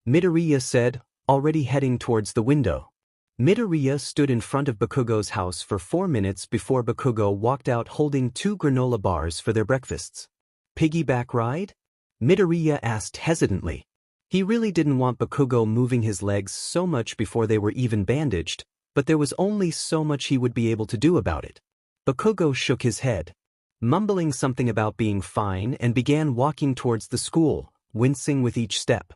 Midoriya said, already heading towards the window. Midoriya stood in front of Bakugo's house for 4 minutes before Bakugo walked out holding 2 granola bars for their breakfasts. Piggyback ride? Midoriya asked hesitantly. He really didn't want Bakugo moving his legs so much before they were even bandaged, but there was only so much he would be able to do about it. Bakugo shook his head, mumbling something about being fine, and began walking towards the school, wincing with each step.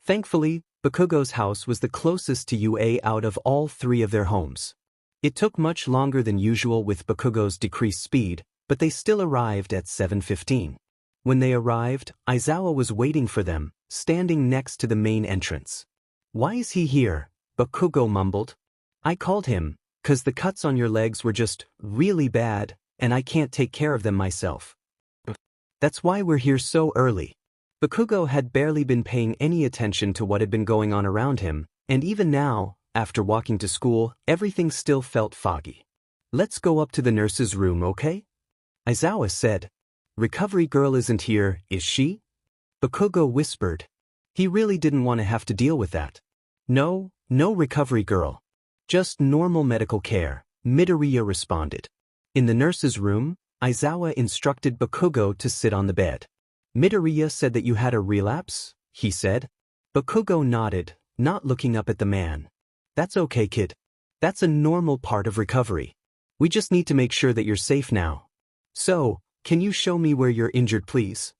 Thankfully, Bakugo's house was the closest to UA out of all 3 of their homes. It took much longer than usual with Bakugo's decreased speed, but they still arrived at 7:15. When they arrived, Aizawa was waiting for them, standing next to the main entrance. "Why is he here?" Bakugo mumbled. "I called him, 'cause the cuts on your legs were just really bad, and I can't take care of them myself. That's why we're here so early." Bakugo had barely been paying any attention to what had been going on around him, and even now, after walking to school, everything still felt foggy. "Let's go up to the nurse's room, okay?" Aizawa said. "Recovery girl isn't here, is she?" Bakugo whispered. He really didn't want to have to deal with that. No recovery girl. Just normal medical care," Midoriya responded. In the nurse's room, Aizawa instructed Bakugo to sit on the bed. "Midoriya said that you had a relapse?" he said. Bakugo nodded, not looking up at the man. "That's okay, kid. That's a normal part of recovery. We just need to make sure that you're safe now. So, can you show me where you're injured, please?"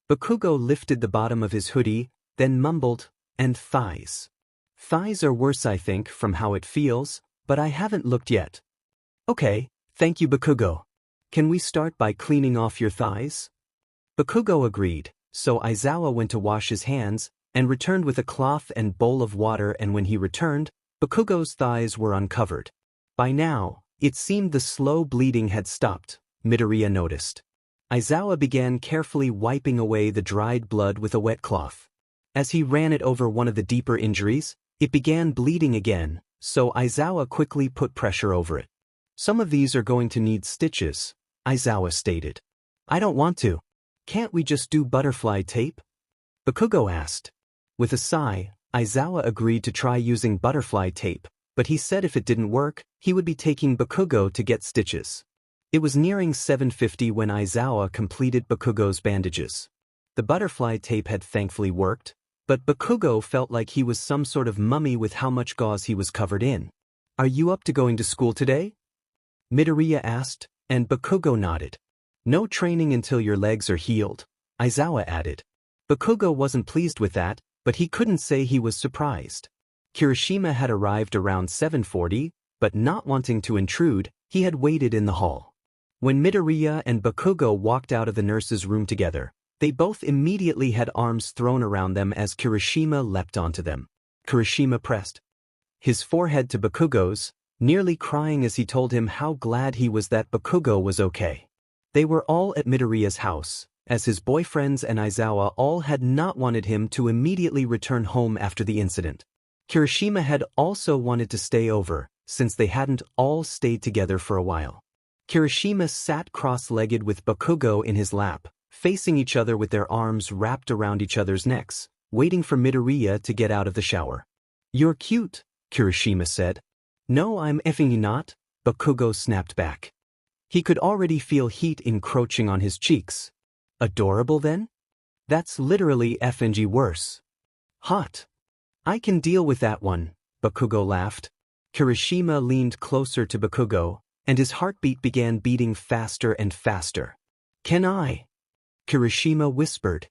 Bakugo lifted the bottom of his hoodie, then mumbled, "And thighs. Thighs are worse, I think, from how it feels, but I haven't looked yet." "Okay, thank you, Bakugo. Can we start by cleaning off your thighs?" Bakugo agreed, so Aizawa went to wash his hands, and returned with a cloth and bowl of water, and when he returned, Bakugo's thighs were uncovered. By now, it seemed the slow bleeding had stopped, Midoriya noticed. Aizawa began carefully wiping away the dried blood with a wet cloth. As he ran it over one of the deeper injuries, it began bleeding again, so Aizawa quickly put pressure over it. "Some of these are going to need stitches," Aizawa stated. "I don't want to. Can't we just do butterfly tape?" Bakugo asked. With a sigh, Aizawa agreed to try using butterfly tape, but he said if it didn't work, he would be taking Bakugo to get stitches. It was nearing 7:50 when Aizawa completed Bakugo's bandages. The butterfly tape had thankfully worked, but Bakugo felt like he was some sort of mummy with how much gauze he was covered in. "Are you up to going to school today?" Midoriya asked, and Bakugo nodded. "No training until your legs are healed," Aizawa added. Bakugo wasn't pleased with that, but he couldn't say he was surprised. Kirishima had arrived around 7:40, but not wanting to intrude, he had waited in the hall. When Midoriya and Bakugo walked out of the nurse's room together, they both immediately had arms thrown around them as Kirishima leapt onto them. Kirishima pressed his forehead to Bakugo's, nearly crying as he told him how glad he was that Bakugo was okay. They were all at Midoriya's house, as his boyfriends and Aizawa all had not wanted him to immediately return home after the incident. Kirishima had also wanted to stay over, since they hadn't all stayed together for a while. Kirishima sat cross-legged with Bakugo in his lap, facing each other with their arms wrapped around each other's necks, waiting for Midoriya to get out of the shower. "You're cute," Kirishima said. "No, I'm effing not," Bakugo snapped back. He could already feel heat encroaching on his cheeks. "Adorable then? That's literally effing worse." "Hot. I can deal with that one," Bakugo laughed. Kirishima leaned closer to Bakugo, and his heartbeat began beating faster and faster. "Can I?" Kirishima whispered.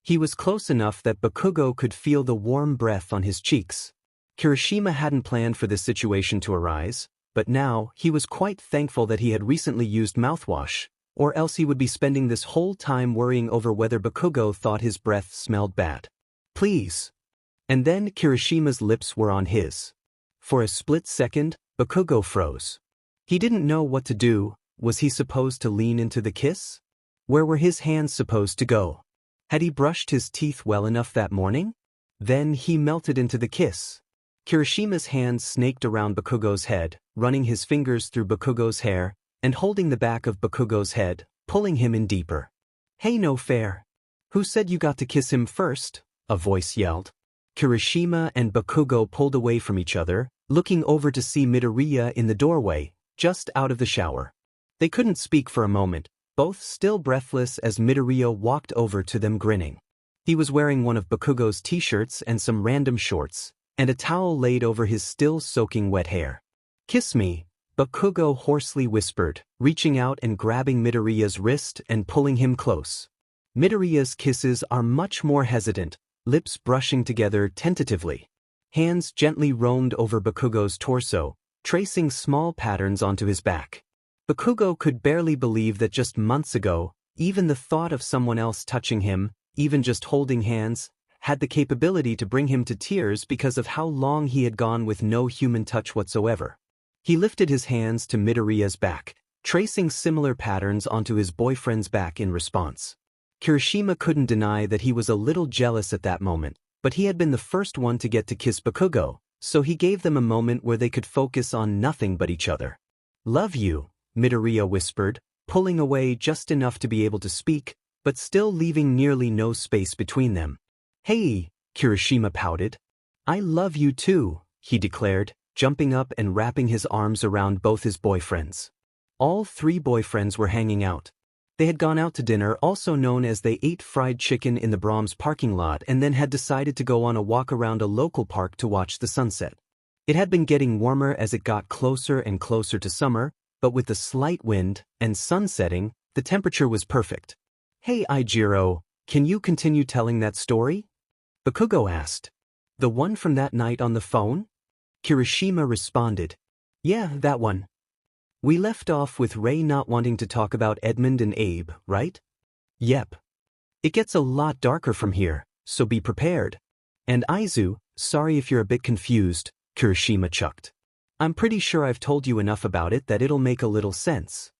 He was close enough that Bakugo could feel the warm breath on his cheeks. Kirishima hadn't planned for this situation to arise, but now he was quite thankful that he had recently used mouthwash, or else he would be spending this whole time worrying over whether Bakugo thought his breath smelled bad. "Please." And then Kirishima's lips were on his. For a split second, Bakugo froze. He didn't know what to do. Was he supposed to lean into the kiss? Where were his hands supposed to go? Had he brushed his teeth well enough that morning? Then he melted into the kiss. Kirishima's hands snaked around Bakugo's head, running his fingers through Bakugo's hair, and holding the back of Bakugo's head, pulling him in deeper. "Hey, no fair. Who said you got to kiss him first?" a voice yelled. Kirishima and Bakugo pulled away from each other, looking over to see Midoriya in the doorway, just out of the shower. They couldn't speak for a moment, both still breathless as Midoriya walked over to them grinning. He was wearing one of Bakugo's t-shirts and some random shorts, and a towel laid over his still soaking wet hair. "Kiss me," Bakugo hoarsely whispered, reaching out and grabbing Midoriya's wrist and pulling him close. Midoriya's kisses are much more hesitant, lips brushing together tentatively. Hands gently roamed over Bakugo's torso, tracing small patterns onto his back. Bakugo could barely believe that just months ago, even the thought of someone else touching him, even just holding hands, had the capability to bring him to tears because of how long he had gone with no human touch whatsoever. He lifted his hands to Midoriya's back, tracing similar patterns onto his boyfriend's back in response. Kirishima couldn't deny that he was a little jealous at that moment, but he had been the first one to get to kiss Bakugo, so he gave them a moment where they could focus on nothing but each other. "Love you," Midoriya whispered, pulling away just enough to be able to speak, but still leaving nearly no space between them. "Hey," Kirishima pouted. "I love you too," he declared, jumping up and wrapping his arms around both his boyfriends. All three boyfriends were hanging out. They had gone out to dinner, also known as they ate fried chicken in the Brahms parking lot, and then had decided to go on a walk around a local park to watch the sunset. It had been getting warmer as it got closer and closer to summer, but with the slight wind and sun setting, the temperature was perfect. "Hey Eijiro, can you continue telling that story?" Bakugo asked. "The one from that night on the phone?" Kirishima responded. "Yeah, that one. We left off with Ray not wanting to talk about Edmund and Abe, right?" "Yep. It gets a lot darker from here, so be prepared. And Aizu, sorry if you're a bit confused," Kirishima chucked. "I'm pretty sure I've told you enough about it that it'll make a little sense."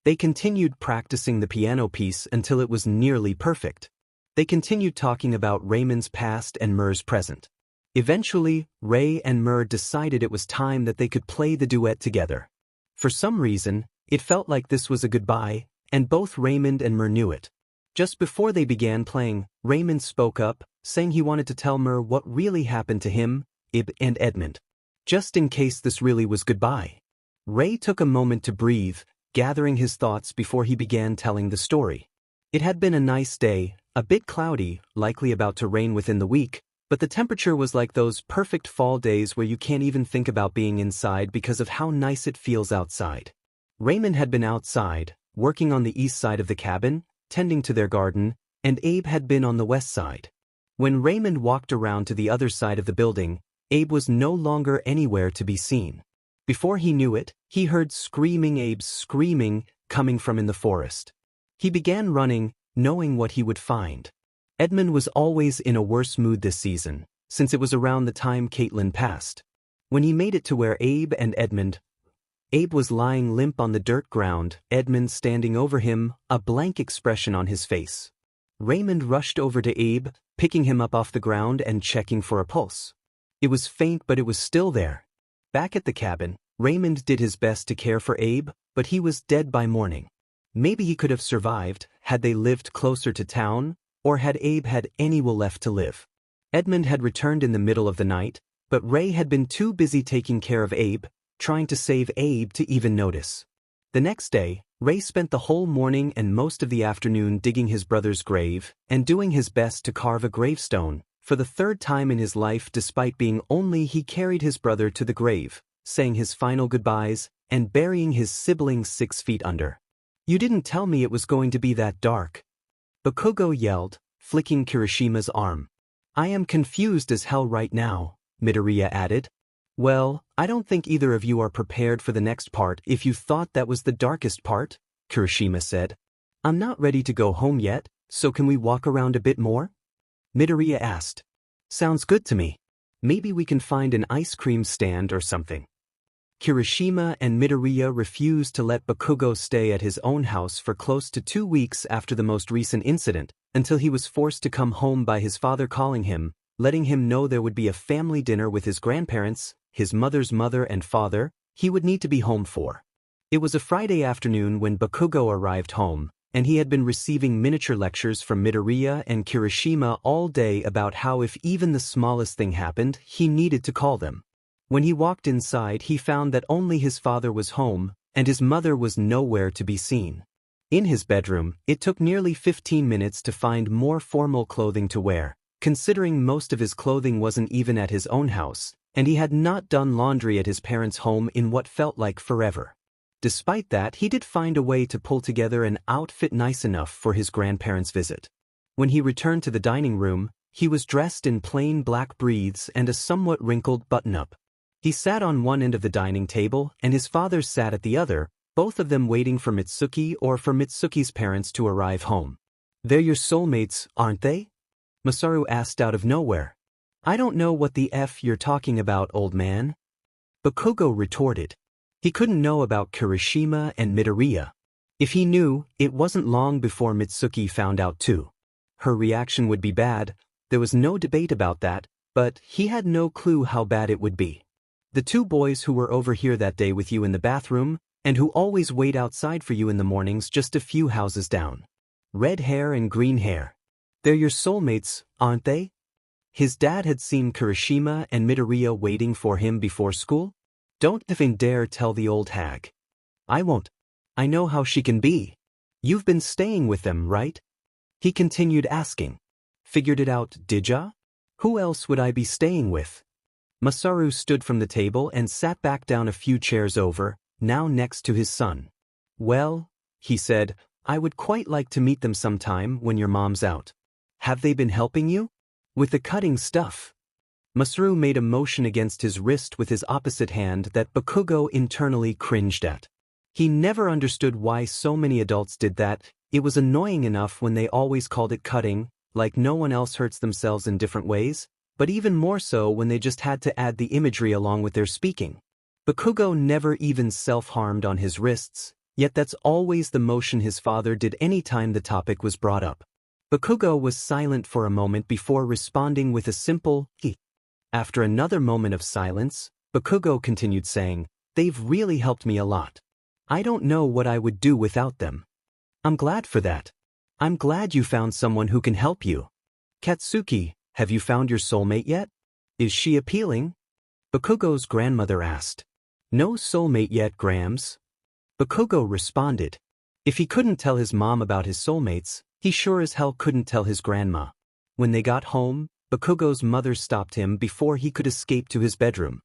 They continued practicing the piano piece until it was nearly perfect. They continued talking about Raymond's past and Mer's present. Eventually, Ray and Mer decided it was time that they could play the duet together. For some reason, it felt like this was a goodbye, and both Raymond and Mer knew it. Just before they began playing, Raymond spoke up, saying he wanted to tell Mer what really happened to him, Ib, and Edmund. Just in case this really was goodbye. Ray took a moment to breathe, gathering his thoughts before he began telling the story. It had been a nice day, a bit cloudy, likely about to rain within the week, but the temperature was like those perfect fall days where you can't even think about being inside because of how nice it feels outside. Raymond had been outside, working on the east side of the cabin, tending to their garden, and Abe had been on the west side. When Raymond walked around to the other side of the building, Abe was no longer anywhere to be seen. Before he knew it, he heard Abe's screaming, coming from in the forest. He began running, knowing what he would find. Edmund was always in a worse mood this season, since it was around the time Caitlin passed. When he made it to where Abe was lying limp on the dirt ground, Edmund standing over him, a blank expression on his face. Raymond rushed over to Abe, picking him up off the ground and checking for a pulse. It was faint, but it was still there. Back at the cabin, Raymond did his best to care for Abe, but he was dead by morning. Maybe he could have survived, had they lived closer to town, or had Abe had any will left to live. Edmund had returned in the middle of the night, but Ray had been too busy taking care of Abe, trying to save Abe to even notice. The next day, Ray spent the whole morning and most of the afternoon digging his brother's grave and doing his best to carve a gravestone. For the third time in his life, despite being only, he carried his brother to the grave, saying his final goodbyes, and burying his siblings 6 feet under. "You didn't tell me it was going to be that dark," Bakugo yelled, flicking Kirishima's arm. "I am confused as hell right now," Midoriya added. "Well, I don't think either of you are prepared for the next part if you thought that was the darkest part," Kirishima said. "I'm not ready to go home yet, so can we walk around a bit more?" Midoriya asked. "Sounds good to me. Maybe we can find an ice cream stand or something." Kirishima and Midoriya refused to let Bakugo stay at his own house for close to 2 weeks after the most recent incident, until he was forced to come home by his father calling him, letting him know there would be a family dinner with his grandparents, his mother's mother and father, he would need to be home for. It was a Friday afternoon when Bakugo arrived home, and he had been receiving miniature lectures from Midoriya and Kirishima all day about how if even the smallest thing happened, he needed to call them. When he walked inside, he found that only his father was home, and his mother was nowhere to be seen. In his bedroom, it took nearly 15 minutes to find more formal clothing to wear, considering most of his clothing wasn't even at his own house, and he had not done laundry at his parents' home in what felt like forever. Despite that, he did find a way to pull together an outfit nice enough for his grandparents' visit. When he returned to the dining room, he was dressed in plain black briefs and a somewhat wrinkled button-up. He sat on one end of the dining table and his father sat at the other, both of them waiting for Mitsuki or for Mitsuki's parents to arrive home. "They're your soulmates, aren't they?" Masaru asked out of nowhere. "I don't know what the F you're talking about, old man," Bakugo retorted. He couldn't know about Kirishima and Midoriya. If he knew, it wasn't long before Mitsuki found out too. Her reaction would be bad, there was no debate about that, but he had no clue how bad it would be. "The two boys who were over here that day with you in the bathroom, and who always wait outside for you in the mornings just a few houses down. Red hair and green hair. They're your soulmates, aren't they?" His dad had seen Kirishima and Midoriya waiting for him before school? "Don't even dare tell the old hag." "I won't. I know how she can be. You've been staying with them, right?" He continued asking. "Figured it out, did ya? Who else would I be staying with?" Masaru stood from the table and sat back down a few chairs over, now next to his son. "Well," he said, "I would quite like to meet them sometime when your mom's out." "Have they been helping you? With the cutting stuff?" Masaru made a motion against his wrist with his opposite hand that Bakugo internally cringed at. He never understood why so many adults did that. It was annoying enough when they always called it cutting, like no one else hurts themselves in different ways, but even more so when they just had to add the imagery along with their speaking. Bakugo never even self-harmed on his wrists, yet that's always the motion his father did any time the topic was brought up. Bakugo was silent for a moment before responding with a simple "he." After another moment of silence, Bakugo continued saying, "They've really helped me a lot. I don't know what I would do without them. I'm glad for that. I'm glad you found someone who can help you. Katsuki, have you found your soulmate yet? Is she appealing?" Bakugo's grandmother asked. "No soulmate yet, Grams." Bakugo responded. If he couldn't tell his mom about his soulmates, he sure as hell couldn't tell his grandma. When they got home, Bakugo's mother stopped him before he could escape to his bedroom.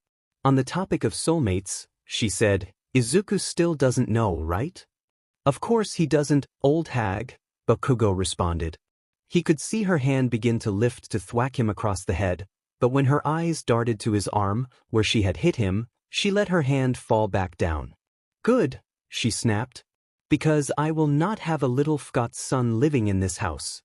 "On the topic of soulmates," she said, "Izuku still doesn't know, right?" "Of course he doesn't, old hag," Bakugo responded. He could see her hand begin to lift to thwack him across the head, but when her eyes darted to his arm, where she had hit him, she let her hand fall back down. "Good," she snapped. "Because I will not have a little fgot son living in this house."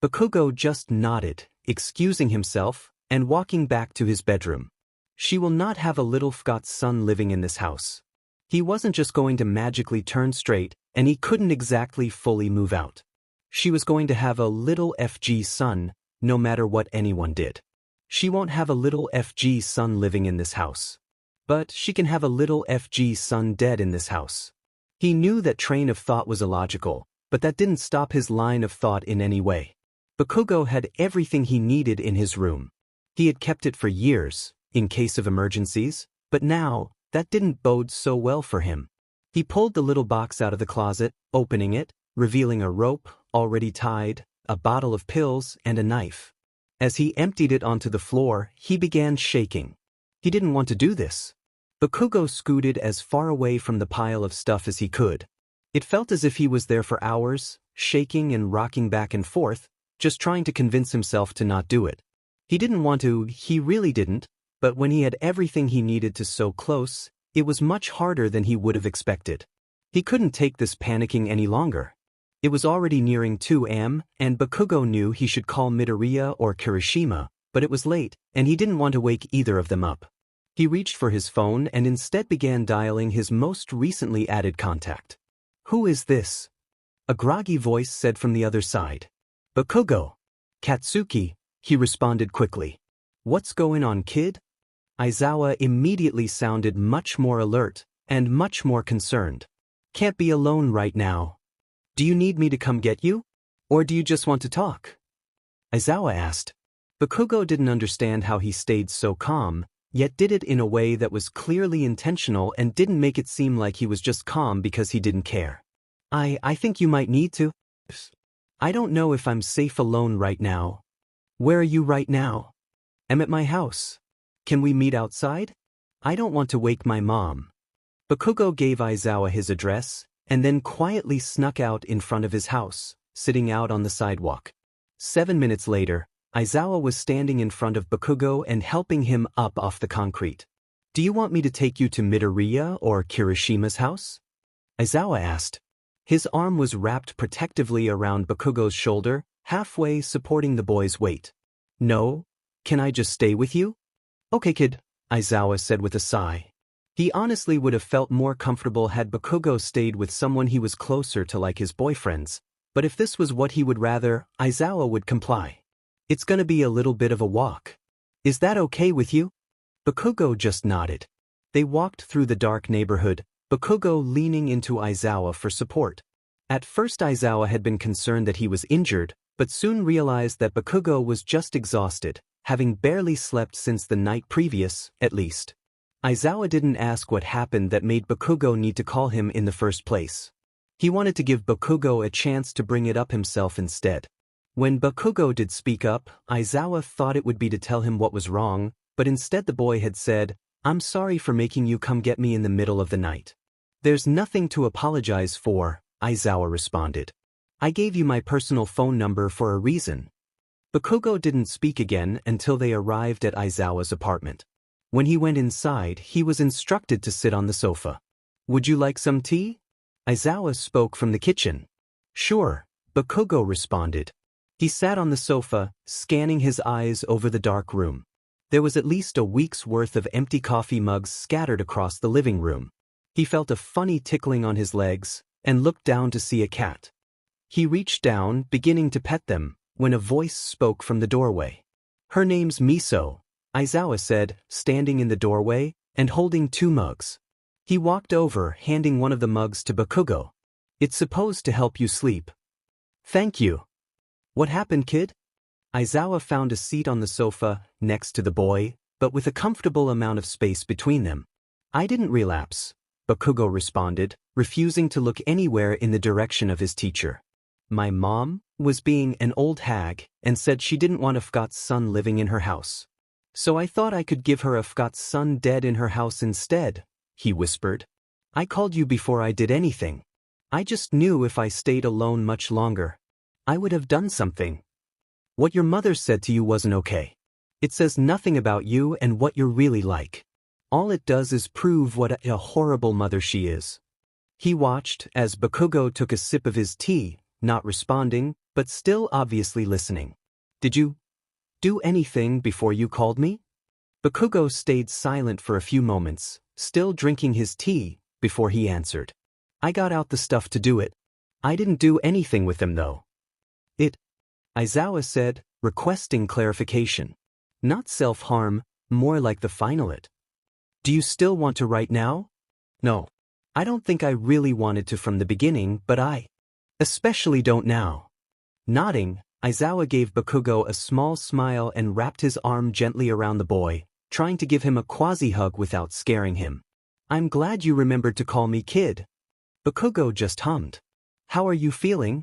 Bakugo just nodded, excusing himself, and walking back to his bedroom. She will not have a little fgot son living in this house. He wasn't just going to magically turn straight, and he couldn't exactly fully move out. She was going to have a little FG son, no matter what anyone did. She won't have a little FG son living in this house. But she can have a little FG son dead in this house. He knew that train of thought was illogical, but that didn't stop his line of thought in any way. Bakugo had everything he needed in his room. He had kept it for years, in case of emergencies, but now, that didn't bode so well for him. He pulled the little box out of the closet, opening it, revealing a rope, already tied, a bottle of pills, and a knife. As he emptied it onto the floor, he began shaking. He didn't want to do this. Bakugo scooted as far away from the pile of stuff as he could. It felt as if he was there for hours, shaking and rocking back and forth, just trying to convince himself to not do it. He didn't want to, he really didn't, but when he had everything he needed to so close, it was much harder than he would have expected. He couldn't take this panicking any longer. It was already nearing 2 a.m., and Bakugo knew he should call Midoriya or Kirishima, but it was late, and he didn't want to wake either of them up. He reached for his phone and instead began dialing his most recently added contact. "Who is this?" a groggy voice said from the other side. "Bakugo." "Katsuki," he responded quickly. "What's going on, kid?" Aizawa immediately sounded much more alert and much more concerned. "Can't be alone right now. Do you need me to come get you? Or do you just want to talk?" Aizawa asked. Bakugo didn't understand how he stayed so calm, yet did it in a way that was clearly intentional and didn't make it seem like he was just calm because he didn't care. I think you might need to. I don't know if I'm safe alone right now. Where are you right now? I'm at my house. Can we meet outside? I don't want to wake my mom. Bakugo gave Aizawa his address, and then quietly snuck out in front of his house, sitting out on the sidewalk. 7 minutes later, Aizawa was standing in front of Bakugo and helping him up off the concrete. Do you want me to take you to Midoriya or Kirishima's house? Aizawa asked. His arm was wrapped protectively around Bakugo's shoulder, halfway supporting the boy's weight. No, can I just stay with you? Okay, kid, Aizawa said with a sigh. He honestly would have felt more comfortable had Bakugo stayed with someone he was closer to like his boyfriends, but if this was what he would rather, Aizawa would comply. It's gonna be a little bit of a walk. Is that okay with you? Bakugo just nodded. They walked through the dark neighborhood, Bakugo leaning into Aizawa for support. At first Aizawa had been concerned that he was injured, but soon realized that Bakugo was just exhausted, having barely slept since the night previous, at least. Aizawa didn't ask what happened that made Bakugo need to call him in the first place. He wanted to give Bakugo a chance to bring it up himself instead. When Bakugo did speak up, Aizawa thought it would be to tell him what was wrong, but instead the boy had said, I'm sorry for making you come get me in the middle of the night. There's nothing to apologize for, Aizawa responded. I gave you my personal phone number for a reason. Bakugo didn't speak again until they arrived at Aizawa's apartment. When he went inside, he was instructed to sit on the sofa. Would you like some tea? Aizawa spoke from the kitchen. Sure, Bakugo responded. He sat on the sofa, scanning his eyes over the dark room. There was at least a week's worth of empty coffee mugs scattered across the living room. He felt a funny tickling on his legs, and looked down to see a cat. He reached down, beginning to pet them, when a voice spoke from the doorway. Her name's Miso, Aizawa said, standing in the doorway, and holding 2 mugs. He walked over, handing one of the mugs to Bakugo. It's supposed to help you sleep. Thank you. What happened, kid? Aizawa found a seat on the sofa, next to the boy, but with a comfortable amount of space between them. I didn't relapse, Bakugo responded, refusing to look anywhere in the direction of his teacher. My mom was being an old hag and said she didn't want Afghot's son living in her house. So I thought I could give her Afghot's son dead in her house instead, he whispered. I called you before I did anything. I just knew if I stayed alone much longer, I would have done something. What your mother said to you wasn't okay. It says nothing about you and what you're really like. All it does is prove what a horrible mother she is. He watched as Bakugo took a sip of his tea, not responding, but still obviously listening. Did you do anything before you called me? Bakugo stayed silent for a few moments, still drinking his tea, before he answered. I got out the stuff to do it. I didn't do anything with them though. Aizawa said, requesting clarification. Not self-harm, more like the final it. Do you still want to right now? No. I don't think I really wanted to from the beginning, but I especially don't now. Nodding, Aizawa gave Bakugo a small smile and wrapped his arm gently around the boy, trying to give him a quasi-hug without scaring him. I'm glad you remembered to call me kid. Bakugo just hummed. How are you feeling?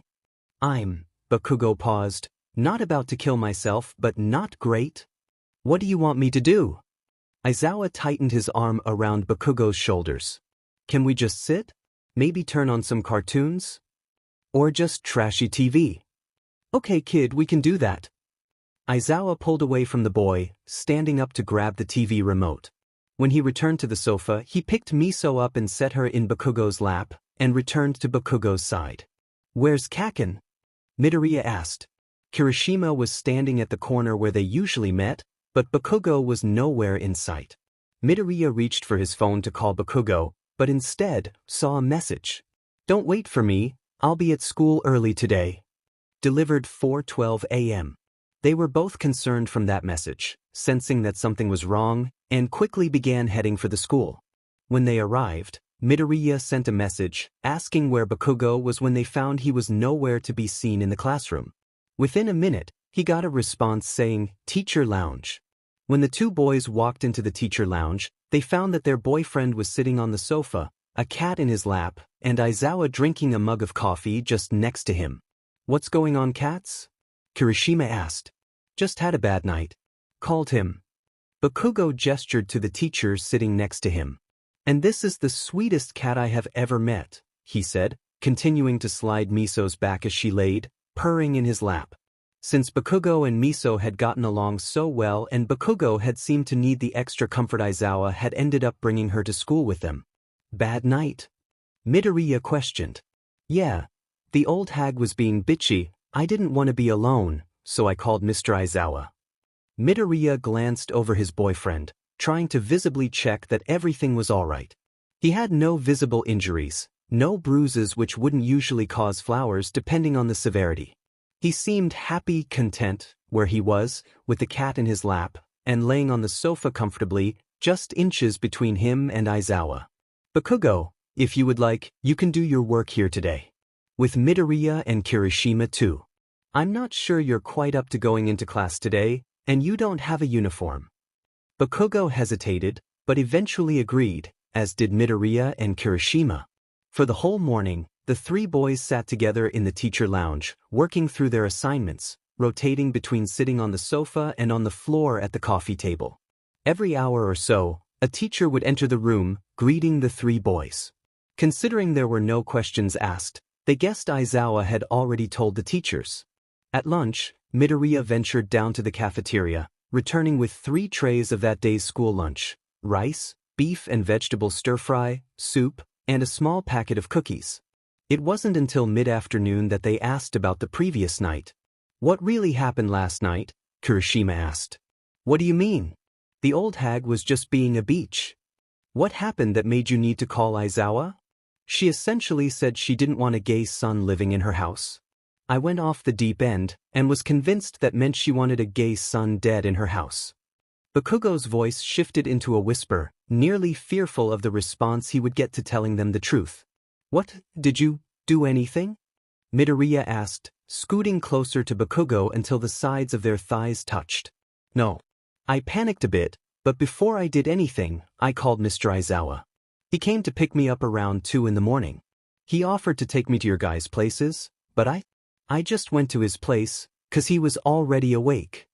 Bakugo paused, not about to kill myself, but not great. What do you want me to do? Aizawa tightened his arm around Bakugo's shoulders. Can we just sit? Maybe turn on some cartoons? Or just trashy TV? Okay, kid, we can do that. Aizawa pulled away from the boy, standing up to grab the TV remote. When he returned to the sofa, he picked Miso up and set her in Bakugo's lap, and returned to Bakugo's side. Where's Kaken? Midoriya asked. Kirishima was standing at the corner where they usually met, but Bakugo was nowhere in sight. Midoriya reached for his phone to call Bakugo, but instead saw a message. Don't wait for me, I'll be at school early today. Delivered 4:12 a.m. They were both concerned from that message, sensing that something was wrong, and quickly began heading for the school. When they arrived, Midoriya sent a message, asking where Bakugo was when they found he was nowhere to be seen in the classroom. Within a minute, he got a response saying, Teacher Lounge. When the two boys walked into the teacher lounge, they found that their boyfriend was sitting on the sofa, a cat in his lap, and Aizawa drinking a mug of coffee just next to him. "What's going on, cats?" Kirishima asked. "Just had a bad night," called him. Bakugo gestured to the teacher sitting next to him. "And this is the sweetest cat I have ever met," he said, continuing to slide Miso's back as she laid, purring in his lap. Since Bakugo and Miso had gotten along so well and Bakugo had seemed to need the extra comfort, Aizawa had ended up bringing her to school with them. "Bad night?" Midoriya questioned. "Yeah. The old hag was being bitchy. I didn't want to be alone, so I called Mr. Aizawa." Midoriya glanced over his boyfriend, trying to visibly check that everything was alright. He had no visible injuries, no bruises which wouldn't usually cause flowers depending on the severity. He seemed happy, content, where he was, with the cat in his lap, and laying on the sofa comfortably, just inches between him and Aizawa. "Bakugo, if you would like, you can do your work here today. With Midoriya and Kirishima too. I'm not sure you're quite up to going into class today, and you don't have a uniform." Bakugo hesitated, but eventually agreed, as did Midoriya and Kirishima. For the whole morning, the three boys sat together in the teacher lounge, working through their assignments, rotating between sitting on the sofa and on the floor at the coffee table. Every hour or so, a teacher would enter the room, greeting the three boys. Considering there were no questions asked, they guessed Aizawa had already told the teachers. At lunch, Midoriya ventured down to the cafeteria, returning with 3 trays of that day's school lunch: rice, beef and vegetable stir-fry, soup, and a small packet of cookies. It wasn't until mid-afternoon that they asked about the previous night. "What really happened last night?" Kirishima asked. "What do you mean?" "The old hag was just being a beach." "What happened that made you need to call Aizawa?" "She essentially said she didn't want a gay son living in her house. I went off the deep end, and was convinced that meant she wanted a gay son dead in her house." Bakugo's voice shifted into a whisper, nearly fearful of the response he would get to telling them the truth. "What, did you do anything?" Midoriya asked, scooting closer to Bakugo until the sides of their thighs touched. "No. I panicked a bit, but before I did anything, I called Mr. Aizawa. He came to pick me up around 2 in the morning. He offered to take me to your guys' places, but I just went to his place, 'cause he was already awake."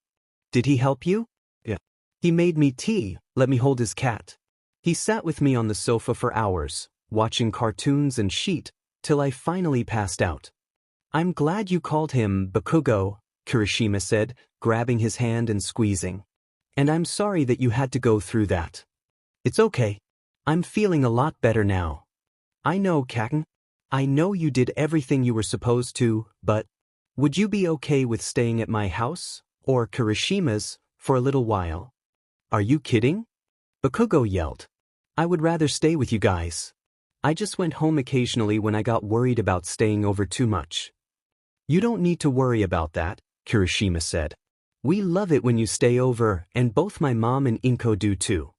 "Did he help you?" "Yeah. He made me tea, let me hold his cat. He sat with me on the sofa for hours, watching cartoons and sheet, till I finally passed out." "I'm glad you called him Bakugo," Kirishima said, grabbing his hand and squeezing. "And I'm sorry that you had to go through that." "It's okay. I'm feeling a lot better now." "I know, Kaken. I know you did everything you were supposed to, but would you be okay with staying at my house, or Kirishima's, for a little while?" "Are you kidding?" Bakugo yelled. "I would rather stay with you guys. I just went home occasionally when I got worried about staying over too much." "You don't need to worry about that," Kirishima said. "We love it when you stay over, and both my mom and Inko do too."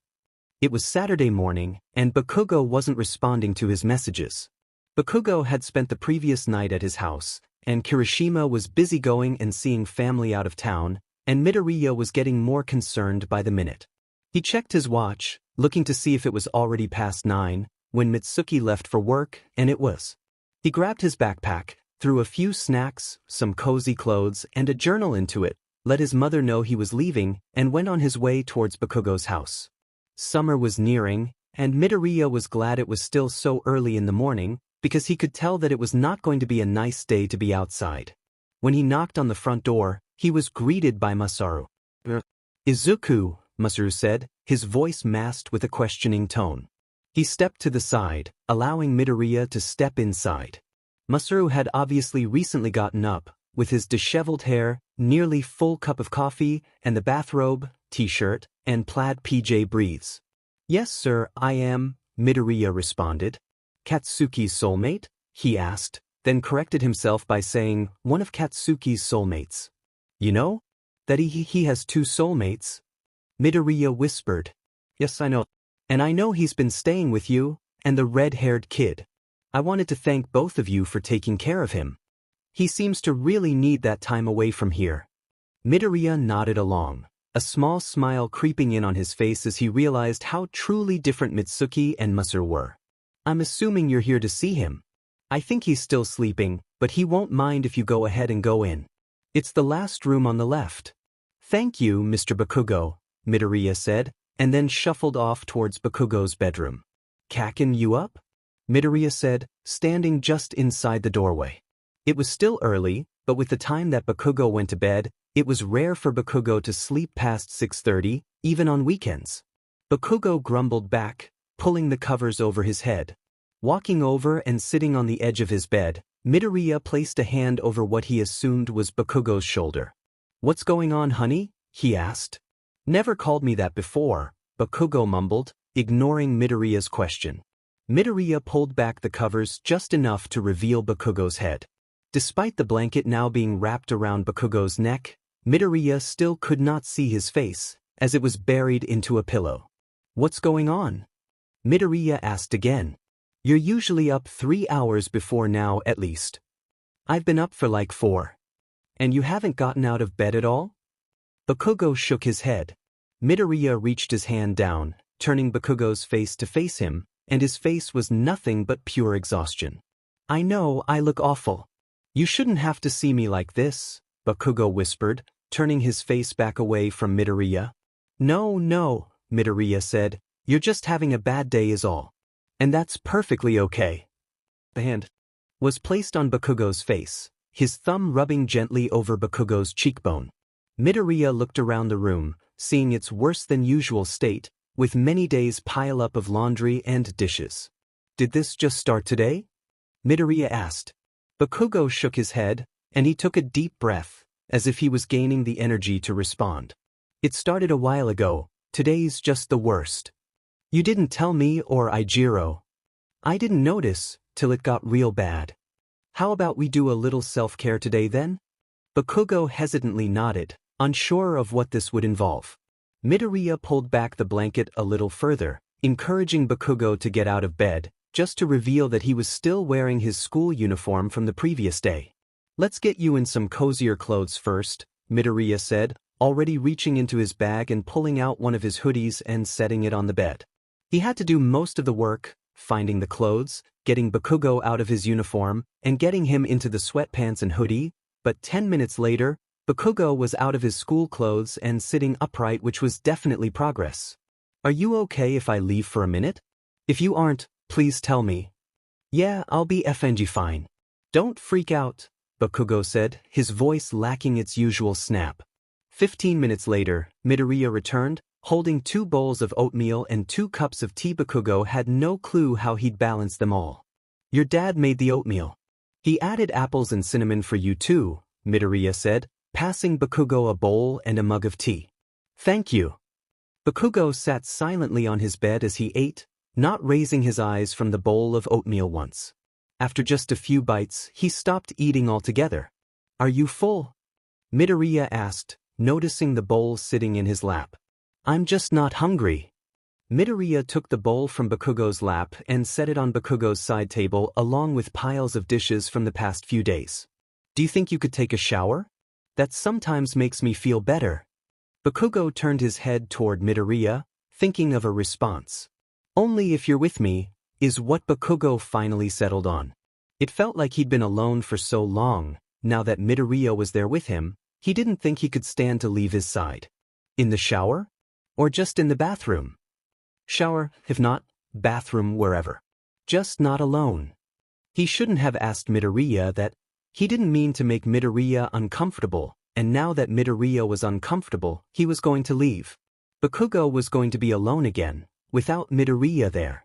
It was Saturday morning, and Bakugo wasn't responding to his messages. Bakugo had spent the previous night at his house, and Kirishima was busy going and seeing family out of town, and Midoriya was getting more concerned by the minute. He checked his watch, looking to see if it was already past 9, when Mitsuki left for work, and it was. He grabbed his backpack, threw a few snacks, some cozy clothes, and a journal into it, let his mother know he was leaving, and went on his way towards Bakugo's house. Summer was nearing, and Midoriya was glad it was still so early in the morning, because he could tell that it was not going to be a nice day to be outside. When he knocked on the front door, he was greeted by Masaru. "Izuku," Masaru said, his voice masked with a questioning tone. He stepped to the side, allowing Midoriya to step inside. Masaru had obviously recently gotten up, with his disheveled hair, nearly full cup of coffee, and the bathrobe, t-shirt, and plaid PJ briefs. "Yes, sir, I am," Midoriya responded. "Katsuki's soulmate?" he asked, then corrected himself by saying, "One of Katsuki's soulmates." "You know? That he has 2 soulmates?" Midoriya whispered. "Yes, I know. And I know he's been staying with you, and the red-haired kid. I wanted to thank both of you for taking care of him. He seems to really need that time away from here." Midoriya nodded along. a small smile creeping in on his face as he realized how truly different Mitsuki and Masaru were. I'm assuming you're here to see him. I think he's still sleeping, but he won't mind if you go ahead and go in. It's the last room on the left. Thank you, Mr. Bakugo, Midoriya said, and then shuffled off towards Bakugo's bedroom. Kaken you up? Midoriya said, standing just inside the doorway. It was still early, but with the time that Bakugo went to bed, it was rare for Bakugo to sleep past 6:30, even on weekends. Bakugo grumbled back, pulling the covers over his head. Walking over and sitting on the edge of his bed, Midoriya placed a hand over what he assumed was Bakugo's shoulder. What's going on, honey? He asked. Never called me that before, Bakugo mumbled, ignoring Midoriya's question. Midoriya pulled back the covers just enough to reveal Bakugo's head. Despite the blanket now being wrapped around Bakugo's neck, Midoriya still could not see his face, as it was buried into a pillow. What's going on? Midoriya asked again. You're usually up 3 hours before now at least. I've been up for like 4. And you haven't gotten out of bed at all? Bakugo shook his head. Midoriya reached his hand down, turning Bakugo's face to face him, and his face was nothing but pure exhaustion. I know I look awful. You shouldn't have to see me like this, Bakugo whispered, turning his face back away from Midoriya. No, Midoriya said, you're just having a bad day is all. And that's perfectly okay. The hand was placed on Bakugo's face, his thumb rubbing gently over Bakugo's cheekbone. Midoriya looked around the room, seeing its worse-than-usual state, with many days pile-up of laundry and dishes. Did this just start today? Midoriya asked. Bakugo shook his head, and he took a deep breath, as if he was gaining the energy to respond. It started a while ago, today's just the worst. You didn't tell me or Ijiro. I didn't notice, till it got real bad. How about we do a little self-care today then? Bakugo hesitantly nodded, unsure of what this would involve. Midoriya pulled back the blanket a little further, encouraging Bakugo to get out of bed, just to reveal that he was still wearing his school uniform from the previous day. Let's get you in some cozier clothes first, Midoriya said, already reaching into his bag and pulling out one of his hoodies and setting it on the bed. He had to do most of the work, finding the clothes, getting Bakugo out of his uniform, and getting him into the sweatpants and hoodie, but 10 minutes later, Bakugo was out of his school clothes and sitting upright, which was definitely progress. Are you okay if I leave for a minute? If you aren't, please tell me. Yeah, I'll be FNG fine. Don't freak out, Bakugo said, his voice lacking its usual snap. 15 minutes later, Midoriya returned, holding 2 bowls of oatmeal and 2 cups of tea. Bakugo had no clue how he'd balance them all. Your dad made the oatmeal. He added apples and cinnamon for you too, Midoriya said, passing Bakugo a bowl and a mug of tea. Thank you. Bakugo sat silently on his bed as he ate, not raising his eyes from the bowl of oatmeal once. After just a few bites, he stopped eating altogether. Are you full? Midoriya asked, noticing the bowl sitting in his lap. I'm just not hungry. Midoriya took the bowl from Bakugo's lap and set it on Bakugo's side table along with piles of dishes from the past few days. Do you think you could take a shower? That sometimes makes me feel better. Bakugo turned his head toward Midoriya, thinking of a response. Only if you're with me, is what Bakugo finally settled on. It felt like he'd been alone for so long. Now that Midoriya was there with him, he didn't think he could stand to leave his side. In the shower? Or just in the bathroom? Shower, if not, bathroom, wherever. Just not alone. He shouldn't have asked Midoriya that. He didn't mean to make Midoriya uncomfortable, and now that Midoriya was uncomfortable, he was going to leave. Bakugo was going to be alone again, without Midoriya there.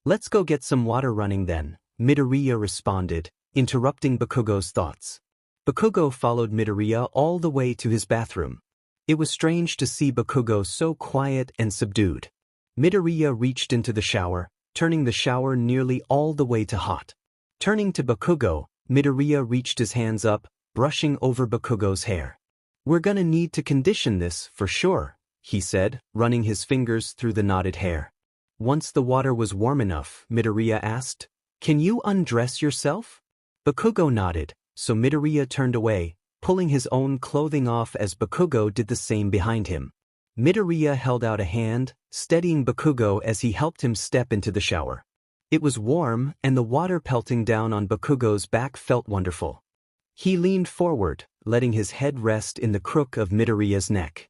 Let's go get some water running then, Midoriya responded, interrupting Bakugo's thoughts. Bakugo followed Midoriya all the way to his bathroom. It was strange to see Bakugo so quiet and subdued. Midoriya reached into the shower, turning the shower nearly all the way to hot. Turning to Bakugo, Midoriya reached his hands up, brushing over Bakugo's hair. We're gonna need to condition this, for sure, he said, running his fingers through the knotted hair. Once the water was warm enough, Midoriya asked, Can you undress yourself? Bakugo nodded, so Midoriya turned away, pulling his own clothing off as Bakugo did the same behind him. Midoriya held out a hand, steadying Bakugo as he helped him step into the shower. It was warm, and the water pelting down on Bakugo's back felt wonderful. He leaned forward, letting his head rest in the crook of Midoriya's neck.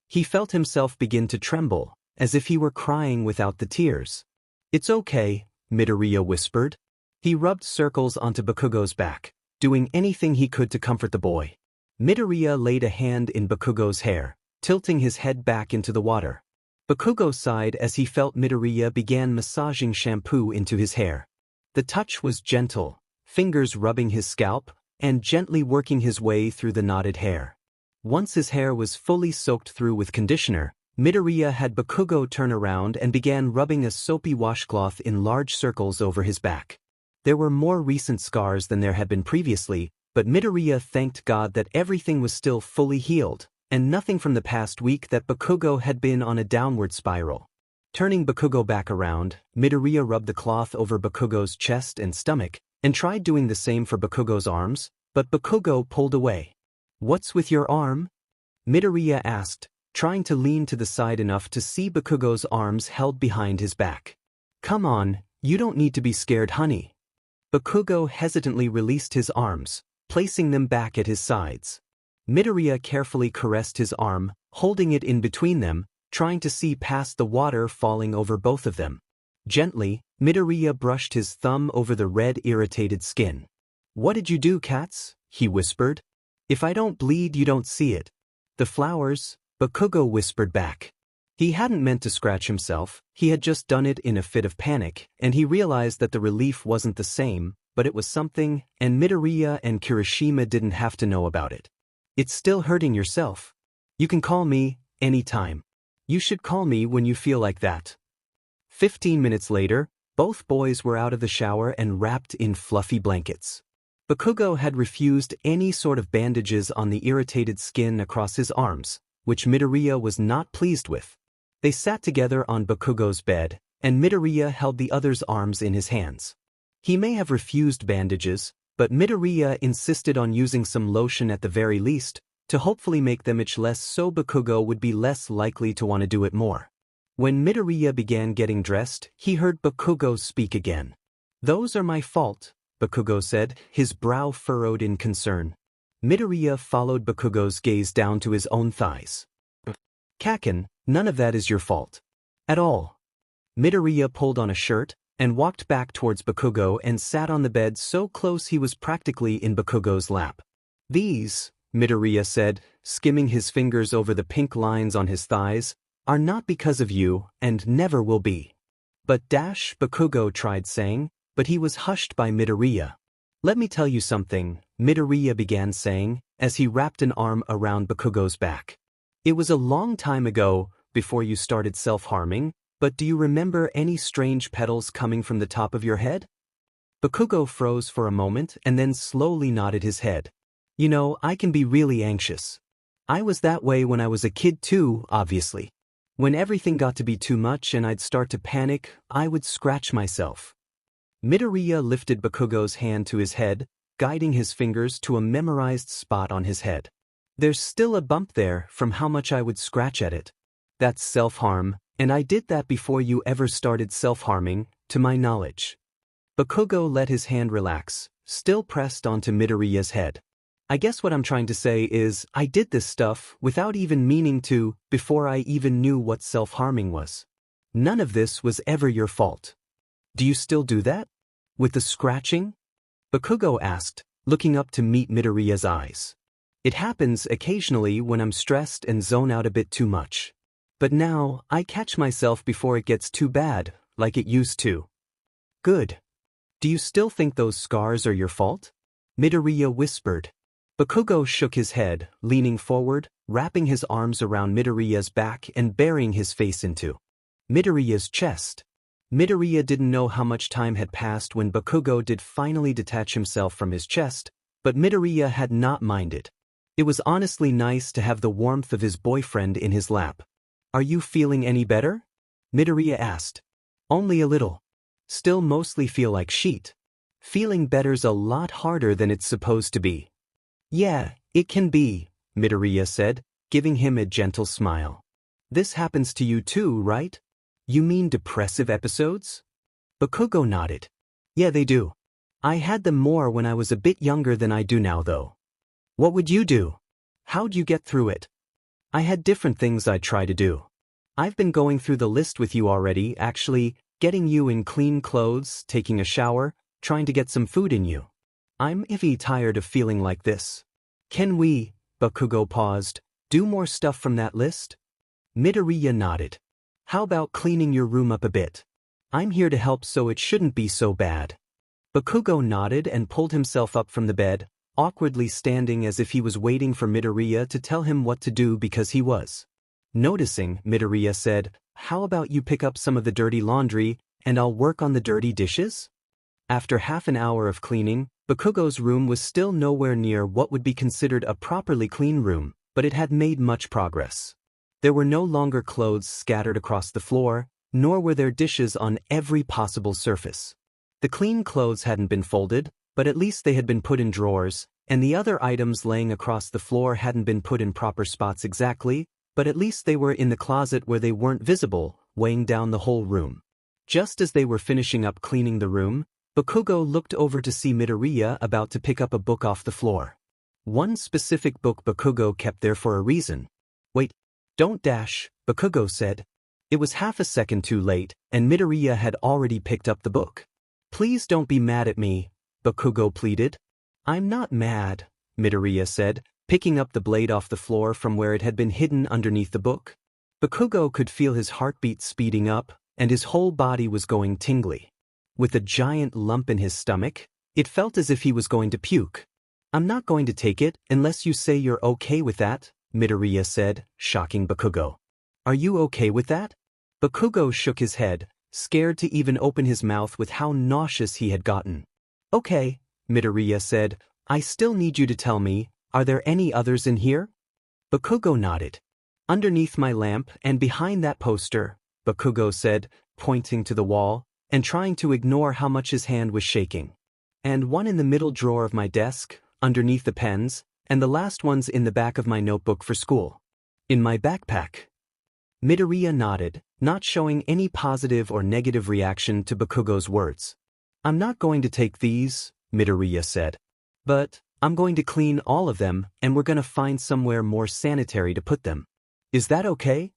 He felt himself begin to tremble, as if he were crying without the tears. "It's okay," Midoriya whispered. He rubbed circles onto Bakugo's back, doing anything he could to comfort the boy. Midoriya laid a hand in Bakugo's hair, tilting his head back into the water. Bakugo sighed as he felt Midoriya began massaging shampoo into his hair. The touch was gentle, fingers rubbing his scalp, and gently working his way through the knotted hair. Once his hair was fully soaked through with conditioner, Midoriya had Bakugo turn around and began rubbing a soapy washcloth in large circles over his back. There were more recent scars than there had been previously, but Midoriya thanked God that everything was still fully healed, and nothing from the past week that Bakugo had been on a downward spiral. Turning Bakugo back around, Midoriya rubbed the cloth over Bakugo's chest and stomach, and tried doing the same for Bakugo's arms, but Bakugo pulled away. "What's with your arm?" Midoriya asked, trying to lean to the side enough to see Bakugo's arms held behind his back. "Come on, you don't need to be scared, honey." Bakugo hesitantly released his arms, placing them back at his sides. Midoriya carefully caressed his arm, holding it in between them, trying to see past the water falling over both of them. Gently, Midoriya brushed his thumb over the red, irritated skin. "What did you do, Cats?" he whispered. "If I don't bleed, you don't see it." "The flowers," Bakugo whispered back. He hadn't meant to scratch himself, he had just done it in a fit of panic, and he realized that the relief wasn't the same, but it was something, and Midoriya and Kirishima didn't have to know about it. "It's still hurting yourself. You can call me anytime. You should call me when you feel like that." 15 minutes later, both boys were out of the shower and wrapped in fluffy blankets. Bakugo had refused any sort of bandages on the irritated skin across his arms, which Midoriya was not pleased with. They sat together on Bakugo's bed, and Midoriya held the other's arms in his hands. He may have refused bandages, but Midoriya insisted on using some lotion at the very least, to hopefully make them itch less so Bakugo would be less likely to want to do it more. When Midoriya began getting dressed, he heard Bakugo speak again. "Those are my fault," Bakugo said, his brow furrowed in concern. Midoriya followed Bakugo's gaze down to his own thighs. "Kaken, none of that is your fault. At all." Midoriya pulled on a shirt, and walked back towards Bakugo and sat on the bed so close he was practically in Bakugo's lap. "These," Midoriya said, skimming his fingers over the pink lines on his thighs, "are not because of you, and never will be." "But Bakugo tried saying, but he was hushed by Midoriya. "Let me tell you something," Midoriya began saying, as he wrapped an arm around Bakugo's back. "It was a long time ago, before you started self-harming, but do you remember any strange petals coming from the top of your head?" Bakugo froze for a moment and then slowly nodded his head. "You know, I can be really anxious. I was that way when I was a kid too, obviously. When everything got to be too much and I'd start to panic, I would scratch myself." Midoriya lifted Bakugo's hand to his head, guiding his fingers to a memorized spot on his head. "There's still a bump there from how much I would scratch at it. That's self-harm, and I did that before you ever started self-harming, to my knowledge." Bakugo let his hand relax, still pressed onto Midoriya's head. "I guess what I'm trying to say is, I did this stuff without even meaning to, before I even knew what self-harming was. None of this was ever your fault. Do you still do that? With the scratching?" Bakugo asked, looking up to meet Midoriya's eyes. "It happens occasionally when I'm stressed and zone out a bit too much. But now, I catch myself before it gets too bad, like it used to." "Good. Do you still think those scars are your fault?" Midoriya whispered. Bakugo shook his head, leaning forward, wrapping his arms around Midoriya's back and burying his face into Midoriya's chest. Midoriya didn't know how much time had passed when Bakugo did finally detach himself from his chest, but Midoriya had not minded. It was honestly nice to have the warmth of his boyfriend in his lap. "Are you feeling any better?" Midoriya asked. "Only a little. Still mostly feel like shit. Feeling better's a lot harder than it's supposed to be." "Yeah, it can be," Midoriya said, giving him a gentle smile. This happens to you too, right? You mean depressive episodes? Bakugo nodded. Yeah, they do. I had them more when I was a bit younger than I do now though. What would you do? How'd you get through it? I had different things I'd try to do. I've been going through the list with you already, actually, getting you in clean clothes, taking a shower, trying to get some food in you. I'm tired of feeling like this. Can we, Bakugo paused, do more stuff from that list? Midoriya nodded. How about cleaning your room up a bit? I'm here to help so it shouldn't be so bad. Bakugo nodded and pulled himself up from the bed, awkwardly standing as if he was waiting for Midoriya to tell him what to do because he was. Noticing, Midoriya said, how about you pick up some of the dirty laundry, and I'll work on the dirty dishes? After half an hour of cleaning, Bakugo's room was still nowhere near what would be considered a properly clean room, but it had made much progress. There were no longer clothes scattered across the floor, nor were there dishes on every possible surface. The clean clothes hadn't been folded, but at least they had been put in drawers, and the other items laying across the floor hadn't been put in proper spots exactly, but at least they were in the closet where they weren't visible, weighing down the whole room. Just as they were finishing up cleaning the room, Bakugo looked over to see Midoriya about to pick up a book off the floor. One specific book Bakugo kept there for a reason. Wait, don't dash, Bakugo said. It was half a second too late, and Midoriya had already picked up the book. Please don't be mad at me, Bakugo pleaded. I'm not mad, Midoriya said, picking up the blade off the floor from where it had been hidden underneath the book. Bakugo could feel his heartbeat speeding up, and his whole body was going tingly. With a giant lump in his stomach, it felt as if he was going to puke. I'm not going to take it unless you say you're okay with that, Midoriya said, shocking Bakugo. Are you okay with that? Bakugo shook his head, scared to even open his mouth with how nauseous he had gotten. Okay, Midoriya said, I still need you to tell me, are there any others in here? Bakugo nodded. Underneath my lamp and behind that poster, Bakugo said, pointing to the wall, and trying to ignore how much his hand was shaking. And one in the middle drawer of my desk, underneath the pens, and the last one's in the back of my notebook for school. In my backpack. Midoriya nodded, not showing any positive or negative reaction to Bakugo's words. I'm not going to take these, Midoriya said. But I'm going to clean all of them, and we're going to find somewhere more sanitary to put them. Is that okay?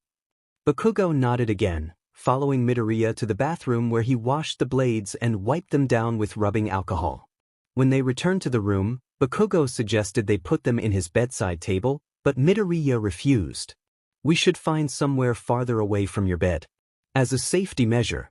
Bakugo nodded again, following Midoriya to the bathroom where he washed the blades and wiped them down with rubbing alcohol. When they returned to the room, Bakugo suggested they put them in his bedside table, but Midoriya refused. We should find somewhere farther away from your bed. As a safety measure.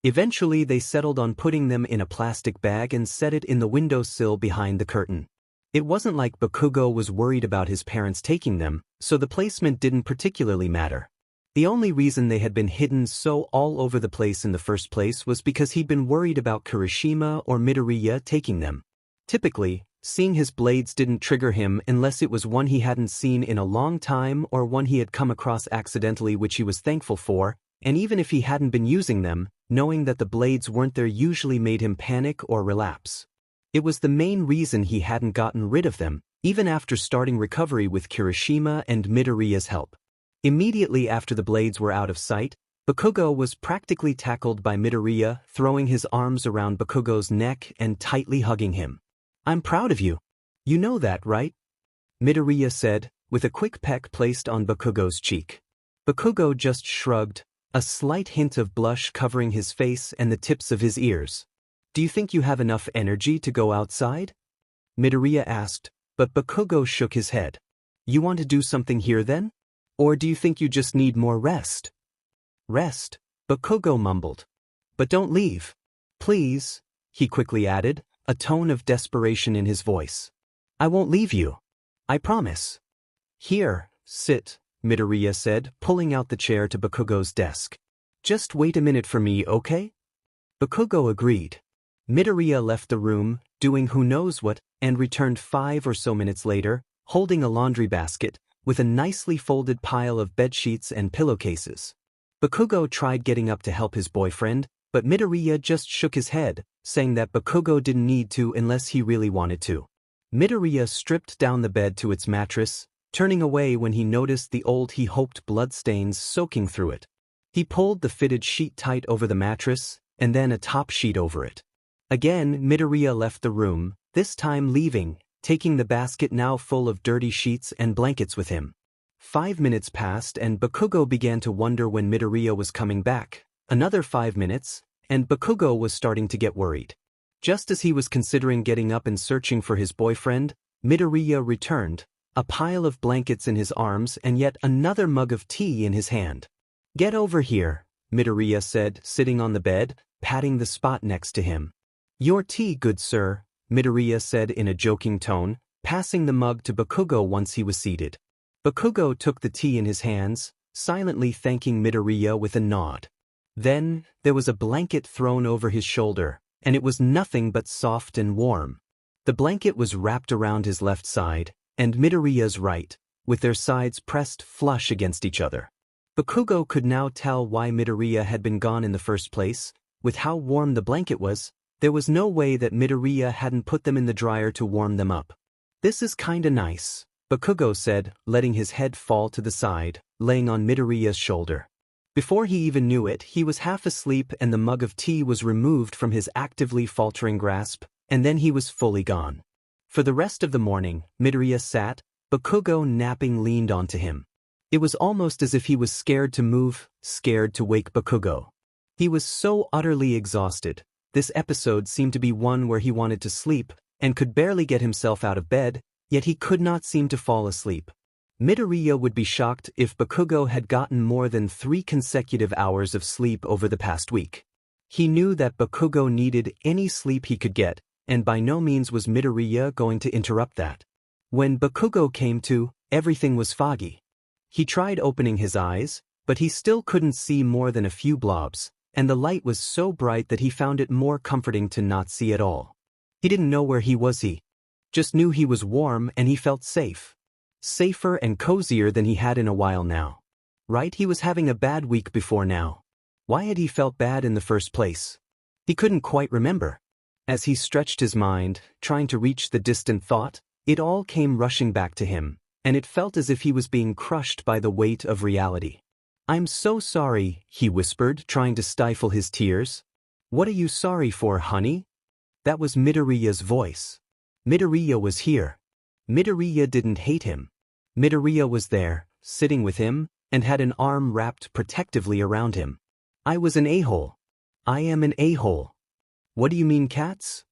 Eventually they settled on putting them in a plastic bag and set it in the windowsill behind the curtain. It wasn't like Bakugo was worried about his parents taking them, so the placement didn't particularly matter. The only reason they had been hidden so all over the place in the first place was because he'd been worried about Kirishima or Midoriya taking them. Typically, seeing his blades didn't trigger him unless it was one he hadn't seen in a long time or one he had come across accidentally, which he was thankful for, and even if he hadn't been using them, knowing that the blades weren't there usually made him panic or relapse. It was the main reason he hadn't gotten rid of them, even after starting recovery with Kirishima and Midoriya's help. Immediately after the blades were out of sight, Bakugo was practically tackled by Midoriya, throwing his arms around Bakugo's neck and tightly hugging him. I'm proud of you. You know that, right? Midoriya said, with a quick peck placed on Bakugo's cheek. Bakugo just shrugged, a slight hint of blush covering his face and the tips of his ears. Do you think you have enough energy to go outside? Midoriya asked, but Bakugo shook his head. You want to do something here then? Or do you think you just need more rest? Rest, Bakugo mumbled. But don't leave. Please, he quickly added, a tone of desperation in his voice. I won't leave you. I promise. Here, sit, Midoriya said, pulling out the chair to Bakugo's desk. Just wait a minute for me, okay? Bakugo agreed. Midoriya left the room, doing who knows what, and returned 5 or so minutes later, holding a laundry basket, with a nicely folded pile of bedsheets and pillowcases. Bakugo tried getting up to help his boyfriend, but Midoriya just shook his head, saying that Bakugo didn't need to unless he really wanted to. Midoriya stripped down the bed to its mattress, turning away when he noticed the old he hoped bloodstains soaking through it. He pulled the fitted sheet tight over the mattress, and then a top sheet over it. Again, Midoriya left the room, this time leaving, taking the basket now full of dirty sheets and blankets with him. 5 minutes passed and Bakugo began to wonder when Midoriya was coming back. Another 5 minutes, and Bakugo was starting to get worried. Just as he was considering getting up and searching for his boyfriend, Midoriya returned, a pile of blankets in his arms and yet another mug of tea in his hand. "Get over here," Midoriya said, sitting on the bed, patting the spot next to him. "Your tea, good sir," Midoriya said in a joking tone, passing the mug to Bakugo once he was seated. Bakugo took the tea in his hands, silently thanking Midoriya with a nod. Then, there was a blanket thrown over his shoulder, and it was nothing but soft and warm. The blanket was wrapped around his left side, and Midoriya's right, with their sides pressed flush against each other. Bakugo could now tell why Midoriya had been gone in the first place. With how warm the blanket was, there was no way that Midoriya hadn't put them in the dryer to warm them up. "This is kinda nice," Bakugo said, letting his head fall to the side, laying on Midoriya's shoulder. Before he even knew it, he was half asleep and the mug of tea was removed from his actively faltering grasp, and then he was fully gone. For the rest of the morning, Midoriya sat, Bakugo napping leaned onto him. It was almost as if he was scared to move, scared to wake Bakugo. He was so utterly exhausted. This episode seemed to be one where he wanted to sleep, and could barely get himself out of bed, yet he could not seem to fall asleep. Midoriya would be shocked if Bakugo had gotten more than 3 consecutive hours of sleep over the past week. He knew that Bakugo needed any sleep he could get, and by no means was Midoriya going to interrupt that. When Bakugo came to, everything was foggy. He tried opening his eyes, but he still couldn't see more than a few blobs, and the light was so bright that he found it more comforting to not see at all. He didn't know where he was. He just knew he was warm and he felt safe. Safer and cozier than he had in a while now. Right? He was having a bad week before now. Why had he felt bad in the first place? He couldn't quite remember. As he stretched his mind, trying to reach the distant thought, it all came rushing back to him, and it felt as if he was being crushed by the weight of reality. "I'm so sorry," he whispered, trying to stifle his tears. "What are you sorry for, honey?" That was Midoriya's voice. Midoriya was here. Midoriya didn't hate him. Midoriya was there, sitting with him, and had an arm wrapped protectively around him. "I was an a-hole. I am an a-hole." "What do you mean, cats?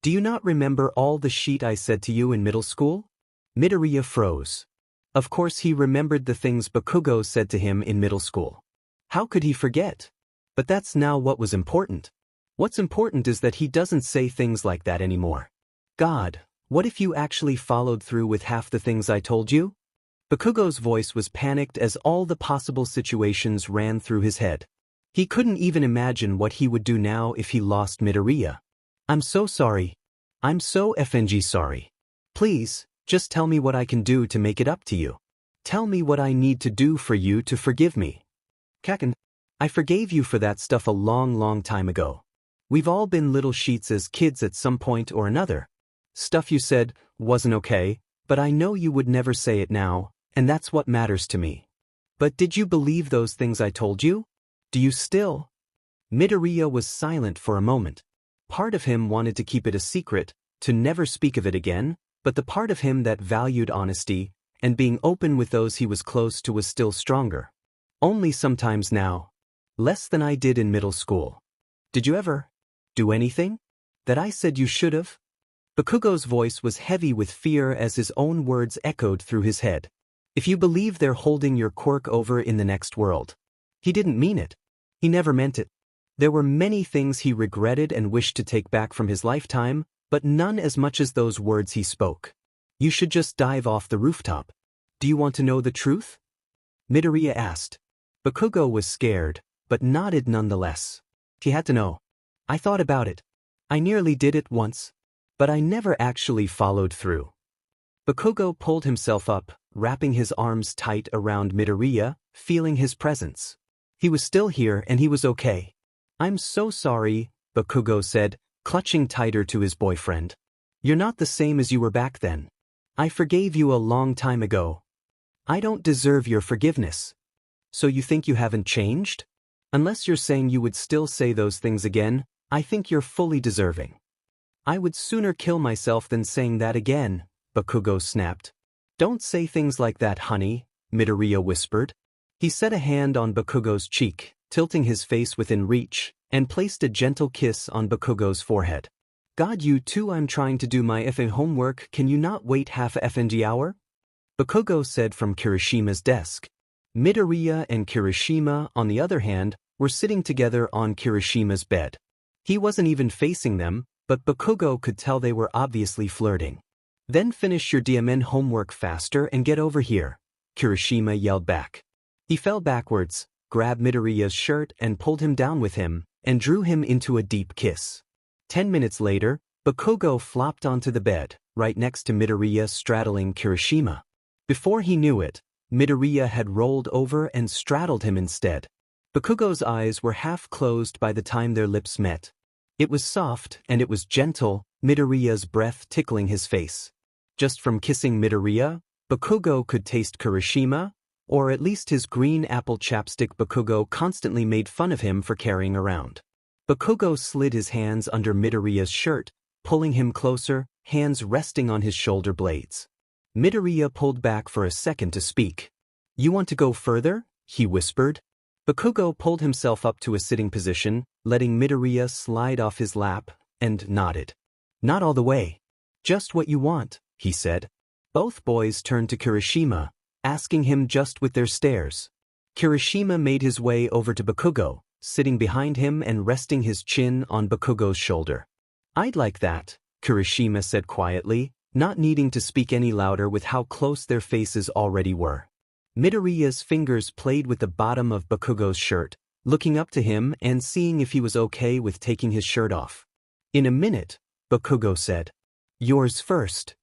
Do you not remember all the shit I said to you in middle school?" Midoriya froze. Of course he remembered the things Bakugo said to him in middle school. How could he forget? But that's now what was important. What's important is that he doesn't say things like that anymore. "God, what if you actually followed through with half the things I told you?" Bakugo's voice was panicked as all the possible situations ran through his head. He couldn't even imagine what he would do now if he lost Midoriya. "I'm so sorry. I'm so effing sorry. Please, just tell me what I can do to make it up to you. Tell me what I need to do for you to forgive me." "Kaken, I forgave you for that stuff a long time ago. We've all been little sheets as kids at some point or another. Stuff you said wasn't okay, but I know you would never say it now, and that's what matters to me. But did you believe those things I told you? Do you still?" Midoriya was silent for a moment. Part of him wanted to keep it a secret, to never speak of it again, but the part of him that valued honesty and being open with those he was close to was still stronger. "Only sometimes now. Less than I did in middle school. Did you ever do anything that I said you should have?" Bakugo's voice was heavy with fear as his own words echoed through his head. "If you believe they're holding your quirk over in the next world." He didn't mean it. He never meant it. There were many things he regretted and wished to take back from his lifetime, but none as much as those words he spoke. "You should just dive off the rooftop. Do you want to know the truth?" Midoriya asked. Bakugo was scared, but nodded nonetheless. He had to know. "I thought about it. I nearly did it once, but I never actually followed through." Bakugo pulled himself up, wrapping his arms tight around Midoriya, feeling his presence. He was still here and he was okay. "I'm so sorry," Bakugo said, clutching tighter to his boyfriend. "You're not the same as you were back then. I forgave you a long time ago, I don't deserve your forgiveness. So you think you haven't changed? Unless you're saying you would still say those things again, I think you're fully deserving. I would sooner kill myself than saying that again, Bakugo snapped. Don't say things like that, honey, Midoriya whispered. He set a hand on Bakugo's cheek, tilting his face within reach, and placed a gentle kiss on Bakugo's forehead. God, you too, I'm trying to do my effing homework, can you not wait half a effing hour? Bakugo said from Kirishima's desk. Midoriya and Kirishima, on the other hand, were sitting together on Kirishima's bed. He wasn't even facing them, but Bakugo could tell they were obviously flirting. Then finish your DMN homework faster and get over here, Kirishima yelled back. He fell backwards, grabbed Midoriya's shirt and pulled him down with him, and drew him into a deep kiss. 10 minutes later, Bakugo flopped onto the bed, right next to Midoriya straddling Kirishima. Before he knew it, Midoriya had rolled over and straddled him instead. Bakugo's eyes were half closed by the time their lips met. It was soft and it was gentle, Midoriya's breath tickling his face. Just from kissing Midoriya, Bakugo could taste Kirishima, or at least his green apple chapstick Bakugo constantly made fun of him for carrying around. Bakugo slid his hands under Midoriya's shirt, pulling him closer, hands resting on his shoulder blades. Midoriya pulled back for a second to speak. You want to go further? He whispered. Bakugo pulled himself up to a sitting position, letting Midoriya slide off his lap, and nodded. Not all the way. Just what you want, he said. Both boys turned to Kirishima, asking him just with their stares. Kirishima made his way over to Bakugo, sitting behind him and resting his chin on Bakugo's shoulder. I'd like that, Kirishima said quietly, not needing to speak any louder with how close their faces already were. Midoriya's fingers played with the bottom of Bakugo's shirt, looking up to him and seeing if he was okay with taking his shirt off. In a minute, Bakugo said. Yours first.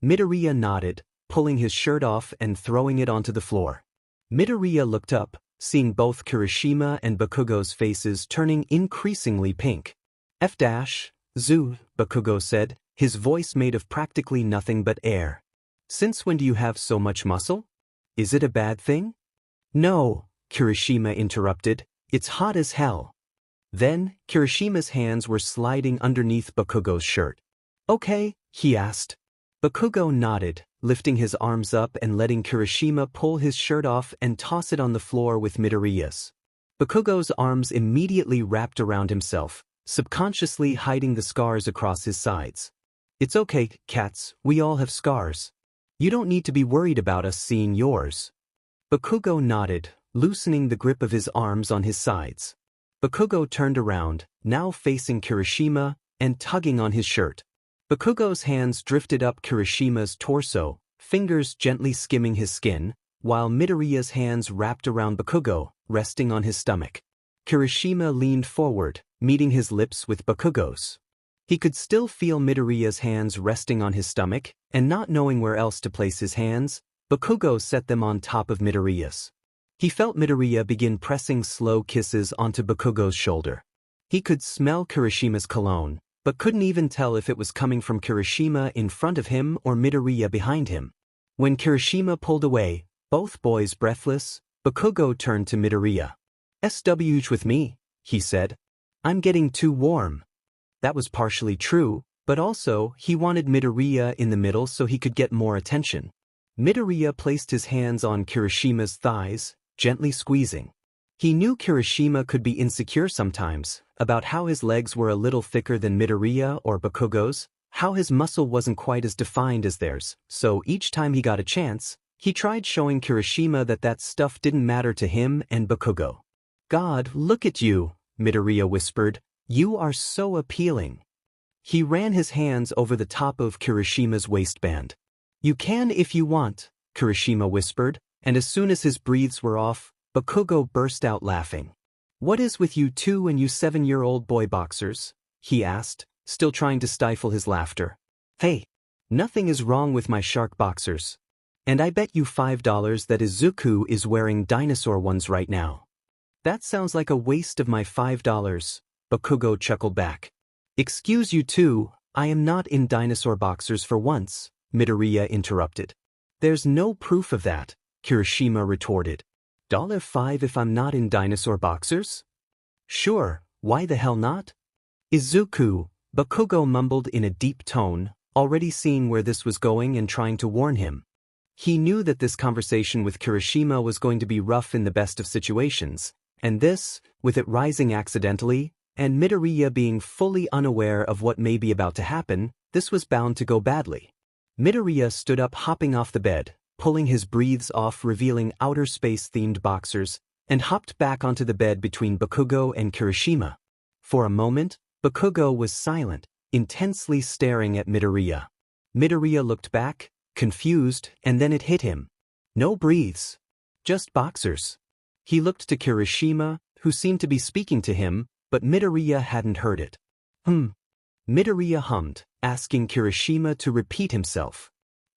Midoriya nodded, pulling his shirt off and throwing it onto the floor. Midoriya looked up, seeing both Kirishima and Bakugo's faces turning increasingly pink. Zoo, Bakugo said, his voice made of practically nothing but air. Since when do you have so much muscle? Is it a bad thing? No, Kirishima interrupted, it's hot as hell. Then, Kirishima's hands were sliding underneath Bakugo's shirt. Okay, he asked. Bakugo nodded, lifting his arms up and letting Kirishima pull his shirt off and toss it on the floor with Midoriya's. Bakugo's arms immediately wrapped around himself, subconsciously hiding the scars across his sides. It's okay, cats, we all have scars. You don't need to be worried about us seeing yours. Bakugo nodded, loosening the grip of his arms on his sides. Bakugo turned around, now facing Kirishima, and tugging on his shirt. Bakugo's hands drifted up Kirishima's torso, fingers gently skimming his skin, while Midoriya's hands wrapped around Bakugo, resting on his stomach. Kirishima leaned forward, meeting his lips with Bakugo's. He could still feel Midoriya's hands resting on his stomach, and not knowing where else to place his hands, Bakugo set them on top of Midoriya's. He felt Midoriya begin pressing slow kisses onto Bakugo's shoulder. He could smell Kirishima's cologne, but couldn't even tell if it was coming from Kirishima in front of him or Midoriya behind him. When Kirishima pulled away, both boys breathless, Bakugo turned to Midoriya. SWH with me, he said. I'm getting too warm. That was partially true, but also, he wanted Midoriya in the middle so he could get more attention. Midoriya placed his hands on Kirishima's thighs, gently squeezing. He knew Kirishima could be insecure sometimes, about how his legs were a little thicker than Midoriya or Bakugo's, how his muscle wasn't quite as defined as theirs, so each time he got a chance, he tried showing Kirishima that that stuff didn't matter to him and Bakugo. God, look at you, Midoriya whispered. You are so appealing. He ran his hands over the top of Kirishima's waistband. You can if you want, Kirishima whispered, and as soon as his breaths were off, Bakugo burst out laughing. What is with you two and you 7-year-old boy boxers? He asked, still trying to stifle his laughter. Hey, nothing is wrong with my shark boxers. And I bet you $5 that Izuku is wearing dinosaur ones right now. That sounds like a waste of my $5. Bakugo chuckled back. Excuse you too, I am not in dinosaur boxers for once, Midoriya interrupted. There's no proof of that, Kirishima retorted. $5 if I'm not in dinosaur boxers? Sure, why the hell not? Izuku, Bakugo mumbled in a deep tone, already seeing where this was going and trying to warn him. He knew that this conversation with Kirishima was going to be rough in the best of situations, and this, with it rising accidentally, and Midoriya being fully unaware of what may be about to happen, this was bound to go badly. Midoriya stood up, hopping off the bed, pulling his breathes off, revealing outer space-themed boxers, and hopped back onto the bed between Bakugo and Kirishima. For a moment, Bakugo was silent, intensely staring at Midoriya. Midoriya looked back, confused, and then it hit him. No breathes. Just boxers. He looked to Kirishima, who seemed to be speaking to him, but Midoriya hadn't heard it. Midoriya hummed, asking Kirishima to repeat himself.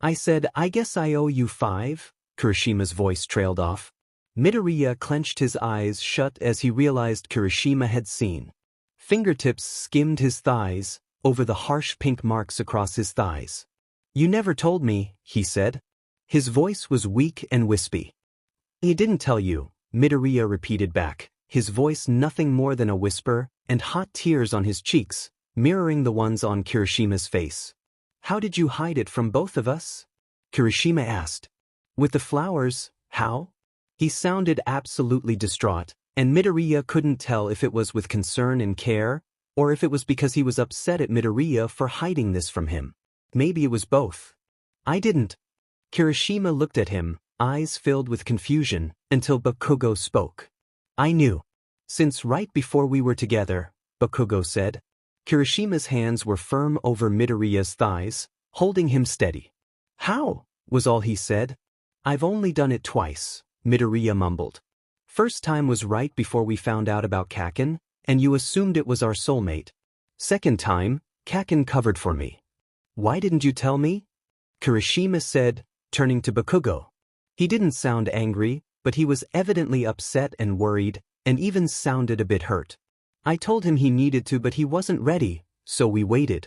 I said, I guess I owe you $5, Kirishima's voice trailed off. Midoriya clenched his eyes shut as he realized Kirishima had seen. Fingertips skimmed his thighs, over the harsh pink marks across his thighs. You never told me, he said. His voice was weak and wispy. He didn't tell you, Midoriya repeated back, his voice nothing more than a whisper, and hot tears on his cheeks, mirroring the ones on Kirishima's face. How did you hide it from both of us? Kirishima asked. With the flowers, how? He sounded absolutely distraught, and Midoriya couldn't tell if it was with concern and care, or if it was because he was upset at Midoriya for hiding this from him. Maybe it was both. I didn't. Kirishima looked at him, eyes filled with confusion, until Bakugo spoke. I knew. Since right before we were together, Bakugo said. Kirishima's hands were firm over Midoriya's thighs, holding him steady. How? Was all he said. I've only done it twice, Midoriya mumbled. First time was right before we found out about Kaken, and you assumed it was our soulmate. Second time, Kaken covered for me. Why didn't you tell me? Kirishima said, turning to Bakugo. He didn't sound angry, but he was evidently upset and worried, and even sounded a bit hurt. I told him he needed to, but he wasn't ready, so we waited.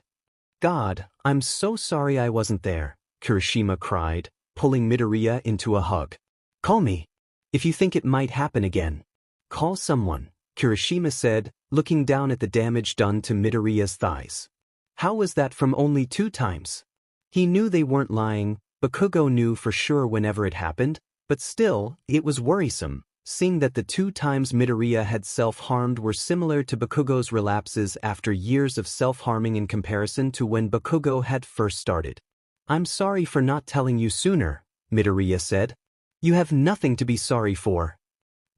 God, I'm so sorry I wasn't there, Kirishima cried, pulling Midoriya into a hug. Call me. If you think it might happen again. Call someone, Kirishima said, looking down at the damage done to Midoriya's thighs. How was that from only 2 times? He knew they weren't lying, Bakugo knew for sure whenever it happened, but still, it was worrisome, seeing that the 2 times Midoriya had self-harmed were similar to Bakugo's relapses after years of self-harming in comparison to when Bakugo had first started. I'm sorry for not telling you sooner, Midoriya said. You have nothing to be sorry for.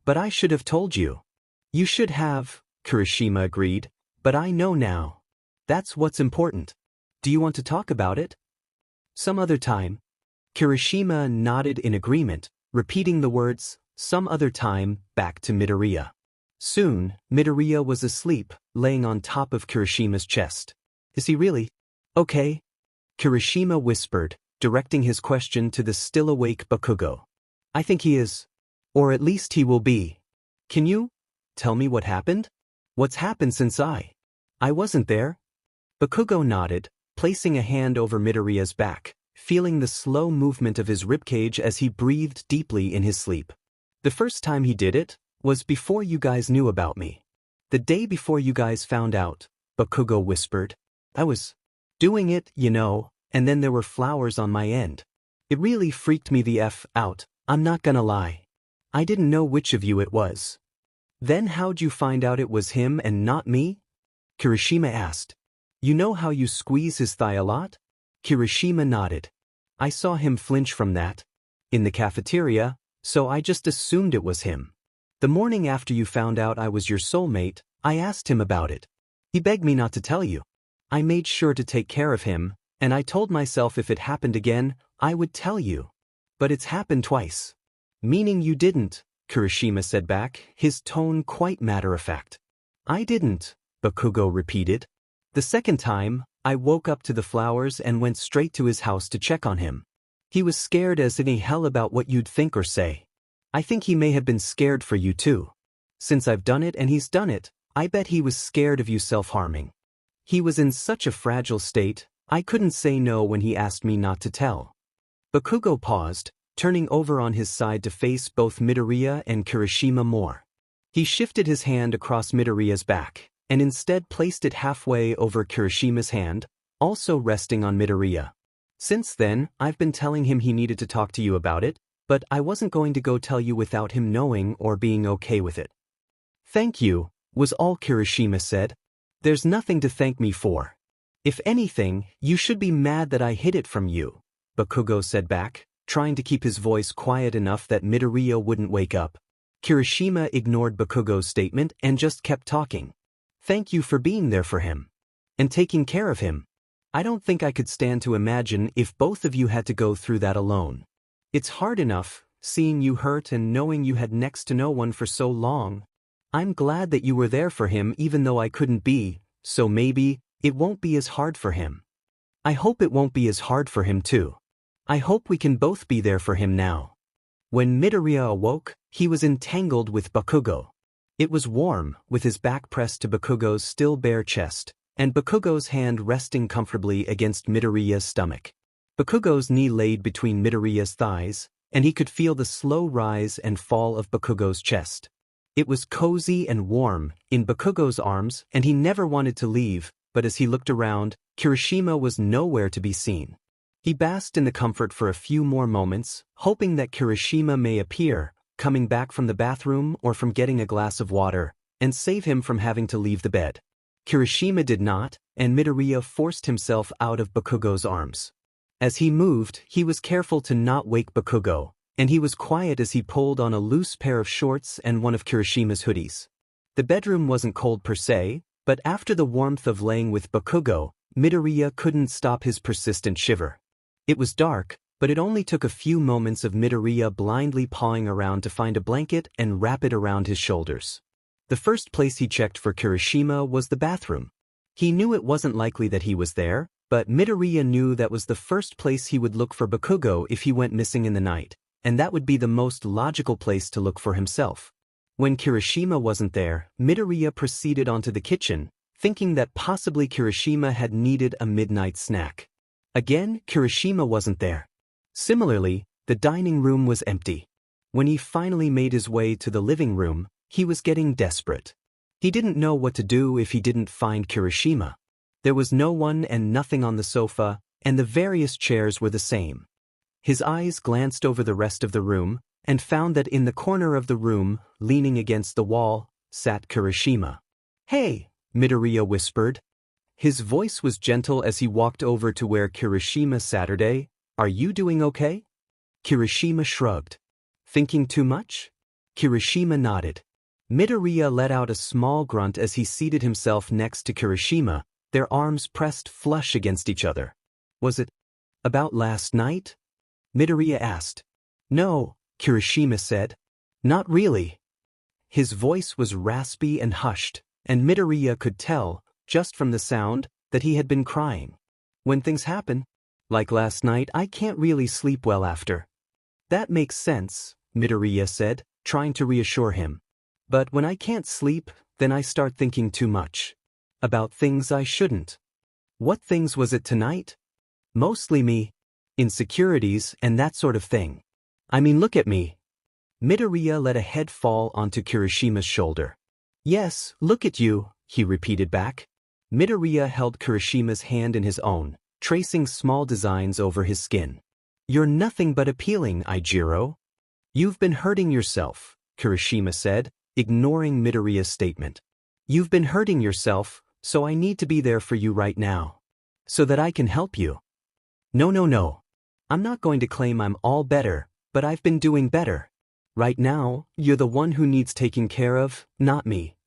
But I should have told you. You should have, Kirishima agreed, but I know now. That's what's important. Do you want to talk about it? Some other time. Kirishima nodded in agreement, repeating the words, some other time, back to Midoriya. Soon, Midoriya was asleep, laying on top of Kirishima's chest. Is he really? Okay. Kirishima whispered, directing his question to the still-awake Bakugo. I think he is. Or at least he will be. Can you tell me what happened? What's happened since I wasn't there? Bakugo nodded, placing a hand over Midoriya's back, feeling the slow movement of his ribcage as he breathed deeply in his sleep. The first time he did it was before you guys knew about me. The day before you guys found out, Bakugo whispered. I was doing it, you know, and then there were flowers on my end. It really freaked me the F out, I'm not gonna lie. I didn't know which of you it was. Then how'd you find out it was him and not me? Kirishima asked. You know how you squeeze his thigh a lot? Kirishima nodded. I saw him flinch from that. In the cafeteria, so I just assumed it was him. The morning after you found out I was your soulmate, I asked him about it. He begged me not to tell you. I made sure to take care of him, and I told myself if it happened again, I would tell you. But it's happened twice. Meaning you didn't, Kirishima said back, his tone quite matter-of-fact. I didn't, Bakugo repeated. The second time, I woke up to the flowers and went straight to his house to check on him. He was scared as any hell about what you'd think or say. I think he may have been scared for you too. Since I've done it and he's done it, I bet he was scared of you self-harming. He was in such a fragile state, I couldn't say no when he asked me not to tell. Bakugo paused, turning over on his side to face both Midoriya and Kirishima more. He shifted his hand across Midoriya's back, and instead placed it halfway over Kirishima's hand, also resting on Midoriya. Since then, I've been telling him he needed to talk to you about it, but I wasn't going to go tell you without him knowing or being okay with it. Thank you, was all Kirishima said. There's nothing to thank me for. If anything, you should be mad that I hid it from you, Bakugo said back, trying to keep his voice quiet enough that Midoriya wouldn't wake up. Kirishima ignored Bakugo's statement and just kept talking. Thank you for being there for him. And taking care of him. I don't think I could stand to imagine if both of you had to go through that alone. It's hard enough, seeing you hurt and knowing you had next to no one for so long. I'm glad that you were there for him even though I couldn't be, so maybe it won't be as hard for him. I hope it won't be as hard for him too. I hope we can both be there for him now. When Midoriya awoke, he was entangled with Bakugo. It was warm, with his back pressed to Bakugo's still bare chest, and Bakugo's hand resting comfortably against Midoriya's stomach. Bakugo's knee laid between Midoriya's thighs, and he could feel the slow rise and fall of Bakugo's chest. It was cozy and warm, in Bakugo's arms, and he never wanted to leave, but as he looked around, Kirishima was nowhere to be seen. He basked in the comfort for a few more moments, hoping that Kirishima may appear, coming back from the bathroom or from getting a glass of water, and save him from having to leave the bed. Kirishima did not, and Midoriya forced himself out of Bakugo's arms. As he moved, he was careful to not wake Bakugo, and he was quiet as he pulled on a loose pair of shorts and one of Kirishima's hoodies. The bedroom wasn't cold per se, but after the warmth of laying with Bakugo, Midoriya couldn't stop his persistent shiver. It was dark, but it only took a few moments of Midoriya blindly pawing around to find a blanket and wrap it around his shoulders. The first place he checked for Kirishima was the bathroom. He knew it wasn't likely that he was there, but Midoriya knew that was the first place he would look for Bakugo if he went missing in the night, and that would be the most logical place to look for himself. When Kirishima wasn't there, Midoriya proceeded onto the kitchen, thinking that possibly Kirishima had needed a midnight snack. Again, Kirishima wasn't there. Similarly, the dining room was empty. When he finally made his way to the living room, he was getting desperate. He didn't know what to do if he didn't find Kirishima. There was no one and nothing on the sofa, and the various chairs were the same. His eyes glanced over the rest of the room, and found that in the corner of the room, leaning against the wall, sat Kirishima. "Hey," Midoriya whispered. His voice was gentle as he walked over to where Kirishima sat. "Are you doing okay?" Kirishima shrugged. "Thinking too much?" Kirishima nodded. Midoriya let out a small grunt as he seated himself next to Kirishima, their arms pressed flush against each other. "Was it about last night?" Midoriya asked. "No," Kirishima said. "Not really." His voice was raspy and hushed, and Midoriya could tell, just from the sound, that he had been crying. "When things happen, like last night, I can't really sleep well after." "That makes sense," Midoriya said, trying to reassure him. "But when I can't sleep, then I start thinking too much. About things I shouldn't." "What things was it tonight?" "Mostly me. Insecurities and that sort of thing. I mean, look at me." Midoriya let a head fall onto Kirishima's shoulder. "Yes, look at you," he repeated back. Midoriya held Kirishima's hand in his own, tracing small designs over his skin. "You're nothing but appealing, Eijiro." "You've been hurting yourself," Kirishima said, ignoring Midoriya's statement. "You've been hurting yourself, so I need to be there for you right now. So that I can help you." No. I'm not going to claim I'm all better, but I've been doing better. Right now, you're the one who needs taking care of, not me."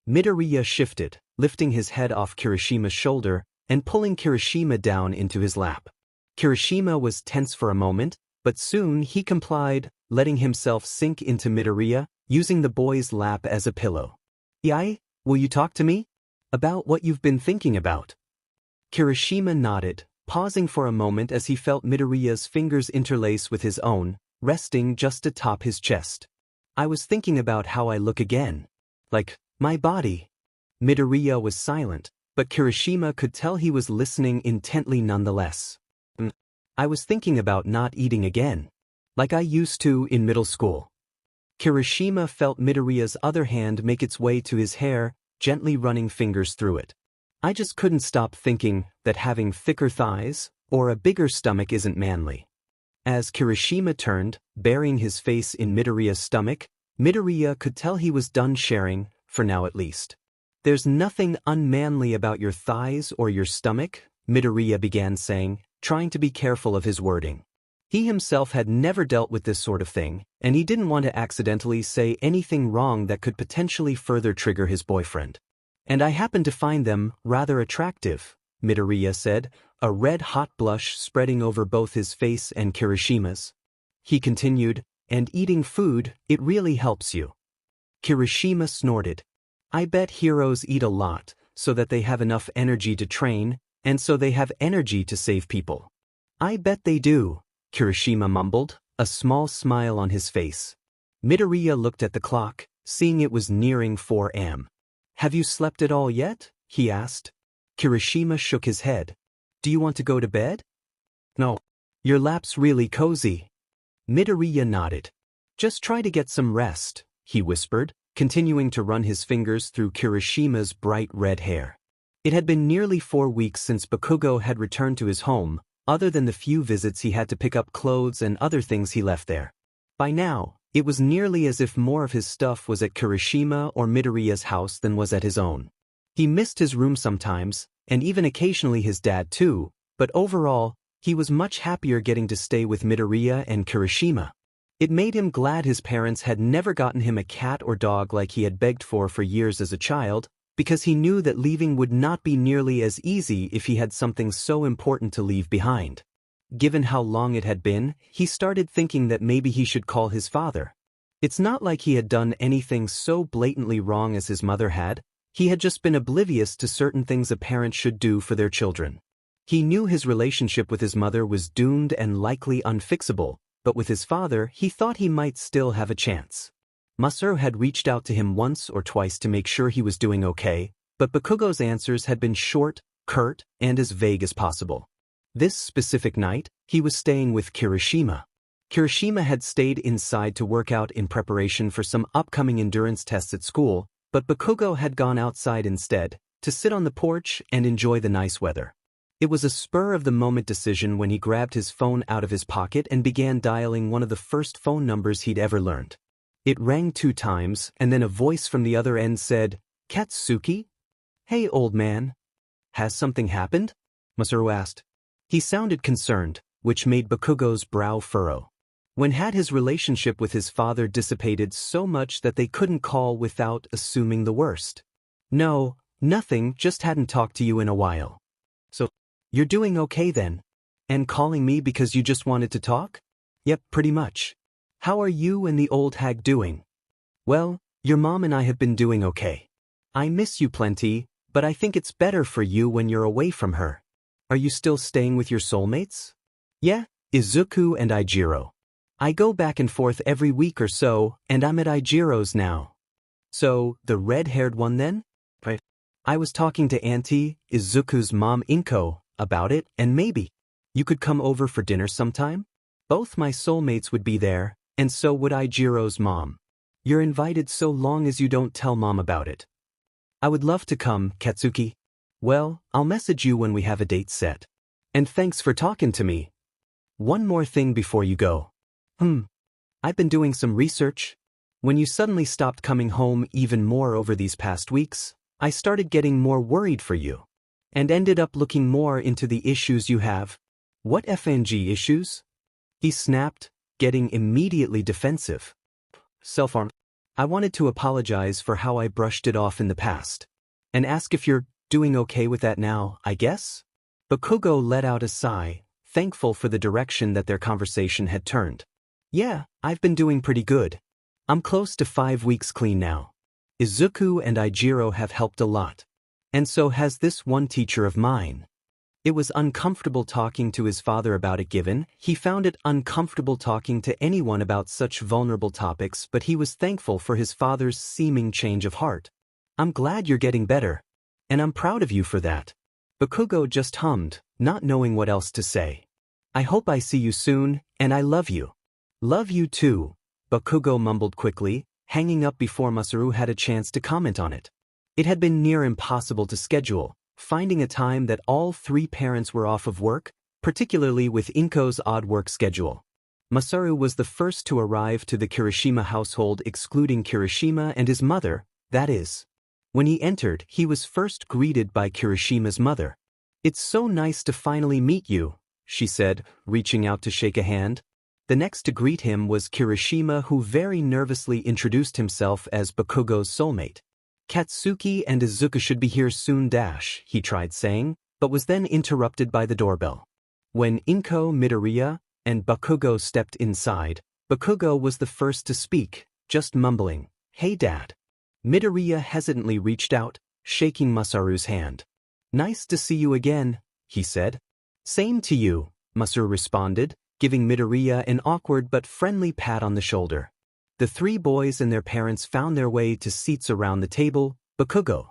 Midoriya shifted, lifting his head off Kirishima's shoulder and pulling Kirishima down into his lap. Kirishima was tense for a moment, but soon he complied, letting himself sink into Midoriya, using the boy's lap as a pillow. "Yai, will you talk to me? About what you've been thinking about?" Kirishima nodded, pausing for a moment as he felt Midoriya's fingers interlace with his own, resting just atop his chest. "I was thinking about how I look again. Like, my body." Midoriya was silent, but Kirishima could tell he was listening intently nonetheless. "I was thinking about not eating again. Like I used to in middle school. Kirishima felt Midoriya's other hand make its way to his hair, gently running fingers through it. I just couldn't stop thinking that having thicker thighs or a bigger stomach isn't manly. As Kirishima turned, burying his face in Midoriya's stomach, Midoriya could tell he was done sharing, for now at least. There's nothing unmanly about your thighs or your stomach, Midoriya began saying, trying to be careful of his wording. He himself had never dealt with this sort of thing, and he didn't want to accidentally say anything wrong that could potentially further trigger his boyfriend. And I happen to find them rather attractive, Midoriya said, a red-hot blush spreading over both his face and Kirishima's. He continued, and eating food, it really helps you. Kirishima snorted. I bet heroes eat a lot, so that they have enough energy to train, and so they have energy to save people. I bet they do, Kirishima mumbled, a small smile on his face. Midoriya looked at the clock, seeing it was nearing 4 a.m. Have you slept at all yet? He asked. Kirishima shook his head. Do you want to go to bed? No. Your lap's really cozy. Midoriya nodded. Just try to get some rest, he whispered, continuing to run his fingers through Kirishima's bright red hair. It had been nearly 4 weeks since Bakugo had returned to his home, other than the few visits he had to pick up clothes and other things he left there. By now, it was nearly as if more of his stuff was at Kirishima or Midoriya's house than was at his own. He missed his room sometimes, and even occasionally his dad too, but overall, he was much happier getting to stay with Midoriya and Kirishima. It made him glad his parents had never gotten him a cat or dog like he had begged for years as a child, because he knew that leaving would not be nearly as easy if he had something so important to leave behind. Given how long it had been, he started thinking that maybe he should call his father. It's not like he had done anything so blatantly wrong as his mother had, he had just been oblivious to certain things a parent should do for their children. He knew his relationship with his mother was doomed and likely unfixable, but with his father he thought he might still have a chance. Masaru had reached out to him once or twice to make sure he was doing okay, but Bakugo's answers had been short, curt, and as vague as possible. This specific night, he was staying with Kirishima. Kirishima had stayed inside to work out in preparation for some upcoming endurance tests at school, but Bakugo had gone outside instead, to sit on the porch and enjoy the nice weather. It was a spur-of-the-moment decision when he grabbed his phone out of his pocket and began dialing one of the first phone numbers he'd ever learned. It rang 2 times, and then a voice from the other end said, Katsuki? Hey, old man. Has something happened? Masaru asked. He sounded concerned, which made Bakugo's brow furrow. When had his relationship with his father dissipated so much that they couldn't call without assuming the worst? No, nothing, just hadn't talked to you in a while. So, you're doing okay then? And calling me because you just wanted to talk? Yep, pretty much. How are you and the old hag doing? Well, your mom and I have been doing okay. I miss you plenty, but I think it's better for you when you're away from her. Are you still staying with your soulmates? Yeah, Izuku and Eijiro. I go back and forth every week or so, and I'm at Eijiro's now. So, the red-haired one then? Right. I was talking to Auntie, Izuku's mom Inko, about it, and maybe you could come over for dinner sometime? Both my soulmates would be there, and so would Eijiro's mom. You're invited so long as you don't tell mom about it. I would love to come, Katsuki. Well, I'll message you when we have a date set. And thanks for talking to me. One more thing before you go. I've been doing some research. When you suddenly stopped coming home even more over these past weeks, I started getting more worried for you. And ended up looking more into the issues you have. What FNG issues? He snapped, getting immediately defensive. Self-harm. I wanted to apologize for how I brushed it off in the past. And ask if you're doing okay with that now, I guess? Bakugo let out a sigh, thankful for the direction that their conversation had turned. Yeah, I've been doing pretty good. I'm close to 5 weeks clean now. Izuku and Eijiro have helped a lot. And so has this one teacher of mine. It was uncomfortable talking to his father about it given he found it uncomfortable talking to anyone about such vulnerable topics, but he was thankful for his father's seeming change of heart. I'm glad you're getting better. And I'm proud of you for that. Bakugo just hummed, not knowing what else to say. I hope I see you soon, and I love you. Love you too, Bakugo mumbled quickly, hanging up before Masaru had a chance to comment on it. It had been near impossible to schedule, finding a time that all three parents were off of work, particularly with Inko's odd work schedule. Masaru was the first to arrive to the Kirishima household, excluding Kirishima and his mother, that is. When he entered, he was first greeted by Kirishima's mother. "It's so nice to finally meet you," she said, reaching out to shake a hand. The next to greet him was Kirishima, who very nervously introduced himself as Bakugo's soulmate. "Katsuki and Izuku should be here soon," he tried saying, but was then interrupted by the doorbell. When Inko, Midoriya, and Bakugo stepped inside, Bakugo was the first to speak, just mumbling, "Hey Dad." Midoriya hesitantly reached out, shaking Masaru's hand. "Nice to see you again," he said. "Same to you," Masaru responded, giving Midoriya an awkward but friendly pat on the shoulder. The three boys and their parents found their way to seats around the table, Bakugo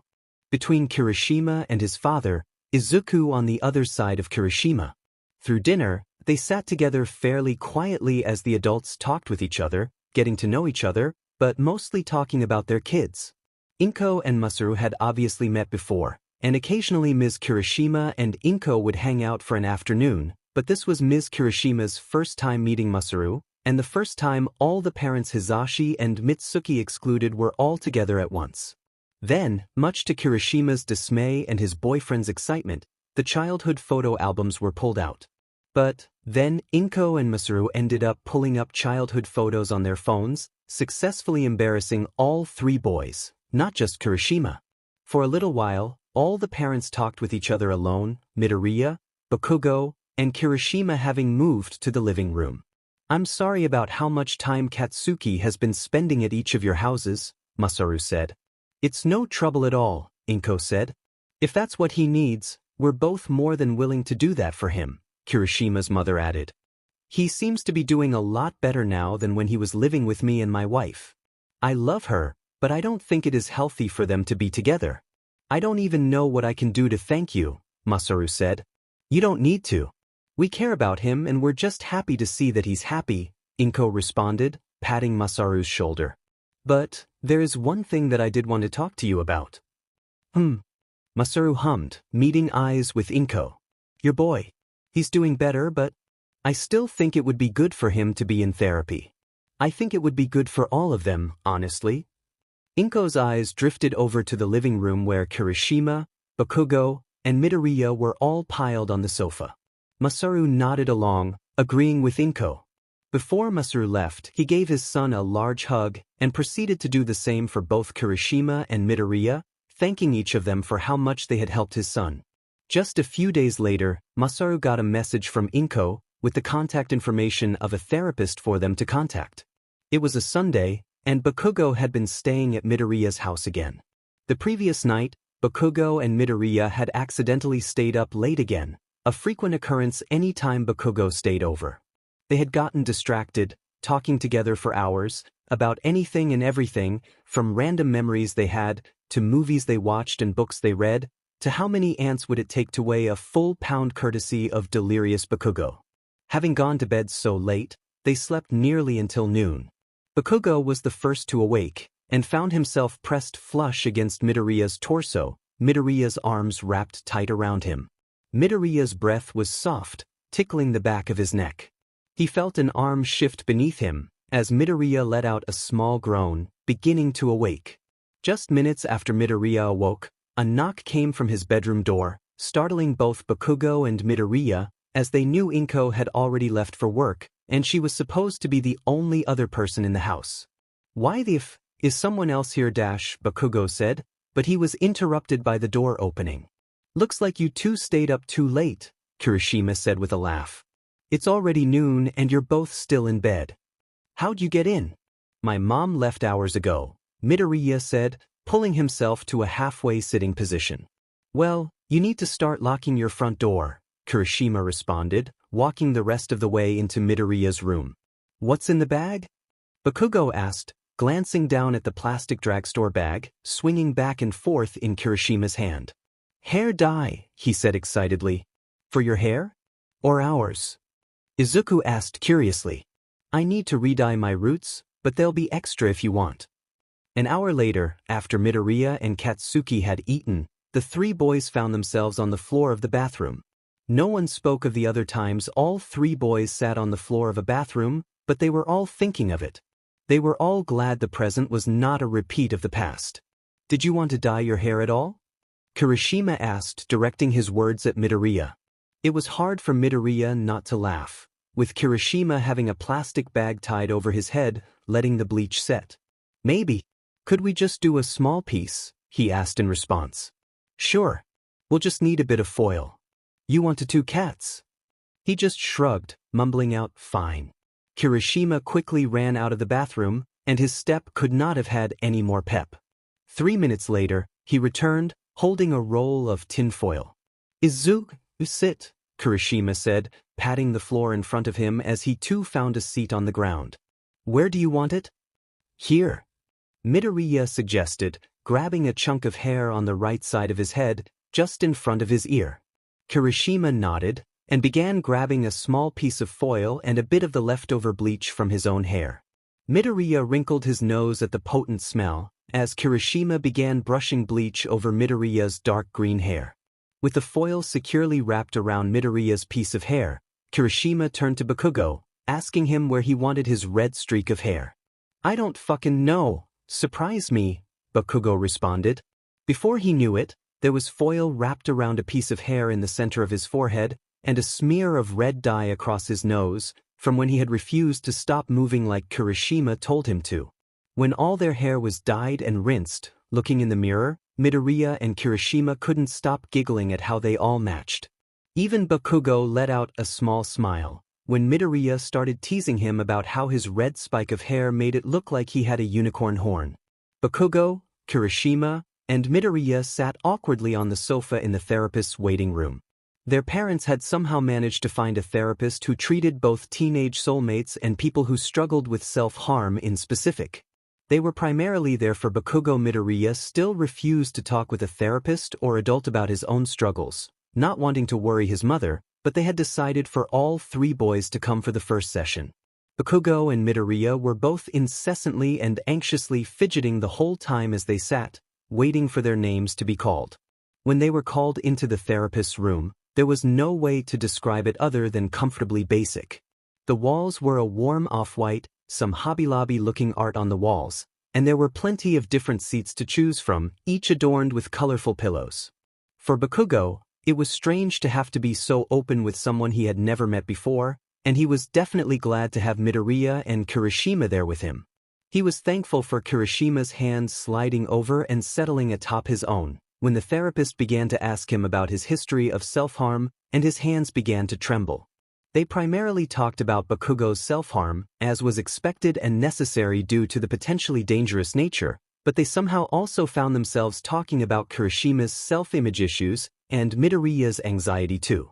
between Kirishima and his father, Izuku on the other side of Kirishima. Through dinner, they sat together fairly quietly as the adults talked with each other, getting to know each other, but mostly talking about their kids. Inko and Masaru had obviously met before, and occasionally Ms. Kirishima and Inko would hang out for an afternoon, but this was Ms. Kirishima's first time meeting Masaru, and the first time all the parents Hisashi and Mitsuki excluded were all together at once. Then, much to Kirishima's dismay and his boyfriend's excitement, the childhood photo albums were pulled out. But then Inko and Masaru ended up pulling up childhood photos on their phones, successfully embarrassing all three boys, not just Kirishima. For a little while, all the parents talked with each other alone, Midoriya, Bakugo, and Kirishima having moved to the living room. "I'm sorry about how much time Katsuki has been spending at each of your houses," Masaru said. "It's no trouble at all," Inko said. "If that's what he needs, we're both more than willing to do that for him," Kirishima's mother added. "He seems to be doing a lot better now than when he was living with me and my wife. I love her, but I don't think it is healthy for them to be together. I don't even know what I can do to thank you," Masaru said. "You don't need to. We care about him and we're just happy to see that he's happy," Inko responded, patting Masaru's shoulder. "But there is one thing that I did want to talk to you about." Masaru hummed, meeting eyes with Inko. "Your boy. He's doing better, but I still think it would be good for him to be in therapy. I think it would be good for all of them, honestly." Inko's eyes drifted over to the living room where Kirishima, Bakugo, and Midoriya were all piled on the sofa. Masaru nodded along, agreeing with Inko. Before Masaru left, he gave his son a large hug and proceeded to do the same for both Kirishima and Midoriya, thanking each of them for how much they had helped his son. Just a few days later, Masaru got a message from Inko with the contact information of a therapist for them to contact. It was a Sunday, and Bakugo had been staying at Midoriya's house again. The previous night, Bakugo and Midoriya had accidentally stayed up late again, a frequent occurrence any time Bakugo stayed over. They had gotten distracted, talking together for hours, about anything and everything, from random memories they had, to movies they watched and books they read, to how many ants would it take to weigh a full pound courtesy of delirious Bakugo. Having gone to bed so late, they slept nearly until noon. Bakugo was the first to awake, and found himself pressed flush against Midoriya's torso, Midoriya's arms wrapped tight around him. Midoriya's breath was soft, tickling the back of his neck. He felt an arm shift beneath him, as Midoriya let out a small groan, beginning to awake. Just minutes after Midoriya awoke, a knock came from his bedroom door, startling both Bakugo and Midoriya, as they knew Inko had already left for work, and she was supposed to be the only other person in the house. "WhatIf, is someone else here?" Bakugo said, but he was interrupted by the door opening. "Looks like you two stayed up too late," Kirishima said with a laugh. "It's already noon and you're both still in bed." "How'd you get in?" "My mom left hours ago," Midoriya said, pulling himself to a halfway sitting position. "Well, you need to start locking your front door," Kirishima responded, walking the rest of the way into Midoriya's room. "What's in the bag?" Bakugo asked, glancing down at the plastic drugstore bag, swinging back and forth in Kirishima's hand. "Hair dye," he said excitedly. "For your hair? Or ours?" Izuku asked curiously. I need to re-dye my roots, but they'll be extra if you want. An hour later, after Midoriya and Katsuki had eaten, the three boys found themselves on the floor of the bathroom. No one spoke of the other times all three boys sat on the floor of a bathroom, but they were all thinking of it. They were all glad the present was not a repeat of the past. Did you want to dye your hair at all? Kirishima asked, directing his words at Midoriya. It was hard for Midoriya not to laugh, with Kirishima having a plastic bag tied over his head, letting the bleach set. Maybe. Could we just do a small piece? He asked in response. Sure. We'll just need a bit of foil. You want 2 cats? He just shrugged, mumbling out, fine. Kirishima quickly ran out of the bathroom, and his step could not have had any more pep. 3 minutes later, he returned, holding a roll of tinfoil. Sit, Kirishima said, patting the floor in front of him as he too found a seat on the ground. Where do you want it? Here. Midoriya suggested, grabbing a chunk of hair on the right side of his head, just in front of his ear. Kirishima nodded, and began grabbing a small piece of foil and a bit of the leftover bleach from his own hair. Midoriya wrinkled his nose at the potent smell, as Kirishima began brushing bleach over Midoriya's dark green hair. With the foil securely wrapped around Midoriya's piece of hair, Kirishima turned to Bakugo, asking him where he wanted his red streak of hair. I don't fucking know. Surprise me, Bakugo responded. Before he knew it, there was foil wrapped around a piece of hair in the center of his forehead, and a smear of red dye across his nose, from when he had refused to stop moving like Kirishima told him to. When all their hair was dyed and rinsed, looking in the mirror, Midoriya and Kirishima couldn't stop giggling at how they all matched. Even Bakugo let out a small smile when Midoriya started teasing him about how his red spike of hair made it look like he had a unicorn horn. Bakugo, Kirishima, and Midoriya sat awkwardly on the sofa in the therapist's waiting room. Their parents had somehow managed to find a therapist who treated both teenage soulmates and people who struggled with self-harm in specific. They were primarily there for Bakugo. Midoriya still refused to talk with a therapist or adult about his own struggles, not wanting to worry his mother, but they had decided for all three boys to come for the first session. Bakugo and Midoriya were both incessantly and anxiously fidgeting the whole time as they sat, waiting for their names to be called. When they were called into the therapist's room, there was no way to describe it other than comfortably basic. The walls were a warm off-white, some Hobby Lobby-looking art on the walls, and there were plenty of different seats to choose from, each adorned with colorful pillows. For Bakugo, it was strange to have to be so open with someone he had never met before, and he was definitely glad to have Midoriya and Kirishima there with him. He was thankful for Kirishima's hands sliding over and settling atop his own, when the therapist began to ask him about his history of self-harm, and his hands began to tremble. They primarily talked about Bakugo's self-harm, as was expected and necessary due to the potentially dangerous nature, but they somehow also found themselves talking about Kirishima's self-image issues and Midoriya's anxiety too.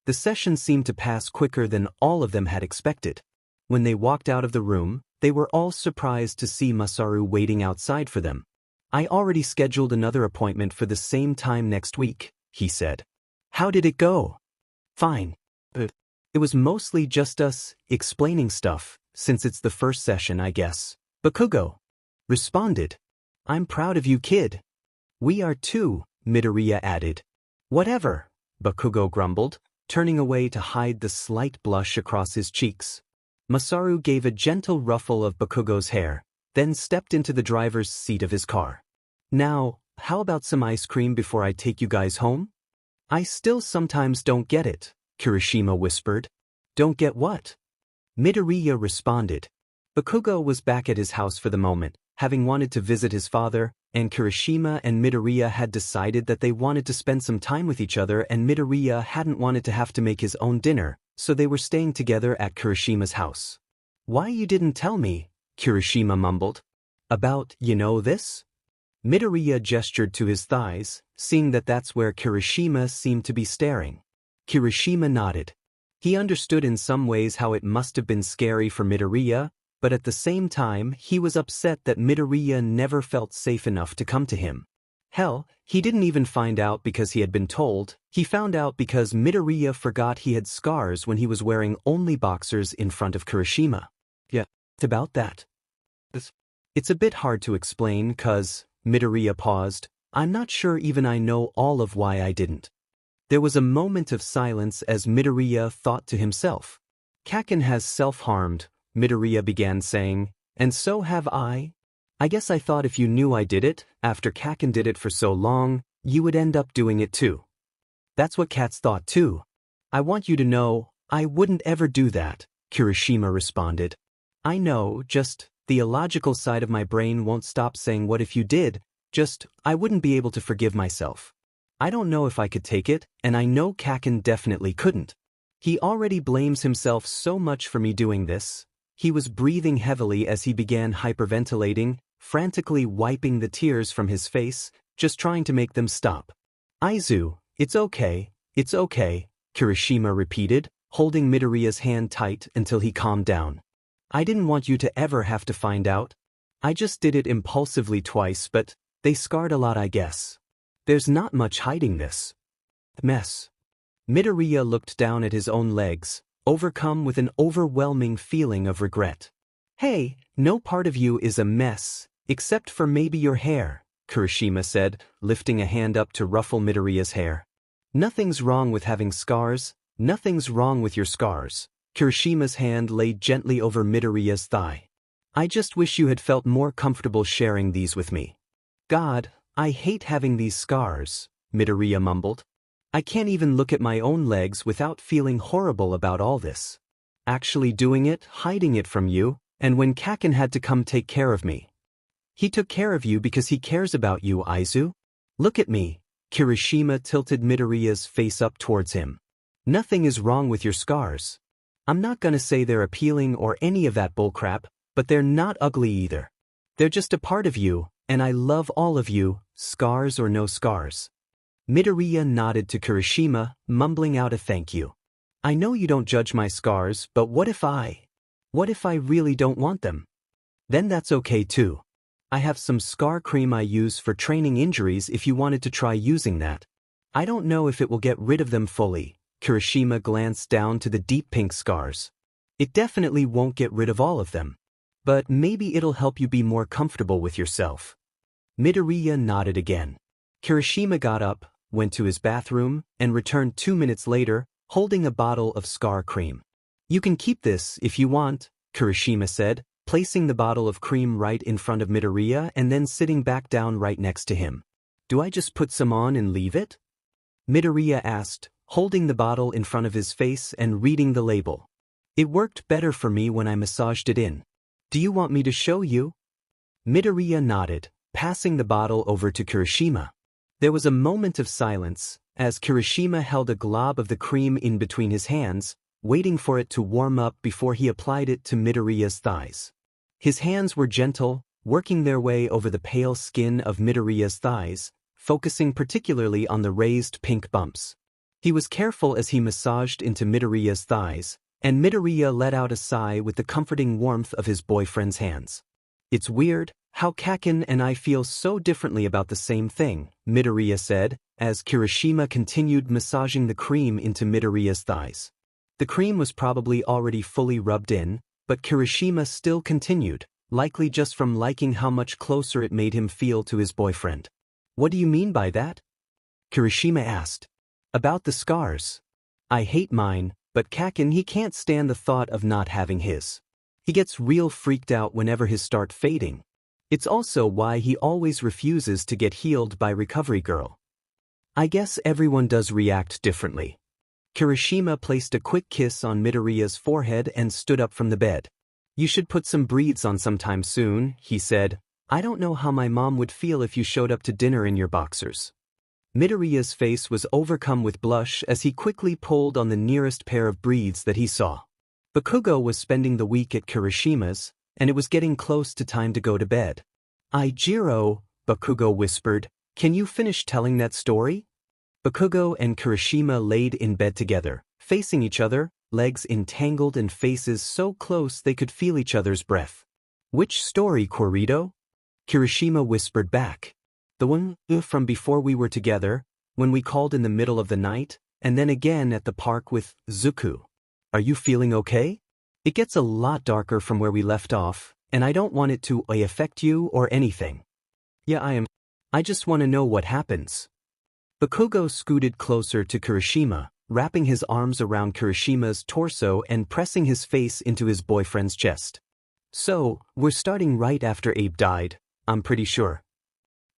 The session seemed to pass quicker than all of them had expected. When they walked out of the room, they were all surprised to see Masaru waiting outside for them. I already scheduled another appointment for the same time next week, he said. How did it go? Fine. It was mostly just us explaining stuff, since it's the first session, I guess. Bakugo responded. I'm proud of you, kid. We are too, Midoriya added. Whatever, Bakugo grumbled, turning away to hide the slight blush across his cheeks. Masaru gave a gentle ruffle of Bakugo's hair, then stepped into the driver's seat of his car. Now, how about some ice cream before I take you guys home? I still sometimes don't get it, Kirishima whispered. Don't get what? Midoriya responded. Bakugo was back at his house for the moment, having wanted to visit his father, and Kirishima and Midoriya had decided that they wanted to spend some time with each other, and Midoriya hadn't wanted to have to make his own dinner, so they were staying together at Kirishima's house. Why you didn't tell me? Kirishima mumbled. About, this? Midoriya gestured to his thighs, seeing that that's where Kirishima seemed to be staring. Kirishima nodded. He understood in some ways how it must have been scary for Midoriya, but at the same time he was upset that Midoriya never felt safe enough to come to him. Hell, he didn't even find out because he had been told, he found out because Midoriya forgot he had scars when he was wearing only boxers in front of Kirishima. About that. It's a bit hard to explain 'cause, Midoriya paused, I'm not sure even I know all of why I didn't. There was a moment of silence as Midoriya thought to himself. Kaken has self-harmed, Midoriya began saying, and so have I. I guess I thought if you knew I did it, after Kaken did it for so long, you would end up doing it too. That's what cats thought too. I want you to know, I wouldn't ever do that, Kirishima responded. I know, just, the illogical side of my brain won't stop saying what if you did, just, I wouldn't be able to forgive myself. I don't know if I could take it, and I know Kaken definitely couldn't. He already blames himself so much for me doing this. He was breathing heavily as he began hyperventilating, frantically wiping the tears from his face, just trying to make them stop. Aizu, it's okay, Kirishima repeated, holding Midoriya's hand tight until he calmed down. I didn't want you to ever have to find out. I just did it impulsively twice, but they scarred a lot, I guess. There's not much hiding this mess. Midoriya looked down at his own legs, overcome with an overwhelming feeling of regret. Hey, no part of you is a mess, except for maybe your hair, Kirishima said, lifting a hand up to ruffle Midoriya's hair. Nothing's wrong with having scars, nothing's wrong with your scars. Kirishima's hand lay gently over Midoriya's thigh. I just wish you had felt more comfortable sharing these with me. God, I hate having these scars, Midoriya mumbled. I can't even look at my own legs without feeling horrible about all this. Actually doing it, hiding it from you, and when Kaken had to come take care of me. He took care of you because he cares about you, Aizu. Look at me. Kirishima tilted Midoriya's face up towards him. Nothing is wrong with your scars. I'm not gonna say they're appealing or any of that bullcrap, but they're not ugly either. They're just a part of you, and I love all of you, scars or no scars. Midoriya nodded to Kirishima, mumbling out a thank you. I know you don't judge my scars, but what if I really don't want them? Then that's okay too. I have some scar cream I use for training injuries if you wanted to try using that. I don't know if it will get rid of them fully. Kirishima glanced down to the deep pink scars. It definitely won't get rid of all of them. But maybe it'll help you be more comfortable with yourself. Midoriya nodded again. Kirishima got up, went to his bathroom, and returned 2 minutes later, holding a bottle of scar cream. You can keep this if you want, Kirishima said, placing the bottle of cream right in front of Midoriya and then sitting back down right next to him. Do I just put some on and leave it? Midoriya asked, holding the bottle in front of his face and reading the label. It worked better for me when I massaged it in. Do you want me to show you? Midoriya nodded, passing the bottle over to Kirishima. There was a moment of silence, as Kirishima held a glob of the cream in between his hands, waiting for it to warm up before he applied it to Midoriya's thighs. His hands were gentle, working their way over the pale skin of Midoriya's thighs, focusing particularly on the raised pink bumps. He was careful as he massaged into Midoriya's thighs, and Midoriya let out a sigh with the comforting warmth of his boyfriend's hands. It's weird how Kaken and I feel so differently about the same thing, Midoriya said, as Kirishima continued massaging the cream into Midoriya's thighs. The cream was probably already fully rubbed in, but Kirishima still continued, likely just from liking how much closer it made him feel to his boyfriend. What do you mean by that? Kirishima asked. About the scars. I hate mine, but Kaken he can't stand the thought of not having his. He gets real freaked out whenever his start fading. It's also why he always refuses to get healed by Recovery Girl. I guess everyone does react differently. Kirishima placed a quick kiss on Midoriya's forehead and stood up from the bed. You should put some breathes on sometime soon, he said. I don't know how my mom would feel if you showed up to dinner in your boxers. Midoriya's face was overcome with blush as he quickly pulled on the nearest pair of breathes that he saw. Bakugo was spending the week at Kirishima's, and it was getting close to time to go to bed. Jiro, Bakugo whispered, can you finish telling that story? Bakugo and Kirishima laid in bed together, facing each other, legs entangled and faces so close they could feel each other's breath. Which story, Corito? Kirishima whispered back. The one from before we were together, when we called in the middle of the night, and then again at the park with Zuko. Are you feeling okay? It gets a lot darker from where we left off, and I don't want it to affect you or anything. Yeah, I just want to know what happens. Bakugo scooted closer to Kirishima, wrapping his arms around Kirishima's torso and pressing his face into his boyfriend's chest. So, we're starting right after Abe died, I'm pretty sure.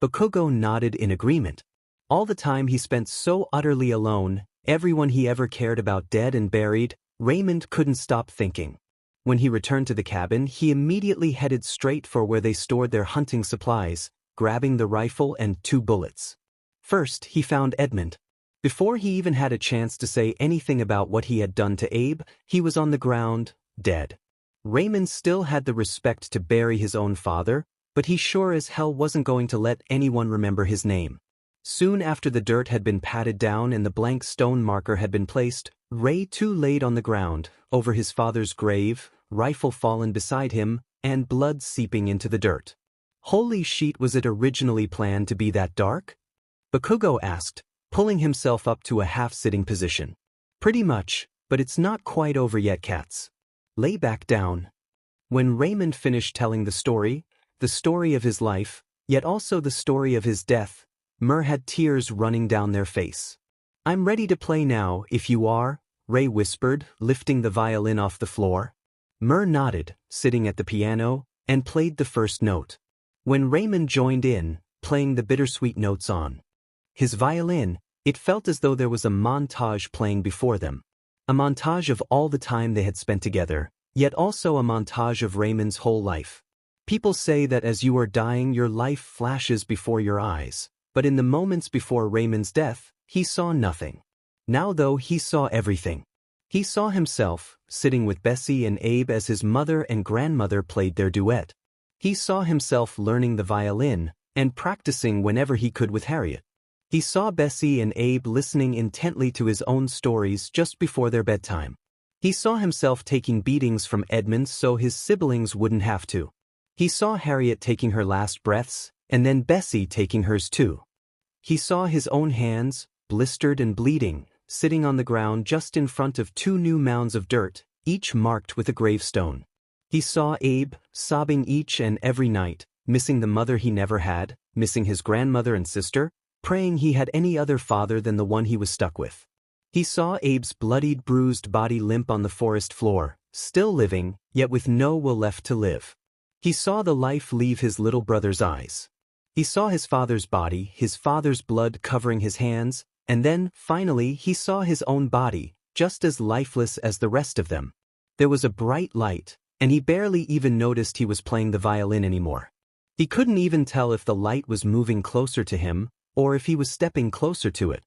Bakugo nodded in agreement. All the time he spent so utterly alone, everyone he ever cared about dead and buried, Raymond couldn't stop thinking. When he returned to the cabin, he immediately headed straight for where they stored their hunting supplies, grabbing the rifle and 2 bullets. First, he found Edmund. Before he even had a chance to say anything about what he had done to Abe, he was on the ground, dead. Raymond still had the respect to bury his own father, but he sure as hell wasn't going to let anyone remember his name. Soon after the dirt had been patted down and the blank stone marker had been placed, Ray too laid on the ground, over his father's grave, rifle fallen beside him, and blood seeping into the dirt. Holy shit, was it originally planned to be that dark? Bakugo asked, pulling himself up to a half-sitting position. Pretty much, but it's not quite over yet, cats. Lay back down. When Raymond finished telling the story of his life, yet also the story of his death, Mer had tears running down their face. I'm ready to play now, if you are, Ray whispered, lifting the violin off the floor. Mer nodded, sitting at the piano, and played the first note. When Raymond joined in, playing the bittersweet notes on his violin, it felt as though there was a montage playing before them. A montage of all the time they had spent together, yet also a montage of Raymond's whole life. People say that as you are dying your life flashes before your eyes, but in the moments before Raymond's death, he saw nothing. Now though, he saw everything. He saw himself, sitting with Bessie and Abe as his mother and grandmother played their duet. He saw himself learning the violin, and practicing whenever he could with Harriet. He saw Bessie and Abe listening intently to his own stories just before their bedtime. He saw himself taking beatings from Edmund so his siblings wouldn't have to. He saw Harriet taking her last breaths, and then Bessie taking hers too. He saw his own hands, blistered and bleeding, sitting on the ground just in front of 2 new mounds of dirt, each marked with a gravestone. He saw Abe, sobbing each and every night, missing the mother he never had, missing his grandmother and sister, praying he had any other father than the one he was stuck with. He saw Abe's bloodied, bruised body limp on the forest floor, still living, yet with no will left to live. He saw the life leave his little brother's eyes. He saw his father's body, his father's blood covering his hands, and then, finally, he saw his own body, just as lifeless as the rest of them. There was a bright light, and he barely even noticed he was playing the violin anymore. He couldn't even tell if the light was moving closer to him, or if he was stepping closer to it.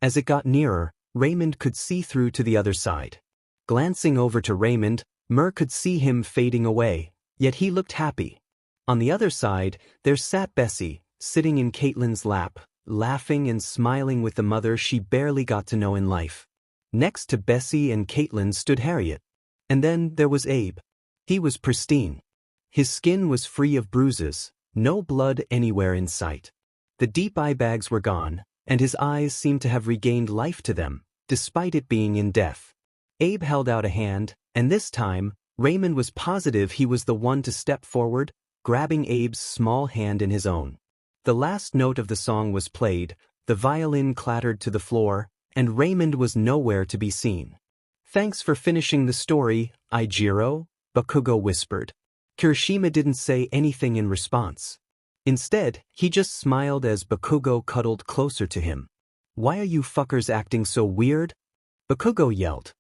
As it got nearer, Raymond could see through to the other side. Glancing over to Raymond, Mer could see him fading away, yet he looked happy. On the other side, there sat Bessie, sitting in Caitlin's lap, laughing and smiling with the mother she barely got to know in life. Next to Bessie and Caitlin stood Harriet. And then there was Abe. He was pristine. His skin was free of bruises, no blood anywhere in sight. The deep eye bags were gone, and his eyes seemed to have regained life to them, despite it being in death. Abe held out a hand, and this time, Raymond was positive he was the one to step forward, grabbing Abe's small hand in his own. The last note of the song was played, the violin clattered to the floor, and Raymond was nowhere to be seen. Thanks for finishing the story, Aijiro, Bakugo whispered. Kirishima didn't say anything in response. Instead, he just smiled as Bakugo cuddled closer to him. Why are you fuckers acting so weird? Bakugo yelled.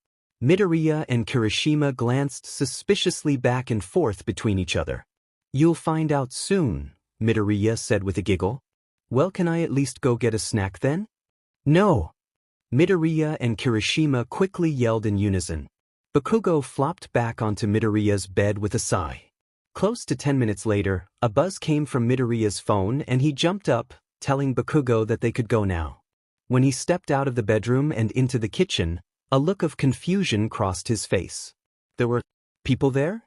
Midoriya and Kirishima glanced suspiciously back and forth between each other. You'll find out soon, Midoriya said with a giggle. Well, can I at least go get a snack then? No! Midoriya and Kirishima quickly yelled in unison. Bakugo flopped back onto Midoriya's bed with a sigh. Close to 10 minutes later, a buzz came from Midoriya's phone and he jumped up, telling Bakugo that they could go now. When he stepped out of the bedroom and into the kitchen, a look of confusion crossed his face. There were people there?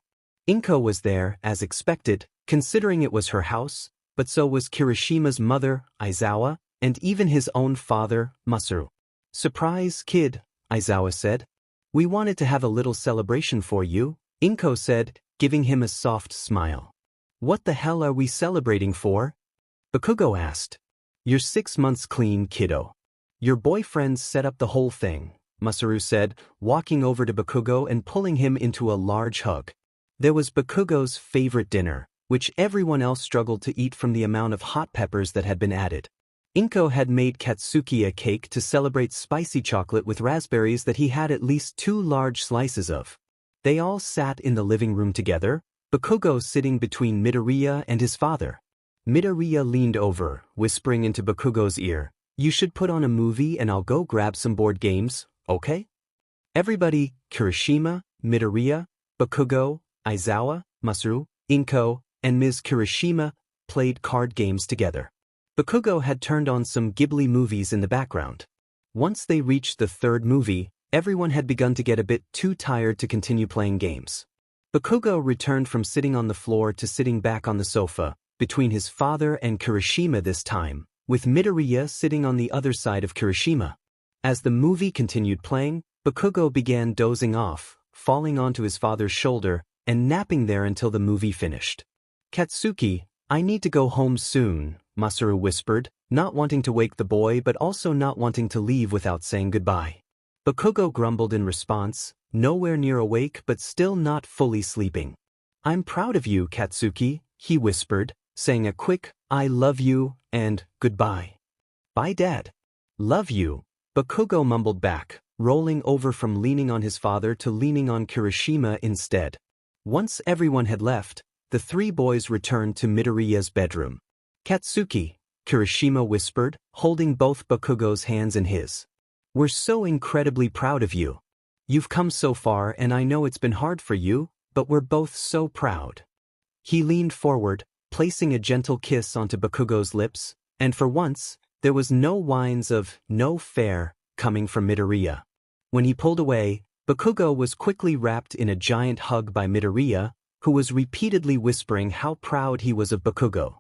Inko was there, as expected, considering it was her house, but so was Kirishima's mother, Aizawa, and even his own father, Masaru. Surprise, kid, Aizawa said. We wanted to have a little celebration for you, Inko said, giving him a soft smile. What the hell are we celebrating for? Bakugo asked. You're 6 months clean, kiddo. Your boyfriends set up the whole thing, Masaru said, walking over to Bakugo and pulling him into a large hug. There was Bakugo's favorite dinner, which everyone else struggled to eat from the amount of hot peppers that had been added. Inko had made Katsuki a cake to celebrate spicy chocolate with raspberries that he had at least 2 large slices of. They all sat in the living room together, Bakugo sitting between Midoriya and his father. Midoriya leaned over, whispering into Bakugo's ear, You should put on a movie and I'll go grab some board games, okay? Everybody, Kirishima, Midoriya, Bakugo, Aizawa, Masaru, Inko, and Ms. Kirishima, played card games together. Bakugo had turned on some Ghibli movies in the background. Once they reached the 3rd movie, everyone had begun to get a bit too tired to continue playing games. Bakugo returned from sitting on the floor to sitting back on the sofa, between his father and Kirishima this time, with Midoriya sitting on the other side of Kirishima. As the movie continued playing, Bakugo began dozing off, falling onto his father's shoulder, and napping there until the movie finished. Katsuki, I need to go home soon, Masaru whispered, not wanting to wake the boy but also not wanting to leave without saying goodbye. Bakugo grumbled in response, nowhere near awake but still not fully sleeping. I'm proud of you, Katsuki, he whispered, saying a quick, I love you, and goodbye. Bye, Dad. Love you, Bakugo mumbled back, rolling over from leaning on his father to leaning on Kirishima instead. Once everyone had left, the 3 boys returned to Midoriya's bedroom. Katsuki, Kirishima whispered, holding both Bakugo's hands in his. We're so incredibly proud of you. You've come so far and I know it's been hard for you, but we're both so proud. He leaned forward, placing a gentle kiss onto Bakugo's lips, and for once, there was no whines of no fair coming from Midoriya. When he pulled away, Bakugo was quickly wrapped in a giant hug by Midoriya, who was repeatedly whispering how proud he was of Bakugo.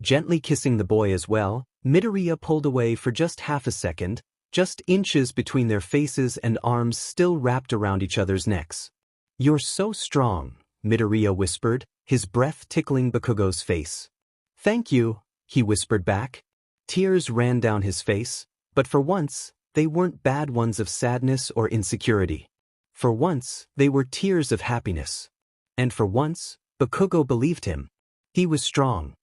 Gently kissing the boy as well, Midoriya pulled away for just half a second, just inches between their faces and arms still wrapped around each other's necks. You're so strong, Midoriya whispered, his breath tickling Bakugo's face. Thank you, he whispered back. Tears ran down his face, but for once, they weren't bad ones of sadness or insecurity. For once, they were tears of happiness. And for once, Bakugo believed him. He was strong.